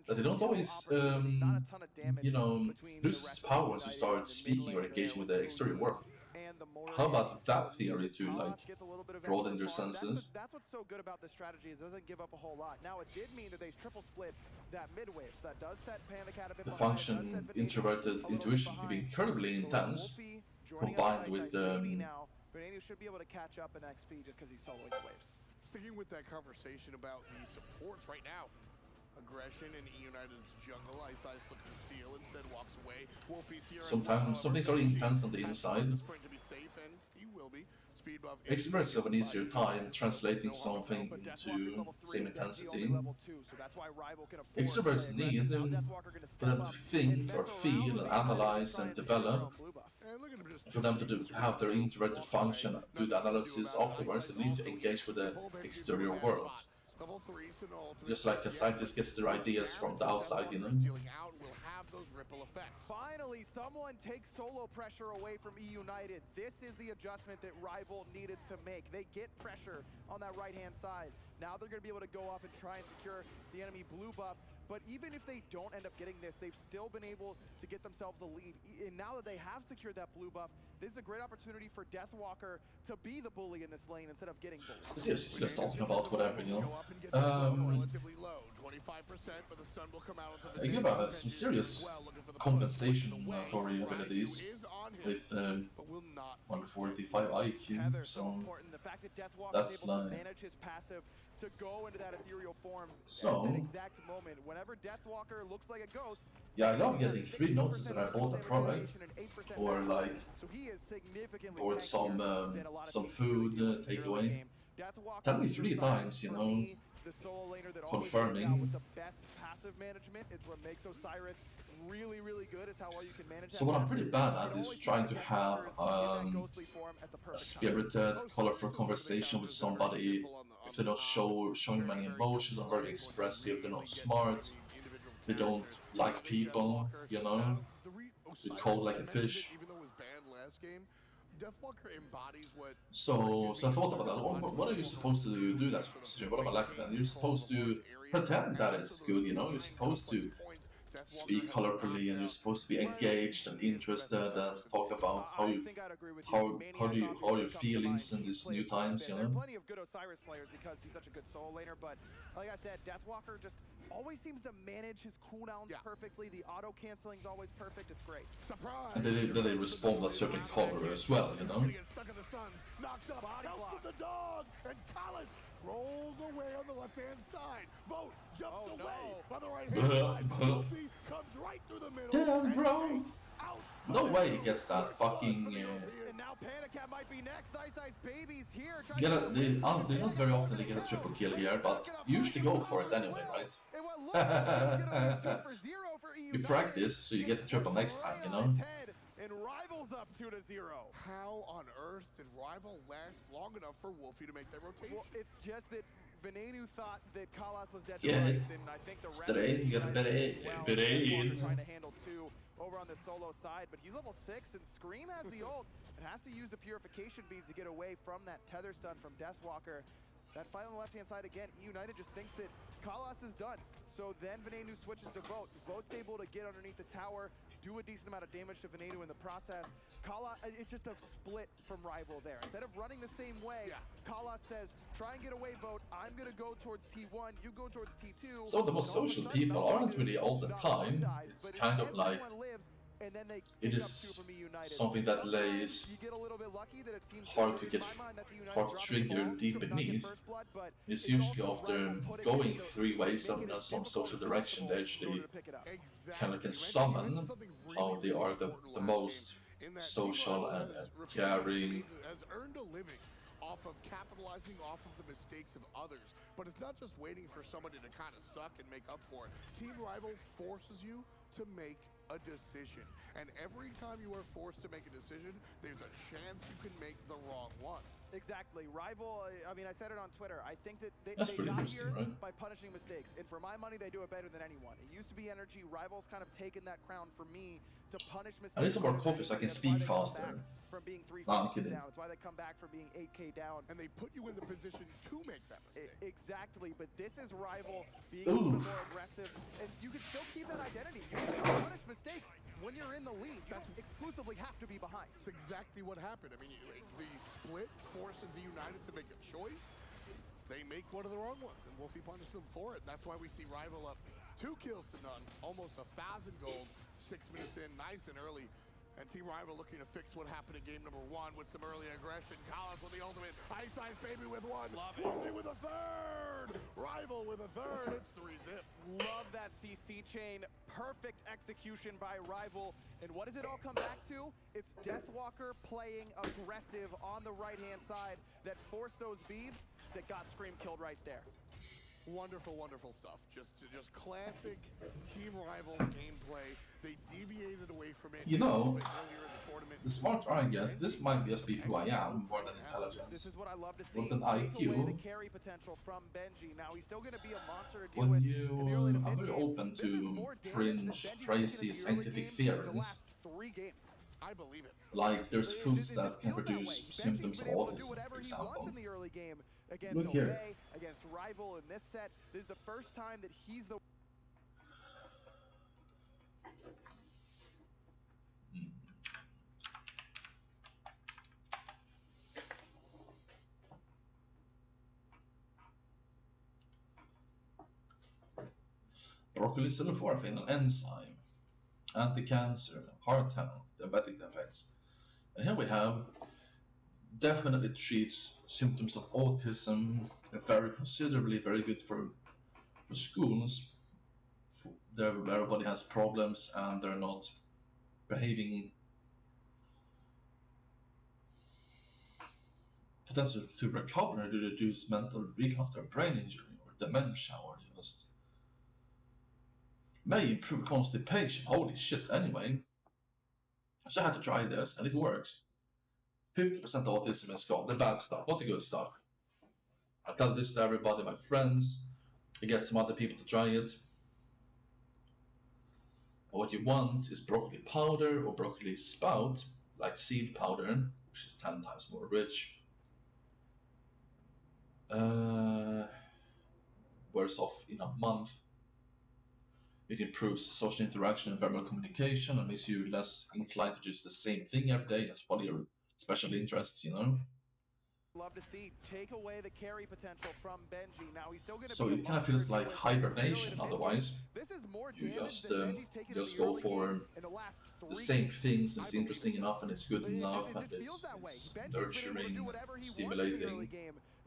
that they don't always, you know, lose its power once you start speaking or engaging with the exterior world. How about that theory to like broaden your senses? That's what's so good about this strategy. It doesn't give up a whole lot. Now it did mean that they triple split that mid wave, so that does set Panda Cat a bit The behind. function introverted intuition can be incredibly intense, combined with Venenu should be able to catch up in XP just because he's soloing the waves. Sticking with that conversation about the supports right now. Aggression in United's jungle. Ice Ice looking to steal, instead walks away. Wolfie's here. Sometimes some things are intense on the inside. Is going to be safe, and he will be. Speed buff. Extroverts have an easier time translating something into the same intensity. Extroverts need for them to think or feel and analyze and develop. For them to have their introverted function, do the analysis afterwards, they need to engage with the exterior world. Just like a scientist gets their ideas from the outside, you know? Finally, someone takes solo pressure away from E United. This is the adjustment that Rival needed to make. They get pressure on that right-hand side. Now they're going to be able to go off and try and secure the enemy blue buff. But even if they don't end up getting this, they've still been able to get themselves a lead. And now that they have secured that blue buff, this is a great opportunity for Deathwalker to be the bully in this lane instead of getting bullied. Seriously, just talking about whatever, you know. They give some serious compensatory abilities with 145 IQ, so that's like... To go into that ethereal form so, at that exact moment. Whenever Deathwalker looks like a ghost, yeah, I love getting free notices that I bought a product, or like bought some food takeaway. Tell me 3 times, you know, confirming. With the best passive management, it's what makes Osiris really, really good. Is how well you can manage. So what I'm pretty bad at is trying to have a spirited, colorful conversation with somebody. If they're not showing many emotions, not very expressive, they're not smart, they don't like people, you know, they're cold like a fish. So I thought about that. What are you supposed to do that situation? What am I like then? You're supposed to pretend that it's good, you know, you're supposed to speak colorfully, and you're supposed to be engaged and interested and talk about how your feelings in these new times, you know. There are plenty of good Osiris players because he's such a good solo laner, but like I said, Deathwalker just always seems to manage his cooldowns perfectly. The auto canceling is always perfect. It's great. Surprise! And then they respond a certain color as well, you know. Knocks up, out the dog, and Collis rolls away on the left-hand side. Vote jumps away on the right-hand side. Wolfie comes right through the middle. Damn, bro! No way he gets that fucking. And now Panicat might be next. Ice Baby's here. They not very often they get a triple kill here, but usually go for it anyway, right? You practice, so you get the triple next time, you know? And Rival's up 2-0. How on earth did Rival last long enough for Wolfie to make that rotation? Well, it's just that Venenu thought that Kalas was dead to Yeah, rights, and I think the rest of you got United Beret. trying to handle two over on the solo side, but he's level 6, and Scream has the ult and has to use the purification beads to get away from that tether stun from Deathwalker. That fight on the left-hand side again, United just thinks that Kalas is done. So then Venenu switches to Vote. Vote's able to get underneath the tower, do a decent amount of damage to Venenu in the process. Kalas, it's just a split from Rival there. Instead of running the same way, Kalas says, try and get away, Vote. I'm going to go towards T1, you go towards T2. So the most social people aren't really all the time. It's kind of like and then they it is something that lays hard to trigger deep beneath. It's usually after going 3 ways in some social direction they actually kind of can summon how they are the most social and caring. Has earned a living off of capitalizing off of the mistakes of others, but it's not just waiting for somebody to kind of suck and make up for it. Team Rival forces you to make a decision, and every time you are forced to make a decision, there's a chance you can make the wrong one. Exactly. Rival, I mean, I said it on Twitter. I think that they got here by punishing mistakes, and for my money, they do it better than anyone. It used to be Energy. Rival's kind of taken that crown for me to punish mistakes. I need some more coffee so I can speak faster. From being 3 I'm kidding. down. It's why they come back from being 8K down. And they put you in the position to make that mistake. Exactly, but this is Rival being a little bit more aggressive, and you can still keep that identity. You can punish mistakes when you're in the lead. You don't exclusively have to be behind. It's exactly what happened. I mean, the split forces the United to make a choice. They make one of the wrong ones, and Wolfie punishes them for it. That's why we see Rival up 2 kills to none, almost 1,000 gold, 6 minutes in, nice and early. And Team Rival looking to fix what happened in game number 1 with some early aggression. Kalas with the ultimate. Ice Baby with 1. Love it. Wolfie with a 3rd. Rival with a 3rd. It's 3-zip. Love that CC chain. Perfect execution by Rival. And what does it all come back to? It's Deathwalker playing aggressive on the right-hand side that forced those beads that got Scream killed right there. Wonderful, wonderful stuff. Just classic Team Rival gameplay. They deviated away from it. You know, earlier in the tournament. the smarter I get, this might just be who I am more than intelligence. This is what I love to see. With an Take away IQ. the carry potential from Benji. Now he's still going to be a monster to deal When with. I'm very open to fringe, crazy scientific theories. 3 games. I believe it. Like there's foods that can produce symptoms of autism, for example. In the early game against Look here. Obey, against Rival in this set. This is the first time that he's the Broccoli sulforaphane, an enzyme, anti-cancer, heart health, diabetic effects. And here we have definitely treats symptoms of autism, very considerably very good for schools. Everybody has problems and they're not behaving potential to recover to reduce mental recall after brain injury or dementia or just may improve constipation. Holy shit, anyway. So I had to try this, and it works. 50% autism is gone. The bad stuff, not the good stuff. I tell this to everybody, my friends. I get some other people to try it. But what you want is broccoli powder or broccoli spout, like seed powder, which is 10 times more rich. Wears off in a month. It improves social interaction and verbal communication and makes you less inclined to do the same thing every day. That's one of your special interests, you know? Love to see. Take away the carry potential from Benji. Now he's still going to so it kind of feels like hibernation otherwise. This is more you just go go for the same things, and it's interesting enough and it's good enough and it's nurturing, stimulating.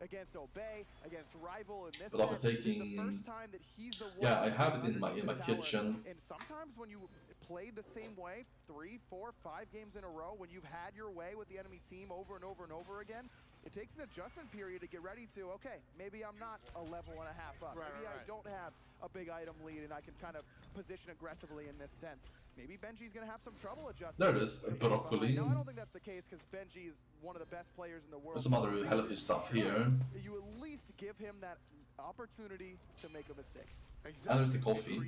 against Obey, against Rival in this But I'll be set. This is the taking... first time that he's the one. Yeah, I have it in my underneath the tower. kitchen. And sometimes when you play the same way 3, 4, 5 games in a row, when you've had your way with the enemy team over and over and over again, it takes an adjustment period to get ready to, okay, maybe I'm not a level and a half up. Maybe I don't have a big item lead and I can kind of position aggressively in this sense. Maybe Benji's going to have some trouble adjusting. There it is, broccoli. No, I don't think that's the case because Benji is one of the best players in the world. There's some other healthy stuff here. You at least give him that opportunity to make a mistake. Exactly. And there's the coffee.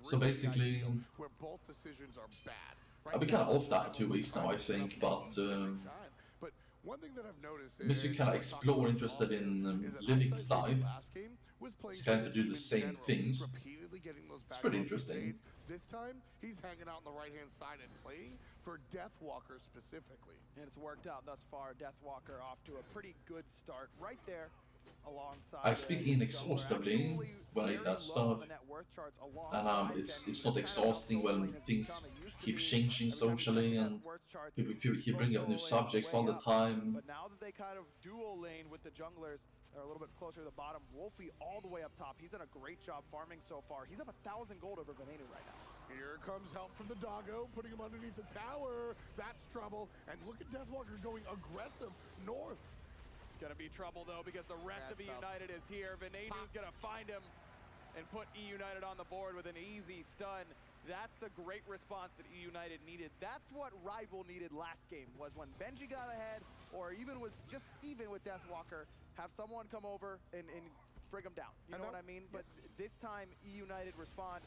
So basically, where both decisions are bad. I've been kind of off that for 2 weeks now, I think, but But one thing that I've noticed makes you kind of explore, interested in living life. It's kind to do the same things. It's pretty interesting. This time, he's hanging out on the right-hand side and playing for Deathwalker specifically. And it's worked out thus far. Deathwalker off to a pretty good start right there alongside. I speak inexhaustively when I eat that stuff, and it's not exhausting when things keep changing socially and people keep bringing up new subjects all the time. But now that they kind of dual lane with the junglers, they're a little bit closer to the bottom. Wolfie all the way up top. He's done a great job farming so far. He's up 1,000 gold over Venenu right now. Here comes help from the doggo, putting him underneath the tower. That's trouble. And look at Deathwalker going aggressive north. Gonna be trouble though because the rest of E United is here. Venenu's gonna find him and put E United on the board with an easy stun. That's the great response that E United needed. That's what Rival needed last game, was when Benji got ahead, or even with Deathwalker, have someone come over and bring him down. You know what I mean? But this time E United respond.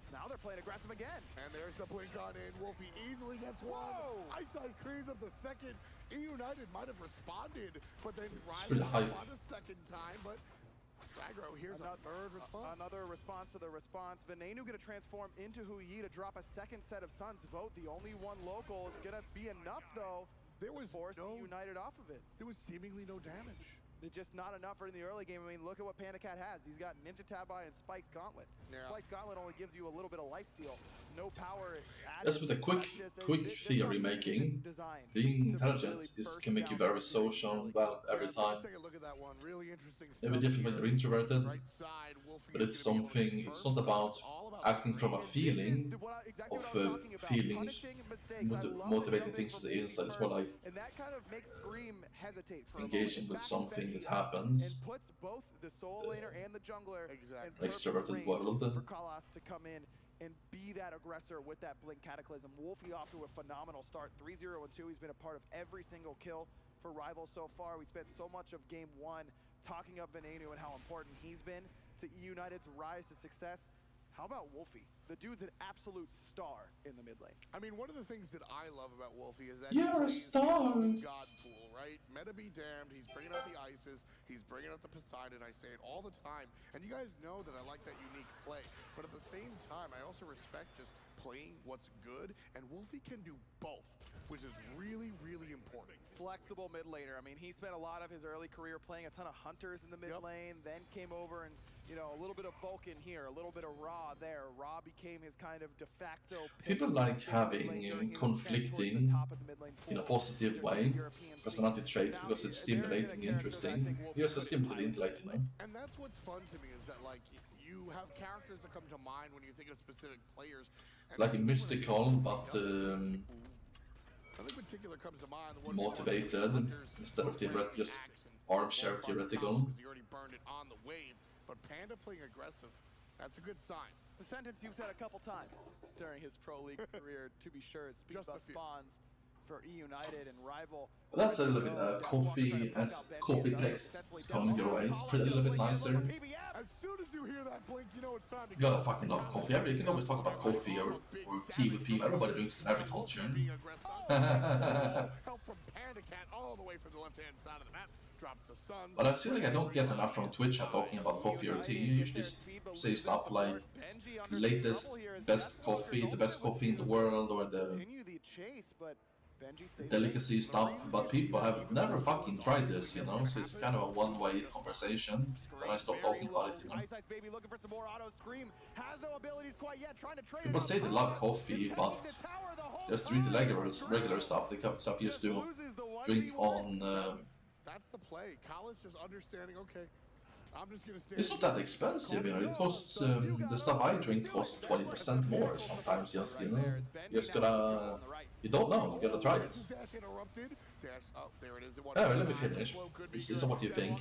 Now they're playing aggressive again. And there's the blink on in. Wolfie easily gets one. Ice Ice clears up the second. E United might have responded, but then Rival on a second time. But Aggro, here's a third response. Another response to the response. Venenu gonna transform into Huyi to drop a second set of Suns. Vote the only one local. It's gonna be enough though. There was force E United off of it. There was seemingly no damage. They're just not enough in the early game. I mean, look at what Pandacat has. He's got Ninja Tabai and Spike's Gauntlet. Spike's Gauntlet only gives you a little bit of lifesteal. No power added. That's with a quick theory making. Being intelligent can make you very social, well, every time. Maybe different when you're introverted, but it's something, it's not about acting from a feeling of feelings, motivating things to the inside. It's more like engaging with something that happens. And puts both the soul laner and the jungler extroverted world. For Kalas to come in and be that aggressor with that Blink Cataclysm. Wolfie off to a phenomenal start, 3-0 and 2. He's been a part of every single kill for Rival so far. We spent so much of game 1 talking up Venenu and how important he's been to E United's rise to success. How about Wolfie? The dude's an absolute star in the mid lane. I mean, one of the things that I love about Wolfie is that you're a star. God pool, right? Meta be damned. He's bringing out the Isis. He's bringing out the Poseidon. I say it all the time. And you guys know that I like that unique play. But at the same time, I also respect just playing what's good. And Wolfie can do both, which is really, really important. Flexible mid laner. I mean, he spent a lot of his early career playing a ton of Hunters in the mid lane, then came over and, you know, a little bit of Vulcan here, a little bit of Ra there. Ra became his kind of de facto... People like having conflicting, in a positive way, personality traits because it's stimulating, interesting. Yes, to stimulate the intellect, you know. And that's what's fun to me is that, like, you have characters that come to mind when you think of specific players. Like a mystical, but comes to mind, the one motivated instead of just armchair theoretical. He already burned it on the wave, but Panda playing aggressive, that's a good sign. It's a sentence you've said a couple times during his pro league career, to be sure. Speaks about spawns for E United and Rival. Well, that's a little bit coffee text coming your way. It's a little bit nicer. As soon as you hear that blink, you know it's time to you gotta fucking love coffee. You can always talk about coffee or tea with people. Everybody drinks in every culture. Help from Pandacat all the way from the left-hand side of the map. Drops the Suns. But I feel like I don't get enough from Twitch talking about coffee or tea. You usually say stuff like latest, best coffee, the best coffee in the world, or the delicacy stuff, but people have never fucking tried this, you know, so it's kind of a one-way conversation, and I stop talking about it, you know. People say they love coffee, but just drink the regular stuff. They can't stop just to drink on That's the play. Kalla's just understanding, okay, I'm just going to stay. It's not that expensive, you know. It costs, the stuff I drink costs 20% more sometimes, just, you know. You just gotta, you don't know, you gotta try it. Anyway, let me finish. This is what you think.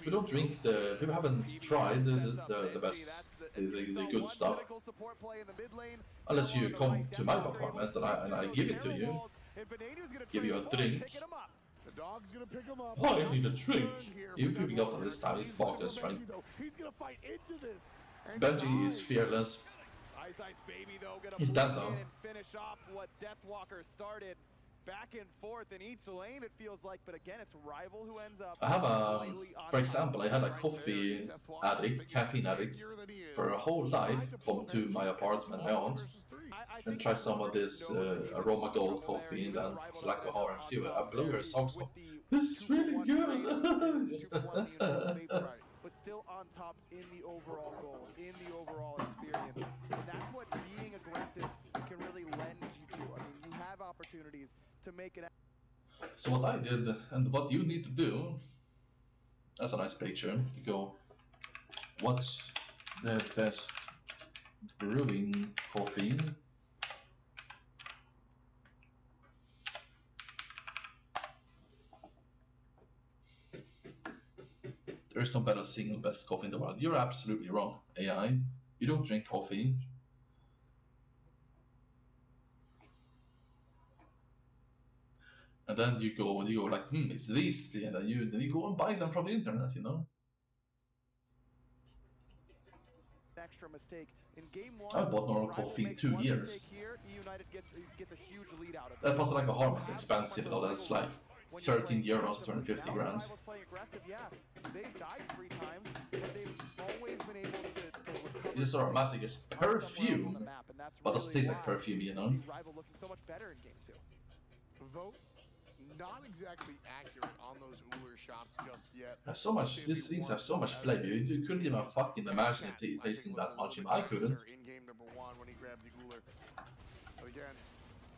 We don't drink the, people haven't tried the best, the good stuff. Unless you come to my apartment and I give it to you. Give you a drink. The dog's gonna pick him up. Oh, I need a drink. You picking up on this time, he's smartest, right? He's gonna fight into this. Benji is fearless. Ice Baby though gonna He's dead though. and finish off what Deathwalker started. Back and forth in each lane it feels like, but again it's Rival who ends up. I have a, for example, I had a coffee addict, caffeine addict, for a whole life come to my apartment, my aunt, and try some of this aroma gold coffee and then select a hard and see I blew her socks off. This is really good! But still on top in the overall goal, in the overall experience. And that's what being aggressive can really lend you to. I mean, you have opportunities to make it. So what I did, and what you need to do, that's a nice picture. You go, what's the best brewing coffee? There's no better single best coffee in the world. You're absolutely wrong, AI. You don't drink coffee. And then you go like, it's these, and then you go and buy them from the internet, you know. Extra mistake in game one. I've bought normal coffee in 2 years. Here, United gets a huge lead out of that was like a harm, it's expensive, though. That's like 13 euros, 250 grams. Yeah, they've died 3 times, but they've always been able to recover. This aromatic is perfume, but doesn't taste like perfume, you know. Rival looking so much better in game 2. Vote not exactly accurate on those Uller shots just yet. Has so much. These things have so much flavor. You couldn't even fucking imagine it tasting that much. I couldn't. In game number 1 when he grabbed the Uller. But again,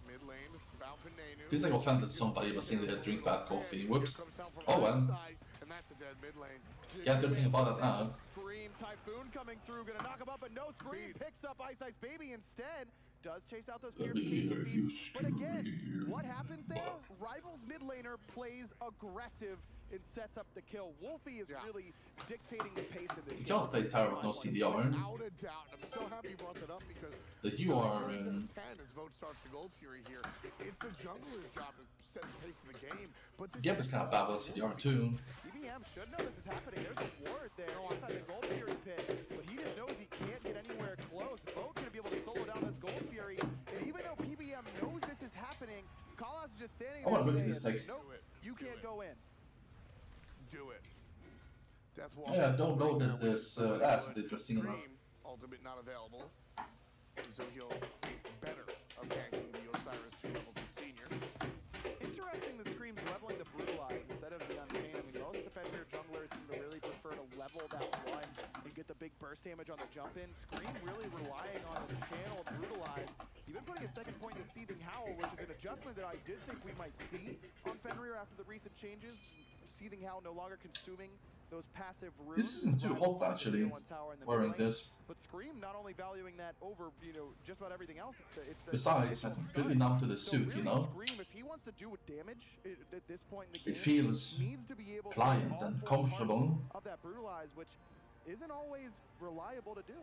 mid lane, it's about Venenu. Feels like offended somebody by saying they drink bad coffee. Whoops. Oh well. And that's a dead mid lane. Can't do anything about it now. Scream Typhoon coming through, gonna knock him up, but no Scream picks up Ice Baby instead. Does chase out those purification beats, but again, what happens there? Rival's mid laner plays aggressive and sets up the kill. Wolfie is really dictating the pace of this You can't play Tower with no CDR. Without a doubt, I'm so happy you brought that up because that you are. 10 as Vote starts the Gold Fury here. It's the jungler's job to set the pace of the game, but this Geb is kind of bad with CDR too. EBM should know this is happening. There's a ward there inside the Gold Fury pit, but he just knows he can't get anywhere close. Vote gonna be able to solo down this Gold Fury, and even though PBM knows this is happening, Kalas is just standing there saying, nope, you can't go in. Do it. Yeah, I don't know that this asset interesting enough. Ultimate not available. So he'll better of ganking the Osiris 2 levels as senior. Interesting the Scream's leveling the Brutalize instead of the Unchain. I mean, most defender junglers seem to really prefer to level that one and get the big burst damage on the jump in. Scream really relying on the channel Brutalize. Even putting a second point to Seething Howl, which is an adjustment that I did think we might see on Fenrir after the recent changes. Seething Howl no longer consuming those passive runes. This isn't too hot actually, wearing this. But Scream not only valuing that over, just about everything else. It's the besides, I'm completely numb to the suit, really you know. Scream, if he wants to do damage at this point in the game, it feels needs to be able pliant to and comfortable. Of that Brutalize, which isn't always reliable to do.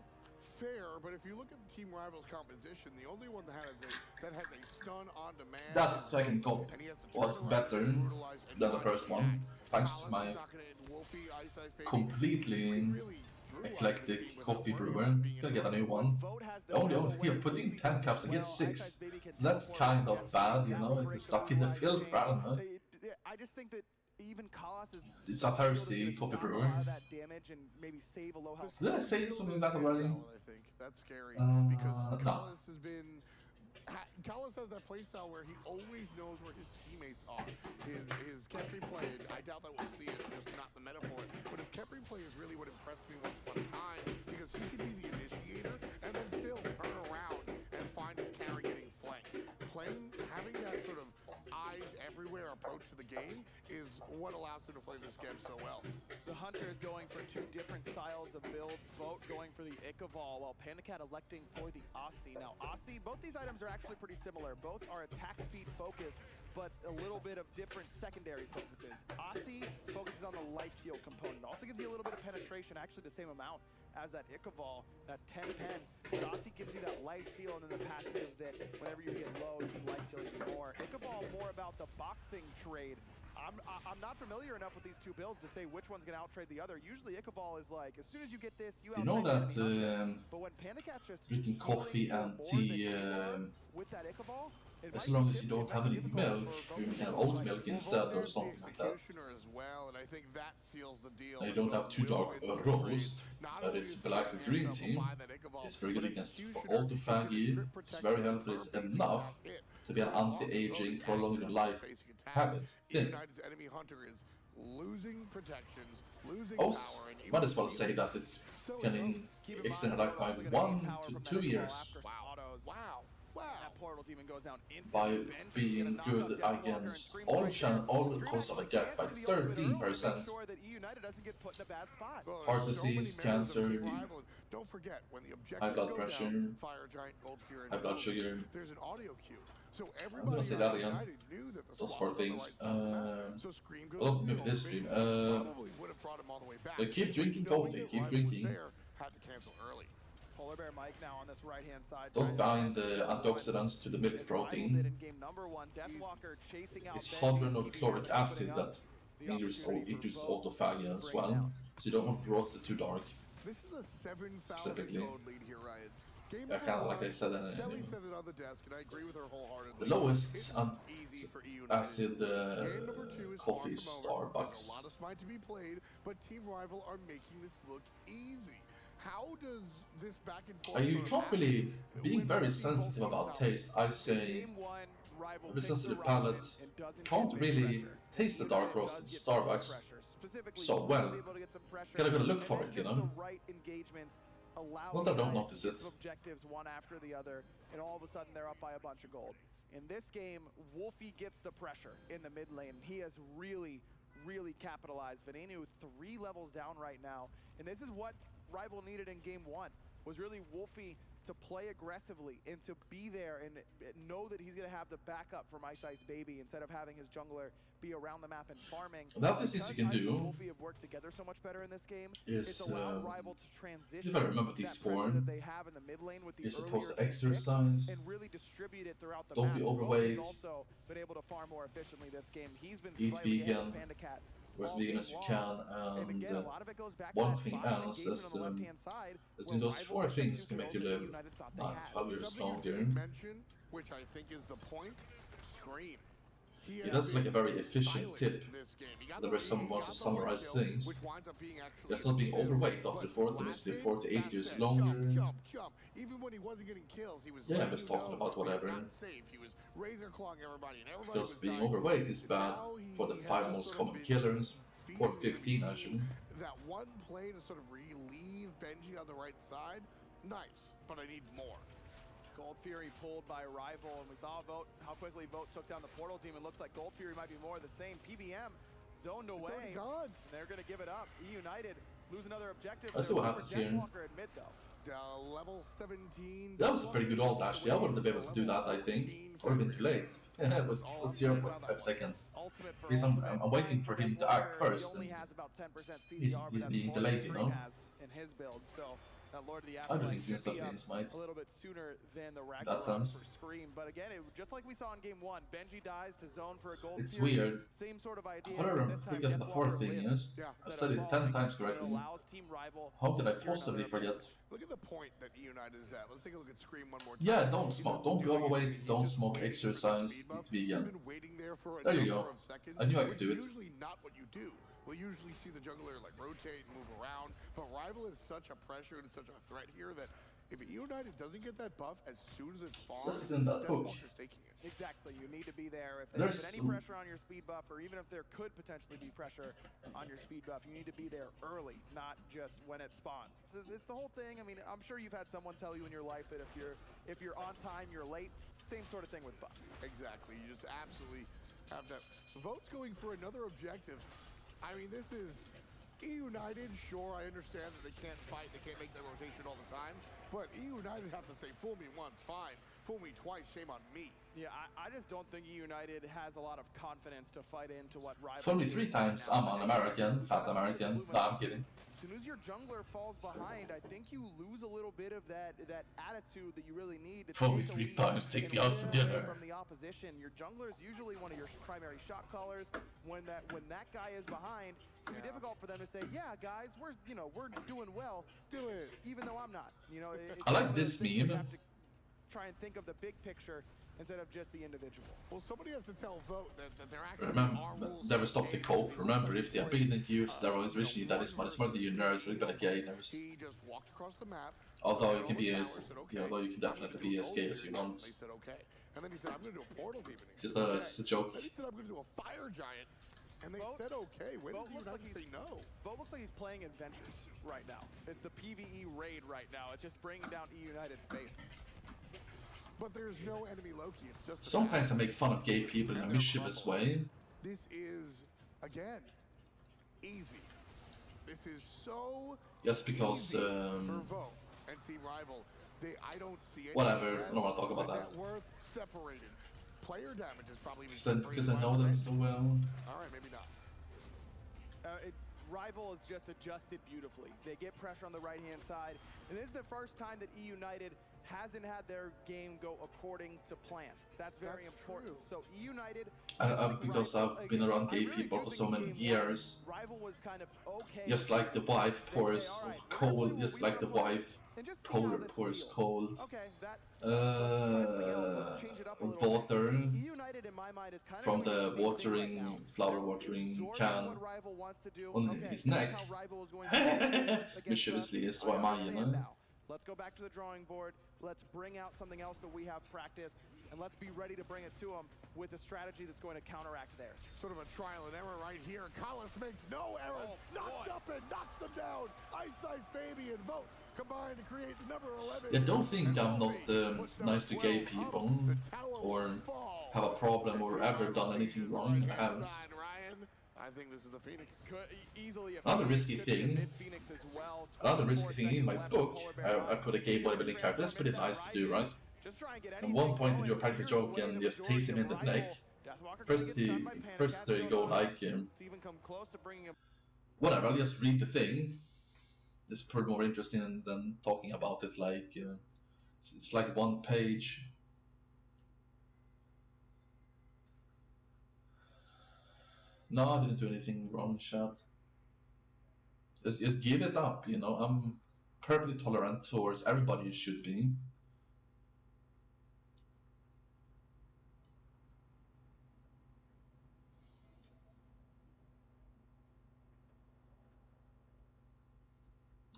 Fair, but if you look at the Team Rival's composition, the only one that has a stun on demand. That second comp was better than the first one, thanks to my completely eclectic coffee brewer. Gonna get a new one. Only here putting 10 cups against 6. So that's kind of bad, you know. It's stuck in the filter. I don't know. I just think that even Kalas is. It's a thirsty coffee brewer. That damage and maybe save a low health. Did I say something like that already? I think that's scary because Kalas has been. Kalas has that playstyle where he always knows where his teammates are. His Kepri play, I doubt that we'll see it, just not the meta for it, but his Kepri play is really what impressed me once upon a time, because he can be the initiator and then still turn around and find his carry getting flanked. Having that sort of eyes everywhere approach to the game is what allows him to play this game so well. The Hunter is going for two different styles of builds. Vote going for the Ichabal, while Pandacat electing for the Aussie. Now, Aussie, both these items are actually pretty similar. Both are attack speed focused, but a little bit of different secondary focuses. Aussie focuses on the life steal component. Also gives you a little bit of penetration, actually the same amount as that Ichabal, that 10 pen. But Aussie gives you that life steal and then the passive that whenever you get low, you can life steal even more. Ichabal more about the boxing trade. I'm not familiar enough with these two builds to say which one's going to outtrade the other. Usually Ichabal is like, as soon as you get this, you know outtrade that the enemy. But when Pandacat's just drinking coffee and tea, with that Ichabal, as long as you don't have any milk, you can have oat milk instead or something like that. As well, and I think that seals the deal. And you don't have too dark roast, but it's black or green team. It's very good against autophagy, it's very helpful, it's enough to be an anti-aging, prolong your life habit thing. United's enemy hunter is losing protections, losing Oh, power, and might as well say that it can extend life by 1 to 2 years. Wow. That portal demon goes down By instantly. being good against all costs of a gap by 13%. Heart disease, cancer, don't forget when the high blood pressure, Fire Giant, Gold Fury, high blood sugar. There's an audio cue. So I'm gonna say that again. knew that the Those swap four was the things. right side of the map. So Scream goes Well, to maybe Gold this Fury, stream. probably would have brought him all the way back. Keep drinking Knowing coffee, that keep Rival was drinking. there, had to cancel early. Polar Bear Mike now on this right-hand side. Don't bind the antioxidants to the milk protein. It's hydrochloric acid that increases autophagy as well, so you don't want to roast it too dark. This is a 7,000 Specifically. gold lead here, Riot. Game Yeah, kind of like I said. Kelly said it on the desk, and I agree with her wholeheartedly. The lowest It's easy for EU acid Game number 2 is coffee far from over. There's Starbucks. a lot of smite to be played, but Team Rival are making this look easy. How does this back and forth? You sort of can't happen really being when very we see both sensitive teams about out? taste. I say very sensitive palate can't really taste the dark roast at Starbucks so well. Gotta look for it, you know. Not that I don't notice it. Objectives one after the other, and all of a sudden they're up by a bunch of gold. In this game, Wolfie gets the pressure in the mid lane. He has really capitalized. Venenu 3 levels down right now, and this is what Rival needed in game 1, was really Wolfie to play aggressively and to be there and know that he's going to have the backup from Ice Ice Baby instead of having his jungler be around the map and farming. That is things you can do. Wolfie have worked together so much better in this game. Is allowed Rival to transition if I remember this form, that they have in the mid lane with the you're supposed to earlier exercise. and really distribute it throughout the Don't map. be overweight. He's also been able to farm more efficiently this game. He's been Eat slightly ahead of vegan, Pandacat or as all vegan game as you long. can, And again, and a lot of it goes back one to thing that bottom else engagement is, on the left-hand side, is where doing those Rival 4 took things two can make you kills that live United thought they had. 12 years Something you longer. didn't mention, which I think is the point, Scream. He Yeah, has that's like a been very efficient silent tip. this game. He got The rest of he wants got to the summarize kill, things. which winds up being actually Just not being an assist. overweight after But 4th and last it's game, 4 to 8 that's years it. longer. Jump. Even when he wasn't getting kills, he was Yeah, letting just you talking know about that you're whatever. not safe. He was razor clawing everybody, and everybody Because was being dying. overweight is bad Now for the he 5 has most sort of common been killers, or feeding 15 the actually. That one play to sort of relieve Benji on the right side, nice, but I need more. Gold Fury pulled by Rival, and we saw Vote, how quickly Vote took down the Portal Demon. Looks like Gold Fury might be more of the same. PBM zoned away, and they're going to give it up. E United lose another objective. Let's see what happens here. Deathwalker admit, though. Level 17. That was a pretty good ult actually. I wouldn't be able to do that, I think. Or been too late. With 0.5 seconds. Ultimate for Because ultimate. I'm waiting for him to act Deathwalker, first. He only And has about 10% CDR, he's but that's being more delayed, than you Scream know? has in his build. So that Lord of the I do Afterlife think should be instantly up in Smite. a little bit sooner than the That Ragnarok sense. for Scream. But again, just like we saw in game 1, Benji dies to zone for a gold It's Fury. weird. Same sort of idea. What I except this time forget the Deathwalker 4th thing lives is, Yeah. I've instead said of it 10 falling, times but it correctly. allows Team Rival How could I to secure possibly another forget? objective. Look at the point that E United is at. Let's take a look at Scream one more time. Yeah, don't He's smoke. not Don't be doing overweight. anything. He's Don't just smoke. waiting for the Exercise. speed buff. Eat vegan. He's been waiting there for a There you number go. of seconds. I knew I could which do it. is usually not what you do. We'll usually see the jungler like rotate and move around, but Rival is such a pressure and such a threat here that if E United doesn't get that buff as soon as it spawns, Just in that hook. Deathwalker's taking it. Exactly, you need to be there. If there's There's any pressure on your speed buff, or even if there could potentially be pressure on your speed buff, you need to be there early, not just when it spawns. It's the whole thing. I mean, I'm sure you've had someone tell you in your life that if you're on time, you're late. Same sort of thing with buffs. Exactly. You just absolutely have that. Vote's going for another objective. I mean, this is E-United. Sure, I understand that they can't fight, they can't make that rotation all the time, but E-United have to say, fool me once, fine. Fool me twice, shame on me. Yeah, I just don't think E-United has a lot of confidence to fight into what Rival. Fool me 3 times, I'm an American, fat American. No, I'm kidding. As soon as your jungler falls behind, I think you lose a little bit of that attitude that you really need to Fool me 3 times, take me out for dinner. From the opposition, your jungler is usually one of your primary shot callers. When that guy is behind, it can be difficult for them to say, "Yeah, guys, we're doing well, Do it," even though I'm not. You know, I like this meme. You have to try and think of the big picture instead of just the individual. Well, somebody has to tell Vote that they're actually Remember, never stop the cope. Remember, if they are big enough to use steroids originally, that is much more than you nerds are gonna gainers. He just walked across the map. Although you can be as, although you can definitely be as gay as you want. They said okay, and then he said, "I'm gonna do a portal demon." Just a joke. Then he said, "I'm gonna do a fire giant," and they said okay. When does United say no? Vote looks like he's playing Adventures right now. It's the PvE raid right now. It's just bringing down E-United's base. But there's no enemy Loki. It's just Sometimes I make fun of gay people in a mischievous way. This is again easy. This is so just because for Vote and Team Rival. I don't see any whatever. I don't want to talk about that. Net worth separated. Player damage is probably because I know them so well. All right, maybe not. Rival is just adjusted beautifully. They get pressure on the right-hand side, and this is the first time that E-United hasn't had their game go according to plan. That's very important. True. So E-United, because I've been around gay people for so many years. Rival was kind of okay. Just like the wife pours coal, just like the wife pours coal. Water from the flower watering can on his neck. Mischievously is what I mean. Let's go back to the drawing board. Let's bring out something else that we have practiced, and let's be ready to bring it to them with a strategy that's going to counteract theirs. Sort of a trial and error right here. Collis makes no errors. Knocks up and knocks them down. Ice Baby and Vote combine to create the number 11. Yeah, don't think I'm not nice to gay people or have a problem or ever done anything wrong. I haven't. I think this is a Phoenix. Another risky thing. Another risky thing in my book, I put a gay bodybuilding character. That's pretty nice to do, right? At one point you do a practical joke and just taste him in the neck. First they go like, whatever, I'll just read the thing. It's pretty more interesting than talking about it like, it's like 1 page. No, I didn't do anything wrong, chat. Just give it up, you know. I'm perfectly tolerant towards everybody, should be.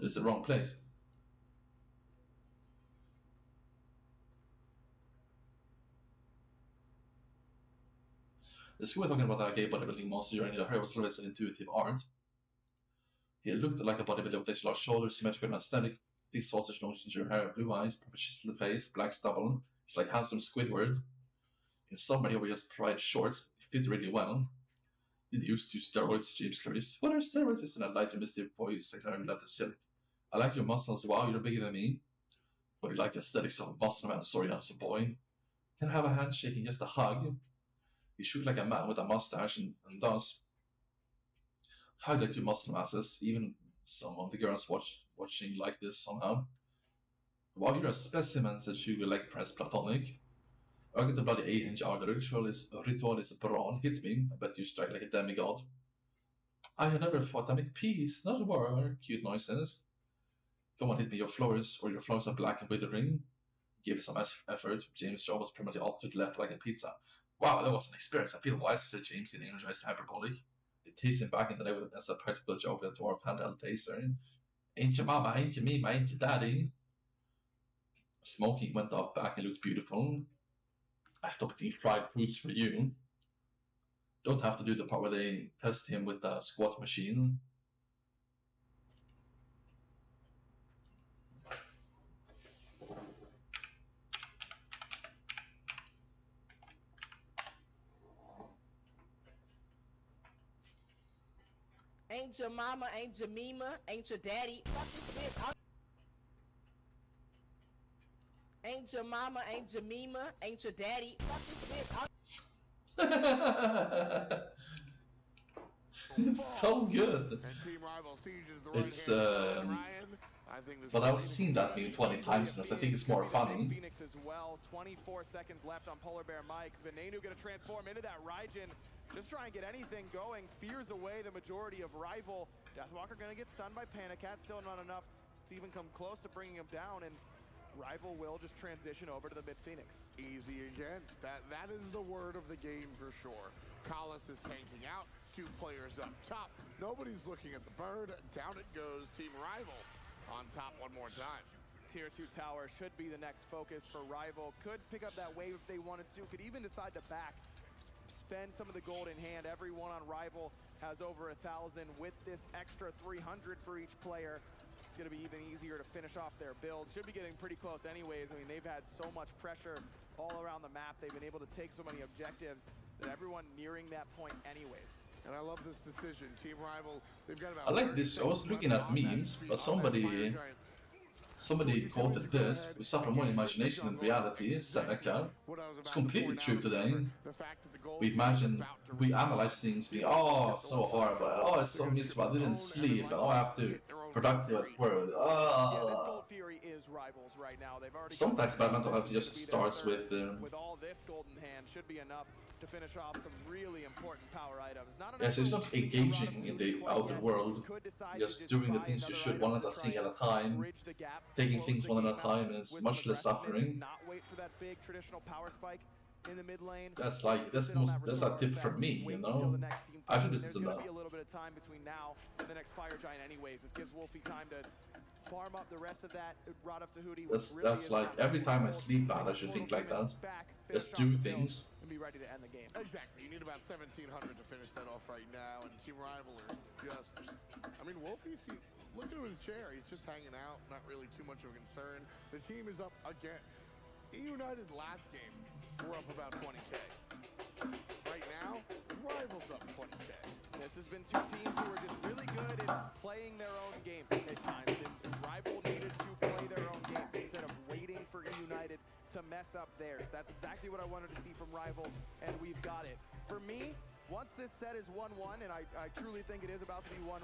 It's the wrong place. The school talking about a gay bodybuilding monster and the hair was always an intuitive art. He looked like a bodybuilder with his large shoulders, symmetrical and aesthetic, thick sausage nose, ginger hair, blue eyes, perfect chiseled face, black stubble. He's like handsome Squidward. In somebody who just tried shorts, he fit really well. Did use 2 steroids, James Curtis. What are steroids? It's in a light and mysterious voice, like I love the silk. I like your muscles, wow, you're bigger than me. But you like the aesthetics of a muscle man, sorry, I'm a boy. Can I have a handshake and just a hug? He shoot like a man with a mustache and does. Highlight your muscle masses, even some of the girls watching like this somehow. Wow, you're a specimen, said Sugar like press platonic. I get the bloody 8-inch art, the ritual is brawn, hit me, I bet you strike like a demigod. I have never thought I make peace, not a war, cute noises. Come on, hit me, your floors are black and withering. Give it some effort. James' jaw was permanently altered, left like a pizza. Wow, that was an experience. I feel wise, said James in energized hyperbolic. It tastes him back in the day as a practical joke with a dwarf handheld taser. Ain't your mama, ain't your me, ain't your daddy. Smoking went up back and looked beautiful. I stopped eating fried foods for you. Don't have to do the part where they test him with a squat machine. Ain't your mama, ain't your mima, ain't your daddy. Fuck this bitch. Ain't your mama, ain't your mima, ain't your daddy. Fuck this bitch. It's so good. And Team Rival sieges the It's Ryan. I think this but I've seen that meme 20 times now, so I think it's more funny. Phoenix as well. 24 seconds left on Polar Bear Mike. Venenu gonna transform into that Raijin. Just try and get anything going. Fears away the majority of Rival. Deathwalker gonna get stunned by Panic Cat. Still not enough to even come close to bringing him down. And Rival will just transition over to the mid Phoenix. Easy again. That is the word of the game for sure. Collis is tanking out. 2 players up top. Nobody's looking at the bird. Down it goes. Team Rival on top one more time. Tier 2 tower should be the next focus for Rival. Could pick up that wave if they wanted to. Could even decide to back. Spend some of the gold in hand. Everyone on Rival has over 1,000. With this extra 300 for each player, it's going to be even easier to finish off their build. Should be getting pretty close anyways. I mean, they've had so much pressure all around the map. They've been able to take so many objectives that everyone nearing that point anyways. And I love this decision. Team Rival, they've got about... I like this. I was looking at memes, but somebody quoted this. We suffer more imagination than reality, Seneca. It's completely true today. We analyze things being, oh, so horrible, oh, it's so miserable, I didn't sleep, oh, I have to productive at work, Yeah, this Gold Fury is Rivals right now. They've already sometimes bad mental health just starts with all this golden hand should be enough to finish off some really important power items. yes, it's not engaging in the outer world, just doing the things you should one thing at a time, taking things one at a time is much less suffering. Not wait for that big traditional power spike in the mid lane. That's a tip from me, you know. I should listen to that. There's gonna be a little bit of time between now and the next Fire Giant anyways. This gives Wolfie time to farm up the rest of that rod up to Hootie. That's like every time I sleep bad, I should think like that. Just do things. And be ready to end the game. Exactly. You need about 1,700 to finish that off right now. And Team Rival are just... I mean, Wolfie, look at his chair. He's just hanging out. Not really too much of a concern. The team is up again. United last game were up about 20K. Right now, Rival's up 20K. This has been 2 teams who are just really good at playing their own game at times. And Rival needed to play their own game instead of waiting for United to mess up theirs. That's exactly what I wanted to see from Rival, and we've got it. For me, once this set is 1-1, and I truly think it is about to be 1-1,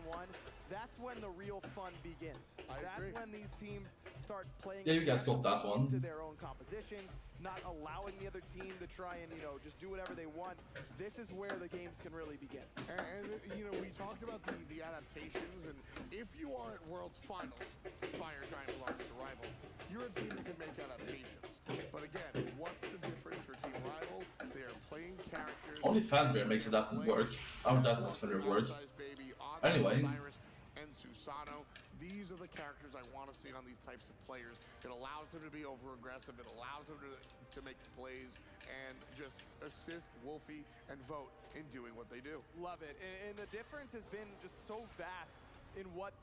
that's when the real fun begins. That's when these teams start playing you guys got that one. into their own compositions, not allowing the other team to try and, you know, just do whatever they want. This is where the games can really begin. And you know, we talked about the adaptations, and if you are at World's Finals, Fire Giant belongs to Rival, you're a team that can make adaptations. But again, what's the difference for Team Rival? They are playing characters. Only Fanbear makes it that work. How that does Fanbear work? Anyway. And Susano. These are the characters I want to see on these types of players. It allows them to be over-aggressive. It allows them to make plays and just assist Wolfie and Vote in doing what they do. Love it. And the difference has been just so vast in what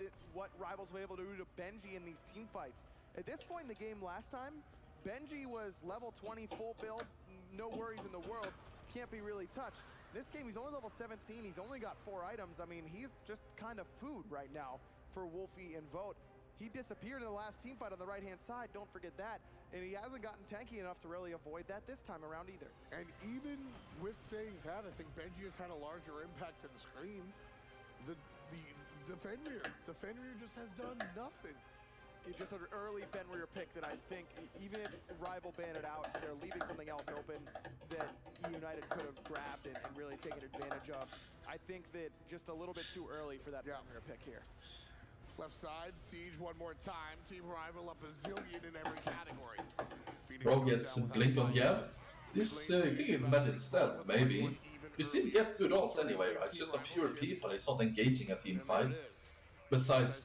Rivals were able to do to Benji in these team fights. At this point in the game last time, Benji was level 20 full build, no worries in the world, can't be really touched. This game, he's only level 17, he's only got 4 items. I mean, he's just kind of food right now for Wolfie and Vote. He disappeared in the last team fight on the right-hand side, don't forget that. And he hasn't gotten tanky enough to really avoid that this time around either. And even with saying that, I think Benji has had a larger impact to the screen. The Fenrir just has done nothing. It's just an early Fenrir pick that I think, even if Rival ban it out, they're leaving something else open that United could have grabbed and really taken advantage of. I think that just a little bit too early for that Fenrir pick here. Left side, Siege one more time. Team Rival up a zillion in every category. Bro gets Blink on Gap. This you can get Med instead, maybe. You still get good odds anyway, right? It's just a fewer people, it's not engaging a team fight. Besides,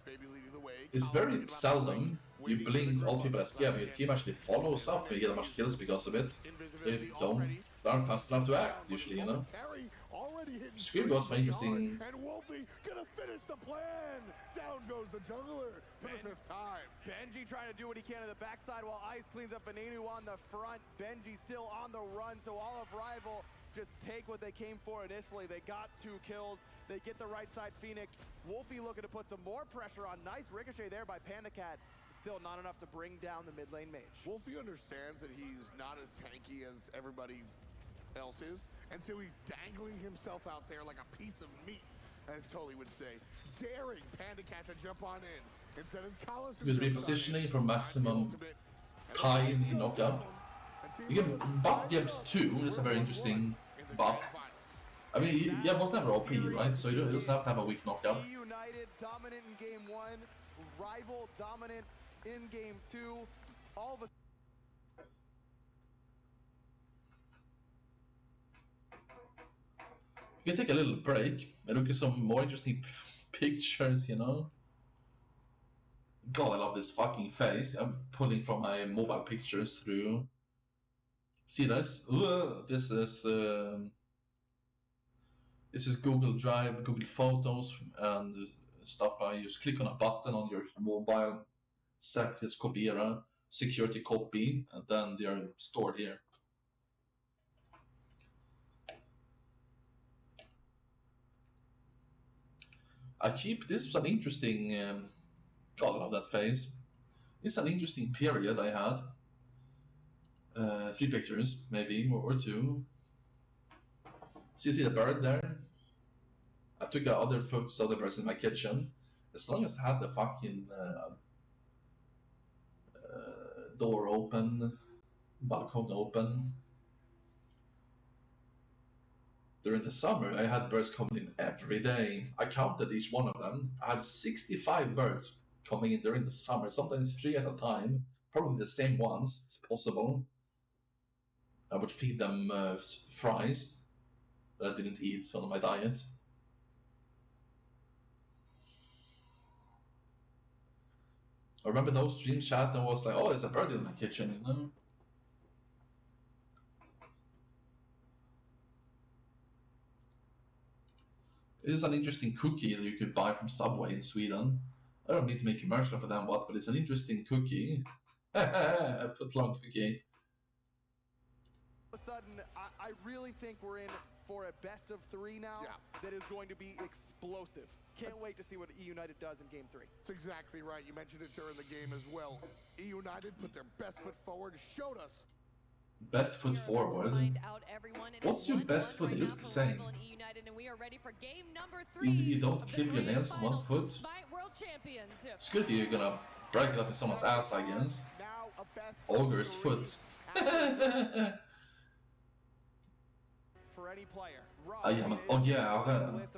it's very seldom you blink all people as Gap, your team actually follows up and you get much kills because of it. They aren't fast enough to act, usually, you know. Scream goes for interesting. And Wolfie gonna finish the plan. Down goes the jungler for the 5th time. Benji trying to do what he can to the backside while Ice cleans up Venenu on the front. Benji still on the run, so all of Rival just take what they came for initially. They got 2 kills. They get the right side Phoenix. Wolfie looking to put some more pressure on. Nice ricochet there by Pandacat. Still not enough to bring down the mid lane mage. Wolfie understands that he's not as tanky as everybody else is, and so he's dangling himself out there like a piece of meat, as Tolly would say, daring Pandacat to jump on in. Instead, it's Collis with repositioning for maximum time in knockout. Again, buff Gibbs 2 is a very interesting buff. I mean, he was never OP, right? So he doesn't have to have a weak knockout. United dominant in game 1, rival dominant in game 2. All of a We can take a little break and look at some more interesting pictures, you know. God, I love this fucking face. I'm pulling from my mobile pictures through. See this? This is Google Drive, Google Photos, and stuff. I just click on a button on your mobile, säkerhetskopiera, security copy, and then they are stored here. This was an interesting, God, I love that face. It's an interesting period I had. 3 pictures, maybe, or 2. So you see the bird there? I took other photos of the birds in my kitchen. As long as I had the fucking door open, balcony open. During the summer, I had birds coming in every day. I counted each one of them. I had 65 birds coming in during the summer, sometimes 3 at a time. Probably the same ones, it's possible. I would feed them fries that I didn't eat on my diet. I remember those stream chat and was like, oh, there's a bird in my kitchen, you know? It is an interesting cookie that you could buy from Subway in Sweden. I don't mean to make commercial for them, but it's an interesting cookie. A foot-long cookie. All of a sudden, I really think we're in for a best of 3 now that is going to be explosive. Can't wait to see what E United does in game 3. That's exactly right. You mentioned it during the game as well. E United put their best foot forward, showed us. Best foot forward? What's your best foot? It looks the same. You don't clip your nails on one foot. It's good if you're gonna break it up in someone's ass, I guess. Ogre's foot. For any player. I am an ogre.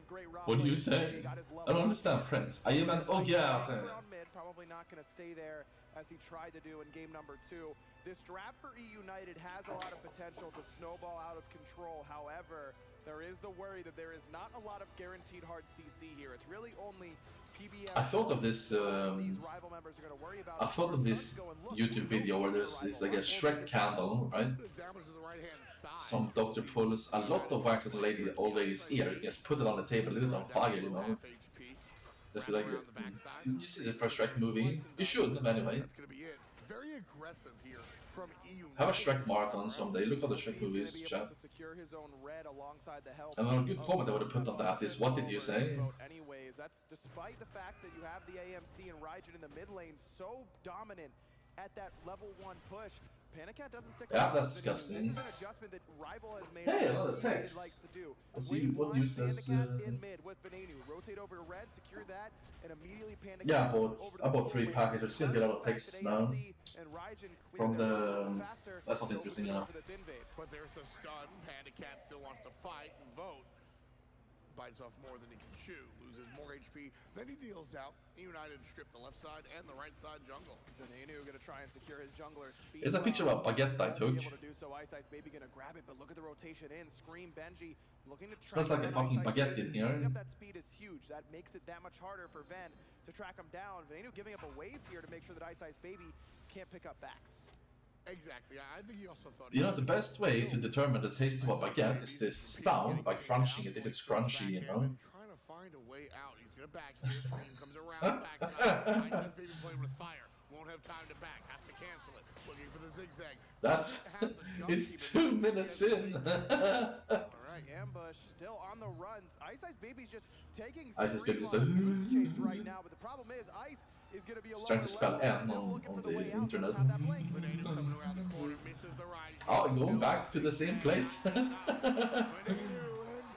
What do you say? I don't understand French. I am an ogre. Probably not going to stay there as he tried to do in game number 2. This draft for E United has a lot of potential to snowball out of control. However, there is the worry that there is not a lot of guaranteed hard CC here. It's really only PBM. I thought of this. I thought of this YouTube video where there's like a Shrek candle, right? Some doctor pulls a lot of wax at the old lady's ear. You just put it on the table, lit it on fire, you know. Just like you see the first Shrek movie. You should, anyway. Very aggressive here from EU. Have a Shrek marathon someday. Look at the Shrek movies, chat. And a good comment I would have put on that is, what did you say? Anyways, that's despite the fact that you have the AMC and Raijin in the mid lane so dominant at that level 1 push. Pandacat doesn't stick yeah, that's disgusting. This is an adjustment that Rival has made. Hey, another text. Let's see what use this. In mid with Venenu. Rotate over to red, secure that, and immediately Pandacat. Yeah, I bought 3 packets. Just gonna get out of texts now. From the. That's not interesting enough. But there's the stun. Pandacat still wants to fight and vote. Bites off more than he can chew, loses more HP, then he deals out. United strip the left side and the right side jungle. Zanenu gonna try and secure his jungler. Is that picture of a baguette I took? Able to do so. Ice maybe gonna grab it, but look at the rotation in. Scream Benji looking to track. Smells like a fucking baguette in here. That speed is huge. That makes it that much harder for Ven to track him down. Venenu giving up a wave here to make sure that Ice Baby can't pick up backs. Exactly. I think he also thought. You know, the best way to determine the taste of a baguette is this sound by crunching it if it's crunchy, you know. Trying to find a way out. He's gonna back here. Scream comes around. Backside. Ice Baby playing with fire. Won't have time to back. Has to cancel it. Looking for the zigzag. That's. It's 2 minutes in. All right. right, ambush still on the run. Ice Baby's just taking Ice Ice Baby's Scream on a goose chase right now, but the problem is Ice is going to be a trying lower to spell level, N still on looking for the the way out, internet. doesn't have that blink. Venenu coming around the corner, misses the ride. Oh, going back to the same place. Venenu and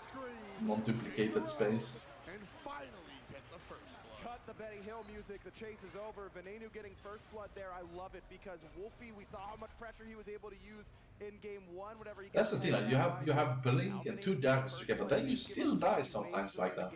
Scream. Non-duplicated space. And finally get the first blood. Cut the Benny Hill music, the chase is over. Venenu getting first blood there, I love it, because Wolfie, we saw how much pressure he was able to use in game one, whenever he That's the thing, like, you have blink and 2 daggers to get, but then you still die sometimes like that.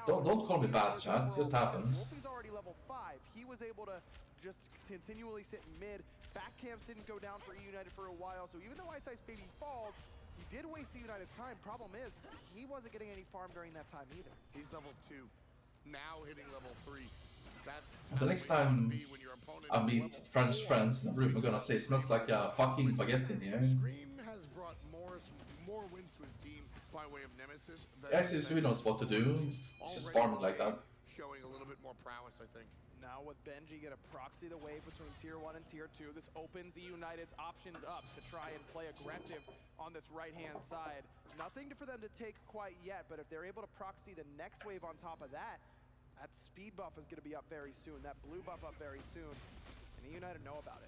Don't call me bad, Chad. It just happens. Wolfie's already level 5. He was able to just continually sit mid. Back camps didn't go down for E United for a while, so even though Ice Baby falls, he did waste E United's time. Problem is, he wasn't getting any farm during that time either. He's level 2, now hitting level 3. That's the next time I meet French friends in the room, I'm gonna say it smells like a fucking baguette in here. Scream has brought more wins to his team by way of Nemesis. Yeah, he knows what to do. He's just farming like that. Showing a little bit more prowess, I think. Now with Benji gonna proxy the wave between tier 1 and tier 2, this opens E United's options up to try and play aggressive on this right-hand side. Nothing for them to take quite yet, but if they're able to proxy the next wave on top of that, that speed buff is going to be up very soon. That blue buff up very soon. And E United know about it.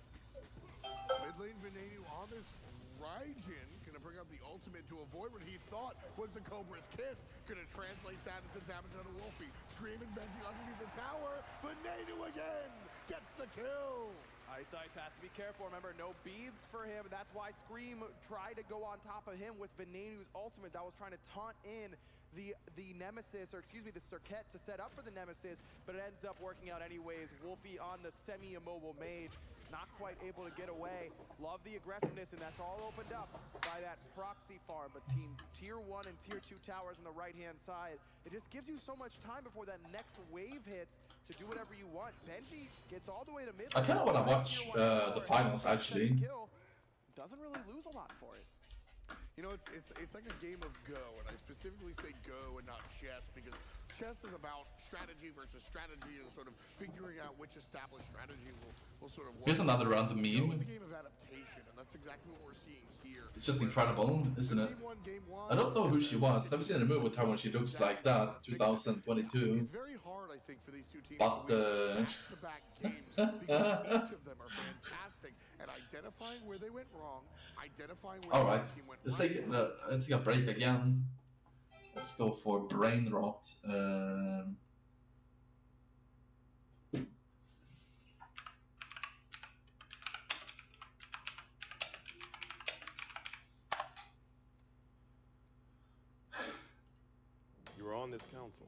Mid lane Venenu on this Raijin. Going to bring out the ultimate to avoid what he thought was the Cobra's kiss. Going to translate that into damage on Wolfie. Scream and Benji underneath the tower. Venenu again gets the kill. Ice has to be careful. Remember, no beads for him. That's why Scream tried to go on top of him with Venenu's ultimate. That was trying to taunt in the Nemesis, or excuse me, the Circuit to set up for the Nemesis, but it ends up working out anyways. Wolfie on the semi-immobile mage, not quite able to get away. Love the aggressiveness, and that's all opened up by that proxy farm. But tier 1 and tier 2 towers on the right-hand side, it just gives you so much time before that next wave hits to do whatever you want. Benji gets all the way to mid. I kind of want to watch the finals, actually. Doesn't really lose a lot for it. You know, it's like a game of Go, and I specifically say Go and not chess, because chess is about strategy versus strategy and sort of figuring out which established strategy will sort of work. Here's another random meme. Go is a game of adaptation, and that's exactly what we're seeing here. It's just incredible, isn't it? I don't know who she was. I've seen a movie with her when she looks like that, 2022. It's very hard, I think, for these two teams But, to win back-to-back games, because each of them are fantastic at identifying where they went wrong, identifying where Alright, the team went let's right. take a break again. Let's go for brain rot. You are on this council,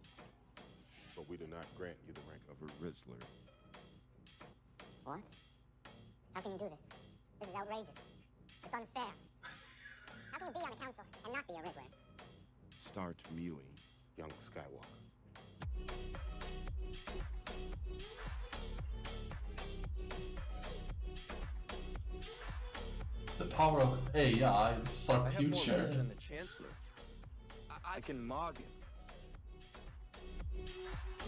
but we do not grant you the rank of a Rizzler. What? How can you do this? This is outrageous. It's unfair. How can you be on the council and not be a Rizzler? Start mewing, young Skywalker. The power of AI, it's our I have more future. moves than the Chancellor. I can mog him.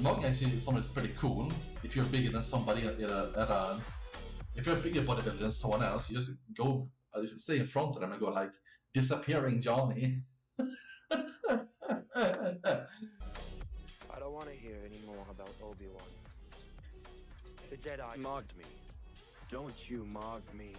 Mogging actually is something that's pretty cool. If you're bigger than somebody if you're a bigger bodybuilder than someone else, you just go, you should stay in front of them and go like, disappearing Johnny. I don't want to hear any more about Obi-Wan. The Jedi mocked me. Don't you mock me.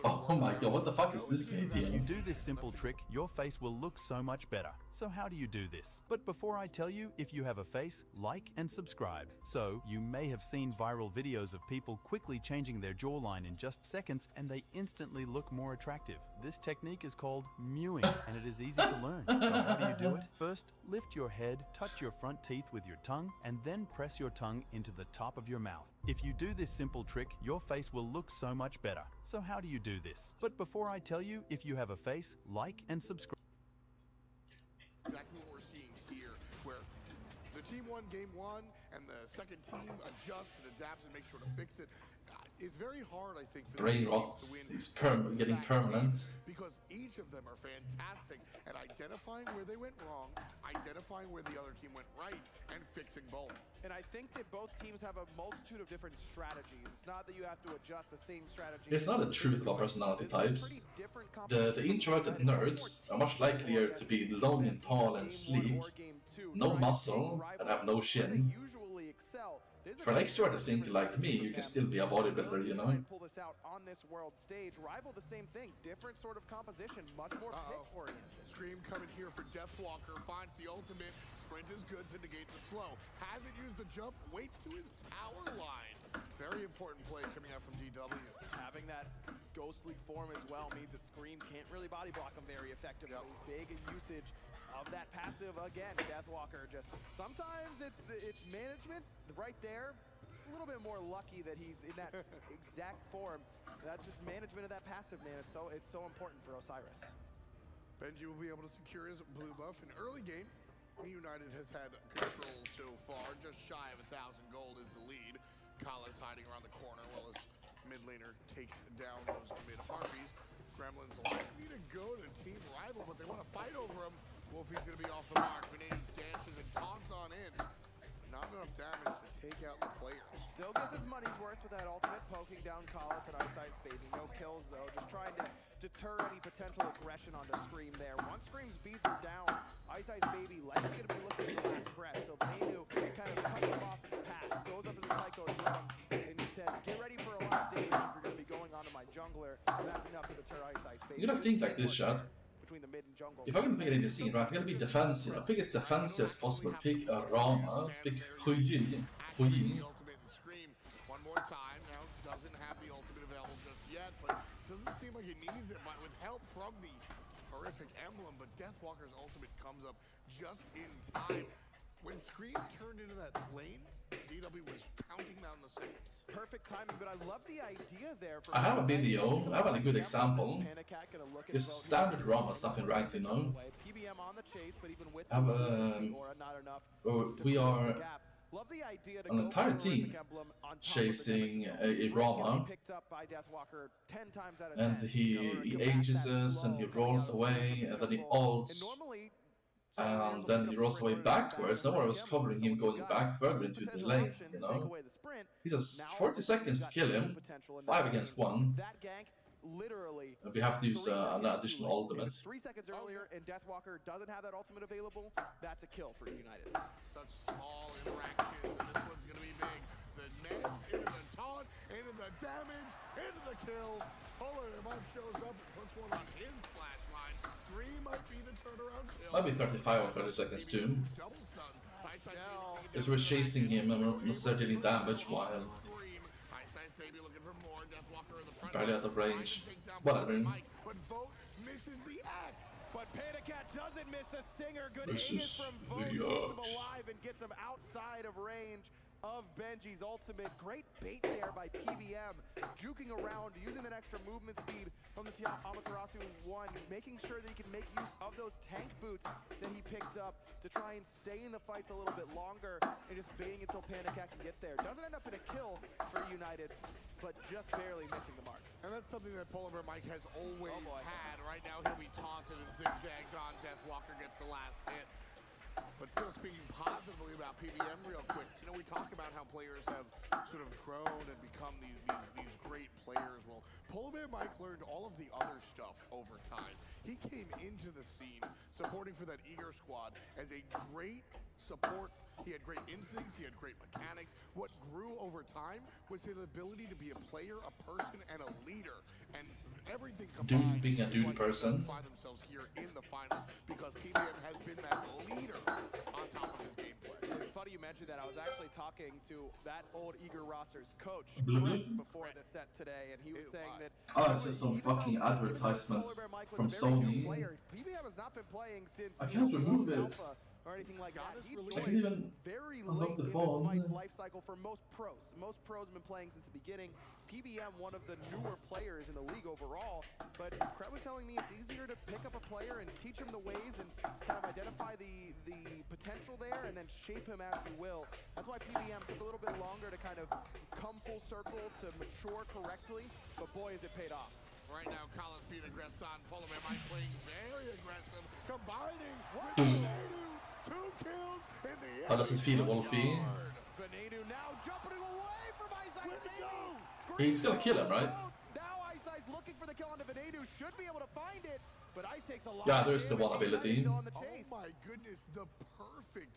Oh my god, what the fuck is this game? If you do this simple trick, your face will look so much better. So how do you do this? But before I tell you, if you have a face, like and subscribe. So you may have seen viral videos of people quickly changing their jawline in just seconds, and they instantly look more attractive. This technique is called mewing, and it is easy to learn. So how do you do it? First, lift your head, touch your front teeth with your tongue, and then press your tongue into the top of your mouth. If you do this simple trick, your face will look so much better. So how do you do this? But before I tell you, if you have a face, like and subscribe. Exactly what we're seeing here, where the team won game one, and the second team adjusts and adapts and makes sure to fix it. it's very hard, I think, for Brain these rot teams to win. is getting permanent. Because each of them are fantastic at identifying where they went wrong, identifying where the other team went right, and fixing both. And I think that both teams have a multitude of different strategies. It's not that you have to adjust the same strategy. It's not a truth about personality types. The introverted nerds are much likelier to be long and tall and sleek, no muscle, and have no chin. For an extrovert thinker like me, you can still be a bodybuilder, you know? Pull this out on this world stage. Rival, the same thing. Different sort of composition, much more pick-oriented. Scream coming here for Deathwalker, finds the ultimate. Sprint is good to negate the slow. Hasn't used the jump, waits to his tower line. Very important play coming out from DW. Having that ghostly form as well means that Scream can't really body block him very effectively. Big usage of that passive again. Deathwalker just sometimes it's management right there. A little bit more lucky that he's in that exact form. That's just management of that passive, man. It's so important for Osiris. Benji will be able to secure his blue buff. In early game, United has had control so far. Just shy of 1,000 gold is the lead. Kala's hiding around the corner while his mid laner takes down those mid harpies. Gremlin's likely to go to Team Rival, but they want to fight over him. Wolfie's going to be off the mark. Vinay dashes and taunts on in. Not enough damage to take out the players. Still gets his money's worth with that ultimate, poking down Kalas and Ice Ice Baby. No kills, though. Just trying to deter any potential aggression onto Scream there. Once Scream's beats are down, Ice Ice Baby likely going to be looking for the last breath. So Venu kind of cuts him off at the pass, goes up to the Tycho drums, and he says, get ready for a lot of damage if you're going to be going onto my jungler. And that's enough to deter Ice Ice Baby. You gotta think like this, Shad. If I'm gonna pick it in the scene, right, I'm gonna be defensive. I pick as defensive as possible. Pick a Rama, pick Hui Jin. One more time now, doesn't have the ultimate available just yet, but doesn't seem like it needs it. But with help from the horrific emblem, but Deathwalker's ultimate comes up just in time. When Scream turned into that lane, DW was counting down the seconds. Perfect timing, but I love the idea there. I have a video, I have a good example. Just standard Rama stuff in ranked, you know. We are an entire team chasing a Rama, and he ages us and he rolls away and then he ults. And then he rolls away backwards. No one was covering him going back further into the lane, you know. He has 40 seconds to kill him, 5 against 1. And we have to use an additional ultimate. 3 seconds earlier, and Deathwalker doesn't have that ultimate available. That's a kill for United. Such small interactions, and this one's going to be big. The Nez into the taunt, into the damage, into the kill. Polar shows up and puts one on his slash line. Scream might be the turnaround kill. Might be 35 or 30 seconds too. Because we're chasing him and we're not necessarily dealing damage while barely out of range. Whatever. But Vote misses the axe. But Panicat doesn't miss the stinger. Good aim from Vote. Keeps him alive and gets him outside of range of Benji's ultimate. Great bait there by PBM, juking around, using that extra movement speed from the Amaterasu 1, making sure that he can make use of those tank boots that he picked up to try and stay in the fights a little bit longer, and just baiting until Panicat can get there. Doesn't end up in a kill for United, but just barely missing the mark. And that's something that Polar Bear Mike has always had. Right now he'll be taunted and zigzagged on. Deathwalker gets the last hit. But still speaking positively about PBM real quick, you know, we talk about how players have sort of grown and become these great players. Well, Polar Bear Mike learned all of the other stuff over time. He came into the scene supporting for that Eager squad as a great support. He had great instincts, he had great mechanics. What grew over time was his ability to be a player, a person, and a leader. And everything combined, being a dude person, find themselves here in the finals because PBM has been that leader on top of his gameplay. It's funny you mentioned that. I was actually talking to that old Eager roster's coach before the set today, and he was saying that it's just some fucking advertisement from Sony. PBM has not been playing since I can't remove it. or anything like that. He I can even joined very unlock late the in the phone. Smite's life cycle for most pros. Most pros have been playing since the beginning. PBM, one of the newer players in the league overall, but Kreb was telling me it's easier to pick up a player and teach him the ways and kind of identify the potential there and then shape him as you will. That's why PBM took a little bit longer to kind of come full circle to mature correctly, but boy, has it paid off. Right now, Collins being aggressive on Polar Bear Mike playing very aggressive, combining with Boom. Venenu. 2 kills in the air. Ja, dat is het vierde Wolfie. Venenu now jumping away from Ice Ice Baby. He's gonna kill him, right? Now Ice Ice looking for the kill onto Venenu, should be able to find it, but Ice takes a lot. Yeah, there's the one ability. Oh my goodness, the perfect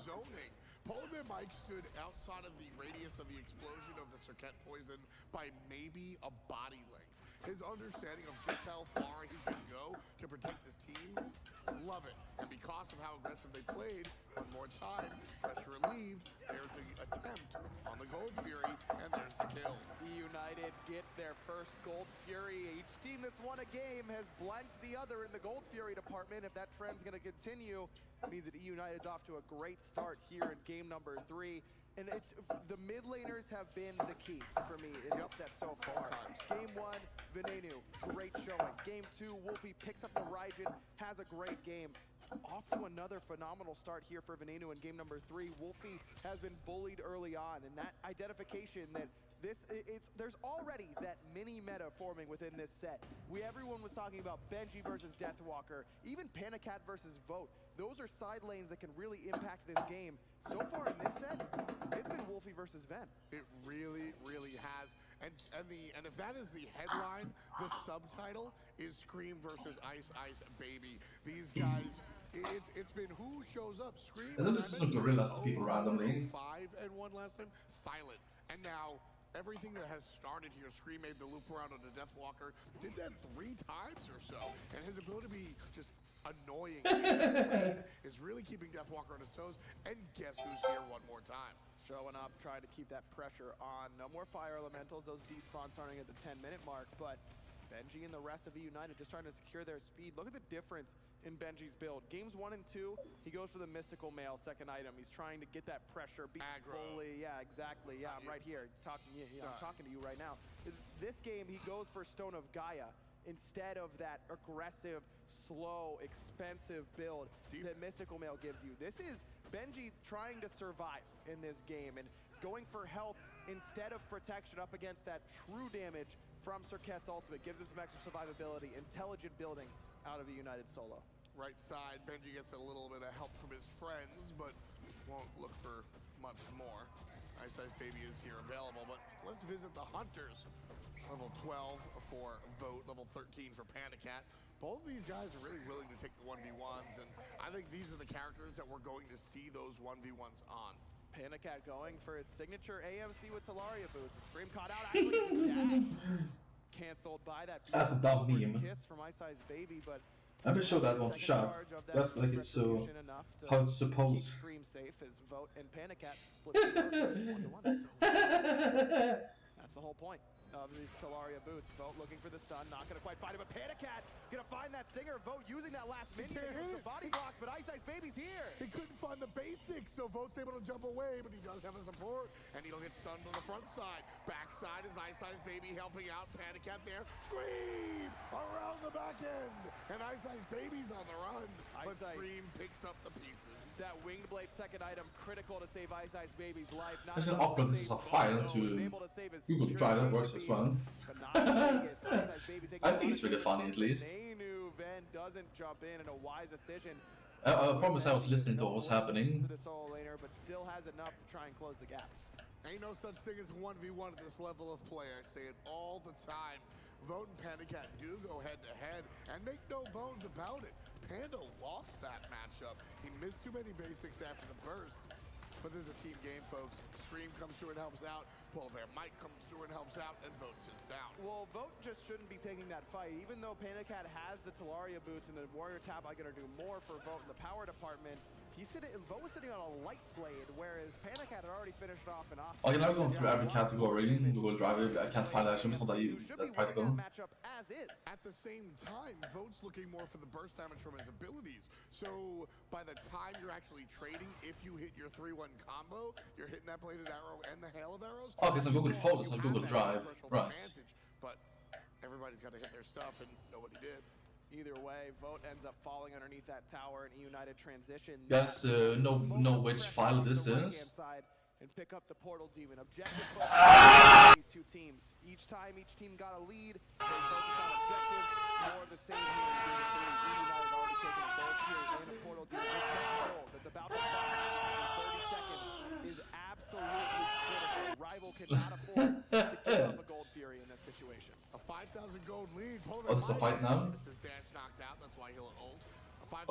zoning. Polar Bear Mike stood outside of the radius of the explosion of the Circuit poison by maybe a body length. His understanding of just how far he can go to protect his team, love it. And because of how aggressive they played, one more time, pressure relieved, there's the attempt on the Gold Fury, and there's the kill. United get their first Gold Fury. Each team that's won a game has blanked the other in the Gold Fury department. If that trend's gonna continue, it means that United's off to a great start here in game number 3. And it's the mid laners have been the key for me in this set so far. Game 1, Venenu, great showing. Game 2, Wolfie picks up the Raijin, has a great game. Off to another phenomenal start here for Venenu in game number 3. Wolfie has been bullied early on, and that identification that there's already that mini meta forming within this set. Everyone was talking about Benji versus Deathwalker, even Panicat versus Vote. Those are side lanes that can really impact this game. So far in this set, it's been Wolfie versus Ven. It really, really has. And if that is the headline, the subtitle is Scream versus Ice Ice Baby. These guys, it's been who shows up. Scream. And then there's some gorillas to people randomly. 5 and 1 last time. Silent. And now everything that has started here, Scream made the loop around on the Deathwalker, did that 3 times or so. And his ability to be just annoying is really keeping Deathwalker on his toes. And guess who's here one more time? Showing up, trying to keep that pressure on. No more fire elementals, those despawns starting at the 10-minute mark, but Benji and the rest of the United just trying to secure their speed. Look at the difference in Benji's build. Games 1 and 2, he goes for the Mystical Mail, second item. He's trying to get that pressure, beat bully. Yeah, exactly. Yeah, I'm right here talking to you. Yeah, I'm talking to you right now. This game, he goes for Stone of Gaia instead of that aggressive, slow, expensive build that Mystical Mail gives you. This is Benji trying to survive in this game and going for health instead of protection up against that true damage from Circuit's ultimate. Gives him some extra survivability, intelligent building out of a United solo. Right side, Benji gets a little bit of help from his friends, but won't look for much more. Ice Ice Baby is here available, but let's visit the Hunters. Level 12 for Vote, level 13 for Panicat. Both of these guys are really willing to take the 1v1s, and I think these are the characters that we're going to see those 1v1s on. Panicat going for his signature AMC with Talaria boots. Scream caught out, actually dash. Canceled by that That's a dumb meme. kiss from Ice Ice Baby, but I will show that one to shot. That's like it's so how it's supposed. Keep Scream safe as Vote and Panicat split. That's the whole point of these Talaria boots. Vote looking for the stun, not gonna quite find it, but Panicat gonna find that stinger. Vote using that last minion with the body blocks, but Ice Ice Baby's here. He couldn't find the basics, so Vote's able to jump away, but he does have a support, and he'll get stunned on the front side. Backside is Ice Ice Baby helping out. Panicat there. Scream around the back end, and Ice Ice Baby's on the run, but Scream picks up the pieces. That Winged Blade second item critical to save Ice Ice Baby's life. There's an upload. This is a file to Google try that works as well. I think it's really funny at least. Ven doesn't jump in a wise decision. I promise I was listening to what was happening. The solo laner, but still has enough to try and close the gap. Ain't no such thing as 1v1 at this level of play. I say it all the time. Vote and Panicat do go head-to-head, and make no bones about it. Panda lost that matchup. He missed too many basics after the burst. But this is a team game, folks. Scream comes through and helps out. Polar Bear Mike comes through and helps out, and Vote sits down. Well, Vote just shouldn't be taking that fight. Even though Panicat has the Talaria boots and the Warrior Tap, I'm going to do more for Vote in the power department. Vote was sitting on a light blade, whereas Panic had already finished off an off. Oh, you're not going through every category in Google Drive. I can't find actually something that's practical. At the same time, Vote's looking more for the burst damage from his abilities. So by the time you're actually trading, if you hit your 3-1 combo, you're hitting that bladed arrow and the hail of arrows. Okay, so Google Photos on Google Drive. Right. But everybody's got to hit their stuff, and nobody did. Either way, Vote ends up falling underneath that tower, and United transition. Guys, know which file this is. And pick up the portal demon. Objective these two teams. Each time each team got a lead, they focus on objectives. More of the same here in Game 3. United already taken a gold here and a portal demon. This next goal that's about to start in 30 seconds is absolutely critical. Rival cannot afford to give up a gold fury in this situation. A 5,000 gold lead. Oh, it's a fight now? This is Dash knocked out. That's why he'll ult.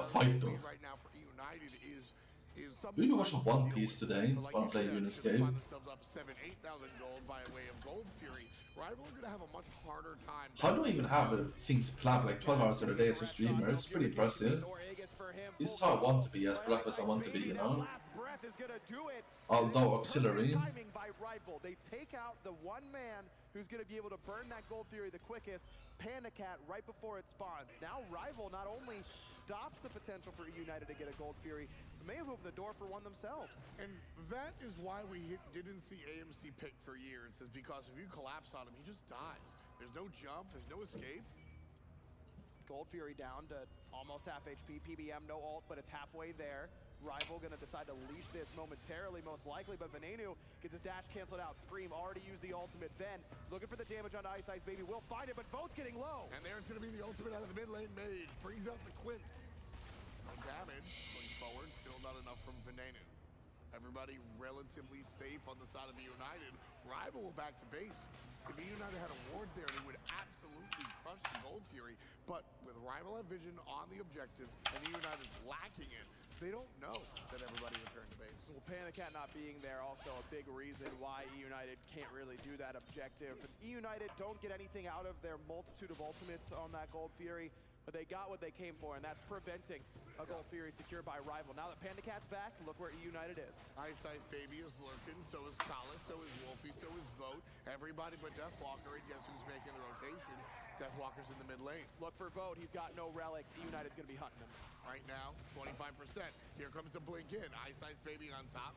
A fight though. Right now for United is Do you watch One Piece today? Wanna play Uniscape? Find themselves up 7,000-8,000 gold by way of Gold Fury. Rival are gonna have a much harder time. How do I even have things planned like 12 hours every day as a streamer? It's pretty impressive. This is how I want to be, as productive as I want to be, you know? Although auxiliary. They take out the one man who's going to be able to burn that Gold Fury the quickest, Panda Cat, right before it spawns. Now Rival not only stops the potential for United to get a Gold Fury, but may have opened the door for one themselves. And that is why we didn't see AMC pick for years, is because if you collapse on him, he just dies. There's no jump, there's no escape. Gold Fury down to almost half HP. PBM no ult, but it's halfway there. Rival gonna decide to leash this momentarily, most likely, but Venenu gets his dash canceled out. Scream already used the ultimate. Ven looking for the damage on Ice Ice Baby. Will find it, but both getting low. And there's gonna be the ultimate out of the mid lane mage. Brings out the Quince. No damage. Going forward, still not enough from Venenu. Everybody relatively safe on the side of the United. Rival will back to base. If United had a ward there, they would absolutely crush the Gold Fury. But with Rival at vision on the objective and United lacking it, they don't know that everybody returned to base. Well, Panic Cat not being there also a big reason why United can't really do that objective. United don't get anything out of their multitude of ultimates on that Gold Fury, but they got what they came for, and that's preventing a Gold Fury secured by Rival. Now that Panda Cat's back, look where United is. Ice Ice Baby is lurking, so is Kalis, so is Wolfie, so is Vote. Everybody but Deathwalker, and guess who's making the rotation? Deathwalker's in the mid lane. Look for Vote, he's got no relics. United's gonna be hunting him. Right now, 25%. Here comes the blink in. Ice Ice Baby on top.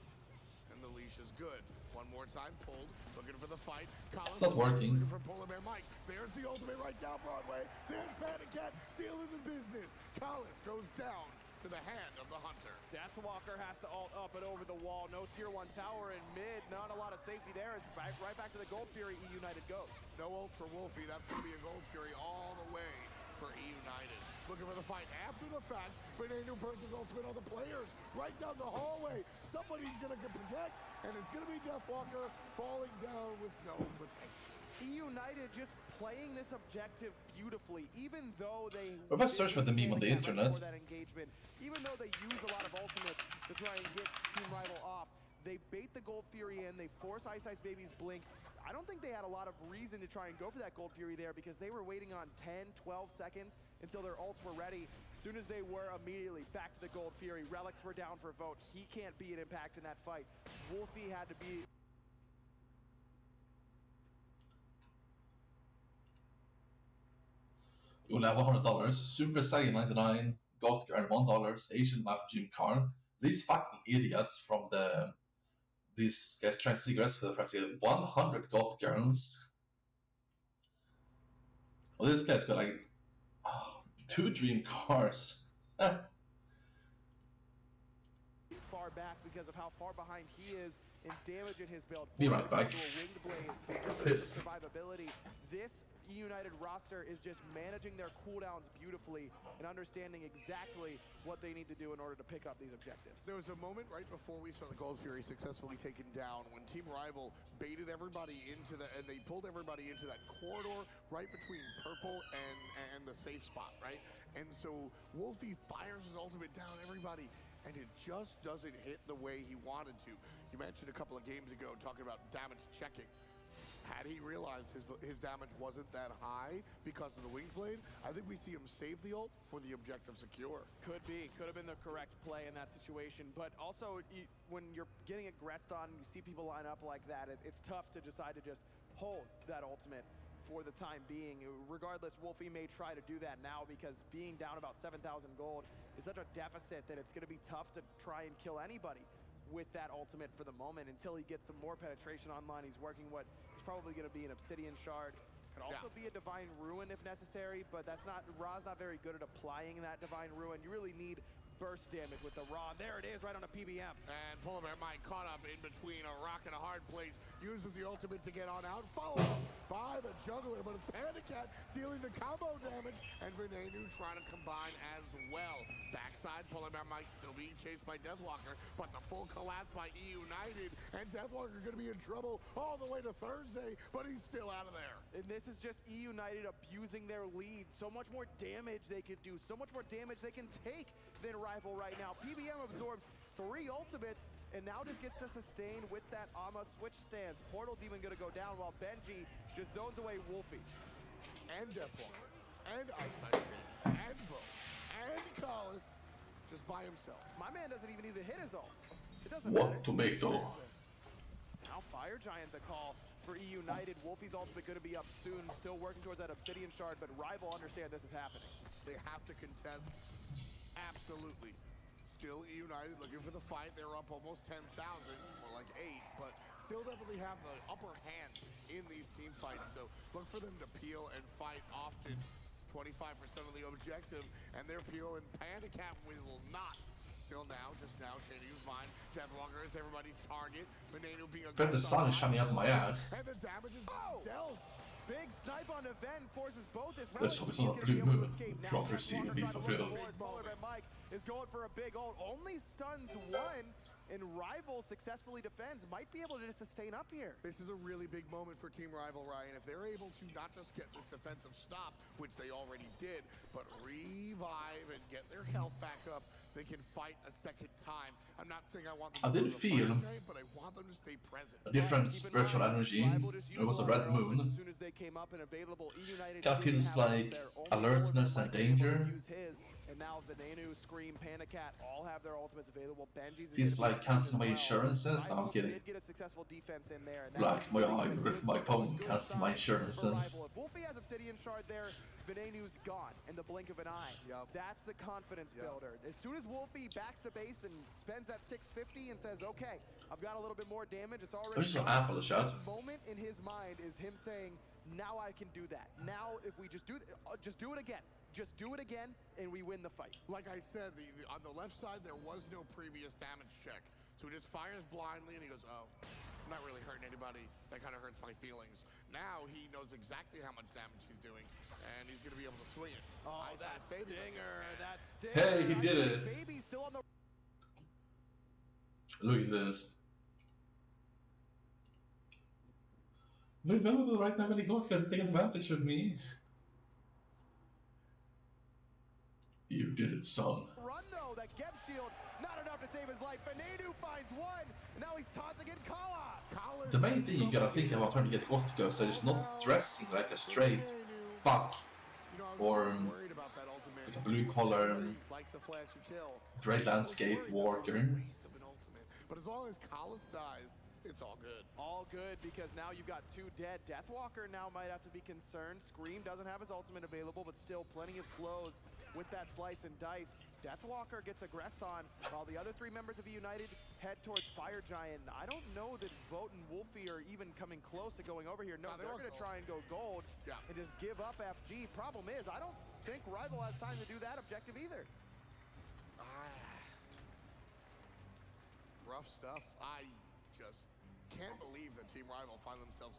And the leash is good. One more time, pulled. Looking for the fight. It's not working. Looking for Polar Bear Mike. There's the ultimate right down Broadway. There's Panic Cat dealing the business. Kalis goes down to the hand of the hunter. Deathwalker has to ult up and over the wall. No tier 1 tower in mid. Not a lot of safety there. It's right back to the Gold Fury. United goes. No ult for Wolfie. That's going to be a Gold Fury all the way for United. Looking for the fight after the fact. Venenu burns his ultimate on the players. Right down the hallway. Somebody's going to protect, and it's going to be Deathwalker falling down with no protection. United just playing this objective beautifully, even though they... Or if I search for the meme on the internet. That engagement, even though they use a lot of ultimates to try and get Team Rival off, they bait the Gold Fury in, they force Ice Ice Baby's blink. I don't think they had a lot of reason to try and go for that Gold Fury there because they were waiting on 10, 12 seconds until their ults were ready. As soon as they were, immediately back to the Gold Fury. Relics were down for Vote. He can't be an impact in that fight. Wolfie had to be... You'll have $100. Super Saiyan 99. Gold Girl $1. Asian Life Dream Car. These fucking idiots from these guys trying cigarettes for the price of 100 Gold Girls. Well, this guy's got like 2 dream cars. Far back because of how far behind he is in damage in his build. Be right back. Survivability. This United roster is just managing their cooldowns beautifully and understanding exactly what they need to do in order to pick up these objectives. There was a moment right before we saw the Gold Fury successfully taken down when Team Rival baited everybody into and they pulled everybody into that corridor right between purple and the safe spot, right? And so Wolfie fires his ultimate down everybody, and it just doesn't hit the way he wanted to. You mentioned a couple of games ago talking about damage checking. Had he realized his damage wasn't that high because of the Wings Blade, I think we see him save the ult for the objective secure. Could be. Could have been the correct play in that situation. But also, when you're getting aggressed on, you see people line up like that, it's tough to decide to just hold that ultimate for the time being. Regardless, Wolfie may try to do that now because being down about 7,000 gold is such a deficit that it's going to be tough to try and kill anybody with that ultimate for the moment until he gets some more penetration online. He's working what is probably going to be an Obsidian Shard. Could also be a Divine Ruin if necessary, but that's not, Ra's not very good at applying that Divine Ruin. You really need burst damage with the Ra. There it is, right on a PBM. And Polar Bear Mike caught up in between a rock and a hard place, uses the ultimate to get on out, followed up by the juggler, but it's Panda Cat dealing the combo damage, and Venenu trying to combine as well. Backside, Polar Bear Mike still being chased by Deathwalker, but the full collapse by E United, and Deathwalker gonna be in trouble all the way to Thursday, but he's still out of there. And this is just E United abusing their lead. So much more damage they could do, so much more damage they can take than Rival right now. PBM absorbs 3 ultimates, and now just gets to sustain with that Ama switch stance. Portal's even gonna go down while Benji just zones away Wolfie. And Deathwalker, and Eyesight, and Vo, and Collis, just by himself. My man doesn't even need to hit his ults. It doesn't What matter. tomato? Now Fire Giant the call for E United. Wolfie's ultimate gonna be up soon, still working towards that Obsidian Shard, but Rival understand this is happening. They have to contest, absolutely. Still E United looking for the fight. They're up almost 10,000, more like 8, but still definitely have the upper hand in these team fights. So look for them to peel and fight often. 25% of the objective, and their peel and Panda Cat will not. Still just now, changing his mind. Deathwalker is everybody's target. Venenu being a Bet the sun is shining out of my ass. and the damage is dealt. Big snipe on Event forces both his Det såg ut som att Blue från Frisén vid förfylld. Mike is going for a big ult. Only stuns one, and Rival successfully defends. Might be able to sustain up here. This is a really big moment for Team Rival, Ryan. If they're able to not just get this defensive stop, which they already did, but revive and get their health back up, they can fight a second time. I'm not saying I want them to feel but I want them to stay present. a different spiritual energy. It was a red moon. As soon as they came up and available, E United Got feels like alertness and danger. And now Venenu, Scream, Panda Cat all have their ultimates available. Benji's Feels like canceling my insurances. No, I'm kidding. Did get a successful defense in there. Like my phone cancel my insurances. If Wolfie has Obsidian Shard there, Venenu's gone in the blink of an eye. That's the confidence builder. As soon as Wolfie backs the base and spends that 650 and says, okay, I've got a little bit more damage, it's already gone. The moment in his mind is him saying, now I can do that. Now if we just do it again. Just do it again, and we win the fight. Like I said, on the left side, there was no previous damage check. So he just fires blindly, and he goes, oh, I'm not really hurting anybody. That kind of hurts my feelings. Now he knows exactly how much damage he's doing, and he's going to be able to swing it. Oh, that stinger, that stinger. Hey, he did it. Baby's still on the... Look at this. We're available right now, but he goes to take advantage of me. You did it, son. Run though, that Geb shield, not enough to save his life. Venenu finds one. Now he's taunting in Kala. The main thing you gotta think about trying to get Gothka so it's not dressing like a straight buck or like a blue collar, great landscape worker. But as long as Collis dies, it's all good. All good, because now you've got 2 dead. Deathwalker now might have to be concerned. Scream doesn't have his ultimate available, but still plenty of slows with that slice and dice. Deathwalker gets aggressed on, while the other 3 members of United head towards Fire Giant. I don't know that Vote and Wolfie are even coming close to going over here. No, they're going to try and go gold and just give up FG. Problem is, I don't think Rival has time to do that objective either. Rough stuff. I just can't believe that Team Rival find themselves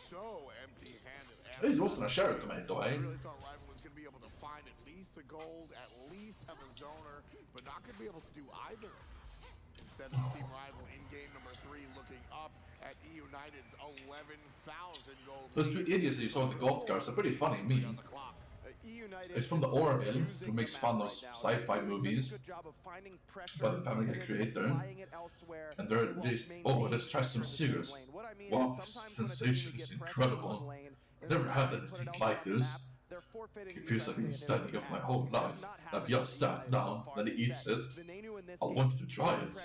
so empty-handed. He's also a share tomato, eh? I really thought Rival was going to be able to find at least the gold, at least have a zoner, but not going to be able to do either. Instead of Team Rival in game number 3 looking up at E United's 11,000 gold. Those 2 idiots that you saw at the golf cars are pretty funny, me. On the clock. It's from the Orville, who makes fun of sci-fi movies by the family creator. And they're just, oh, let's try some serious. Wow, sensation is incredible. I've never had anything like this. It feels like I've been studying up my whole life. I've just sat down, then he eats it. I wanted to try it.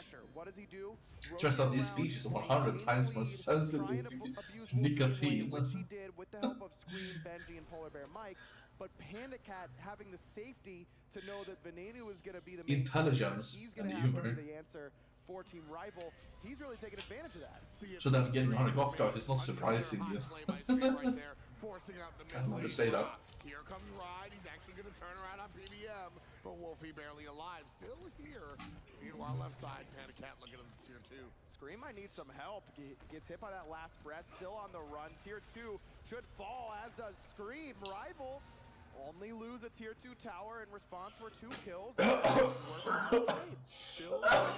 Turns out these species are 100 times more sensitive to nicotine. Which he did with the help of Scream, Benji, and Polar Bear Mike. But Panda Cat having the safety to know that Venenu is going to be the main intelligence he's going to and have humor. the answer for Team Rival. He's really taking advantage of that. So then getting on a golf cart is not surprising. I want to say that. Here comes Ride. He's actually going to turn around on PBM, but Wolfie barely alive. Still here. Meanwhile, left side, Panda Cat looking at the tier 2. Scream might need some help. Gets hit by that last breath. Still on the run. Tier 2 should fall, as does Scream. Rival only lose a tier 2 tower in response for 2 kills. Still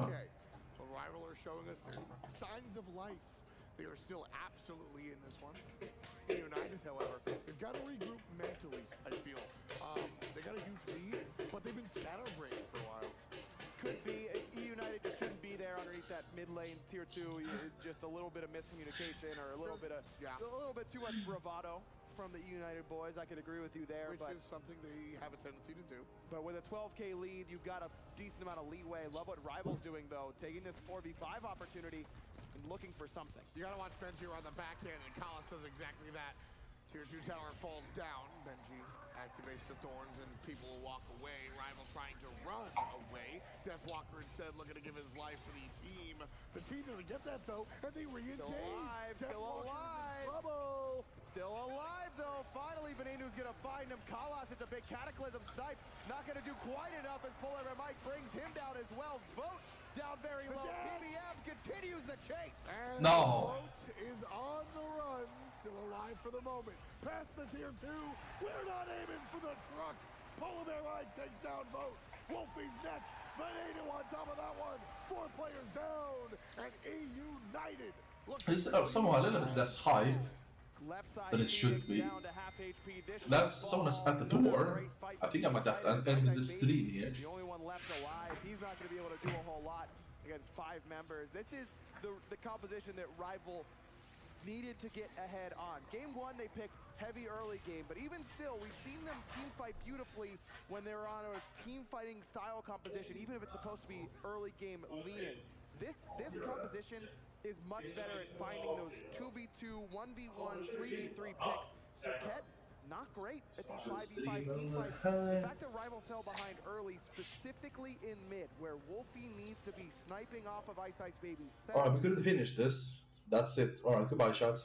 okay. The Rival are showing us their signs of life. They are still absolutely in this one. United, however, they've got to regroup mentally, I feel. They got a huge lead, but they've been scatterbrained for a while. Could be. United just shouldn't be there underneath that mid lane tier 2. Just a little bit of miscommunication or a little bit too much bravado from the United boys. I could agree with you there. Which is something they have a tendency to do. But with a 12K lead, you've got a decent amount of leeway. Love what Rival's doing, though, taking this 4v5 opportunity and looking for something. You gotta watch Benji on the back end, and Collis does exactly that. Tier 2 tower falls down. Benji activates the thorns, and people will walk away. Rival trying to run away. Deathwalker instead looking to give his life for the team. The team doesn't get that, though, and they re-engage. Still alive. Trouble. Still alive, though. Finally, Venenu's gonna find him. Kalas, it's a big cataclysm snipe. Not gonna do quite enough as Polar Bear Mike brings him down as well. Vote down very low. PBM continues the chase. And no. Vote is on the run. Still alive for the moment. Past the tier 2. We're not aiming for the truck. Polar Bear Mike takes down Vote. Wolfie's next. Venenu on top of that one. 4 players down. And United. It's somehow a little bit less hype than it should be. That's someone is at the door. I think I might have to end the stream here. The only one left alive. He's not going to be able to do a whole lot against 5 members. This is the composition that Rival needed to get ahead on. Game 1, they picked heavy early game, but even still, we've seen them team fight beautifully when they're on a team fighting style composition, even if it's supposed to be early game leaning. This composition is much better at finding those 2v2, 1v1, 3v3 picks. Cirquette, not great at these 5v5 team fights. The fact that Rival fell behind early, specifically in mid, where Wolfie needs to be sniping off of Ice Ice Baby's set. Alright, we couldn't finish this. That's it. Alright, goodbye, chat.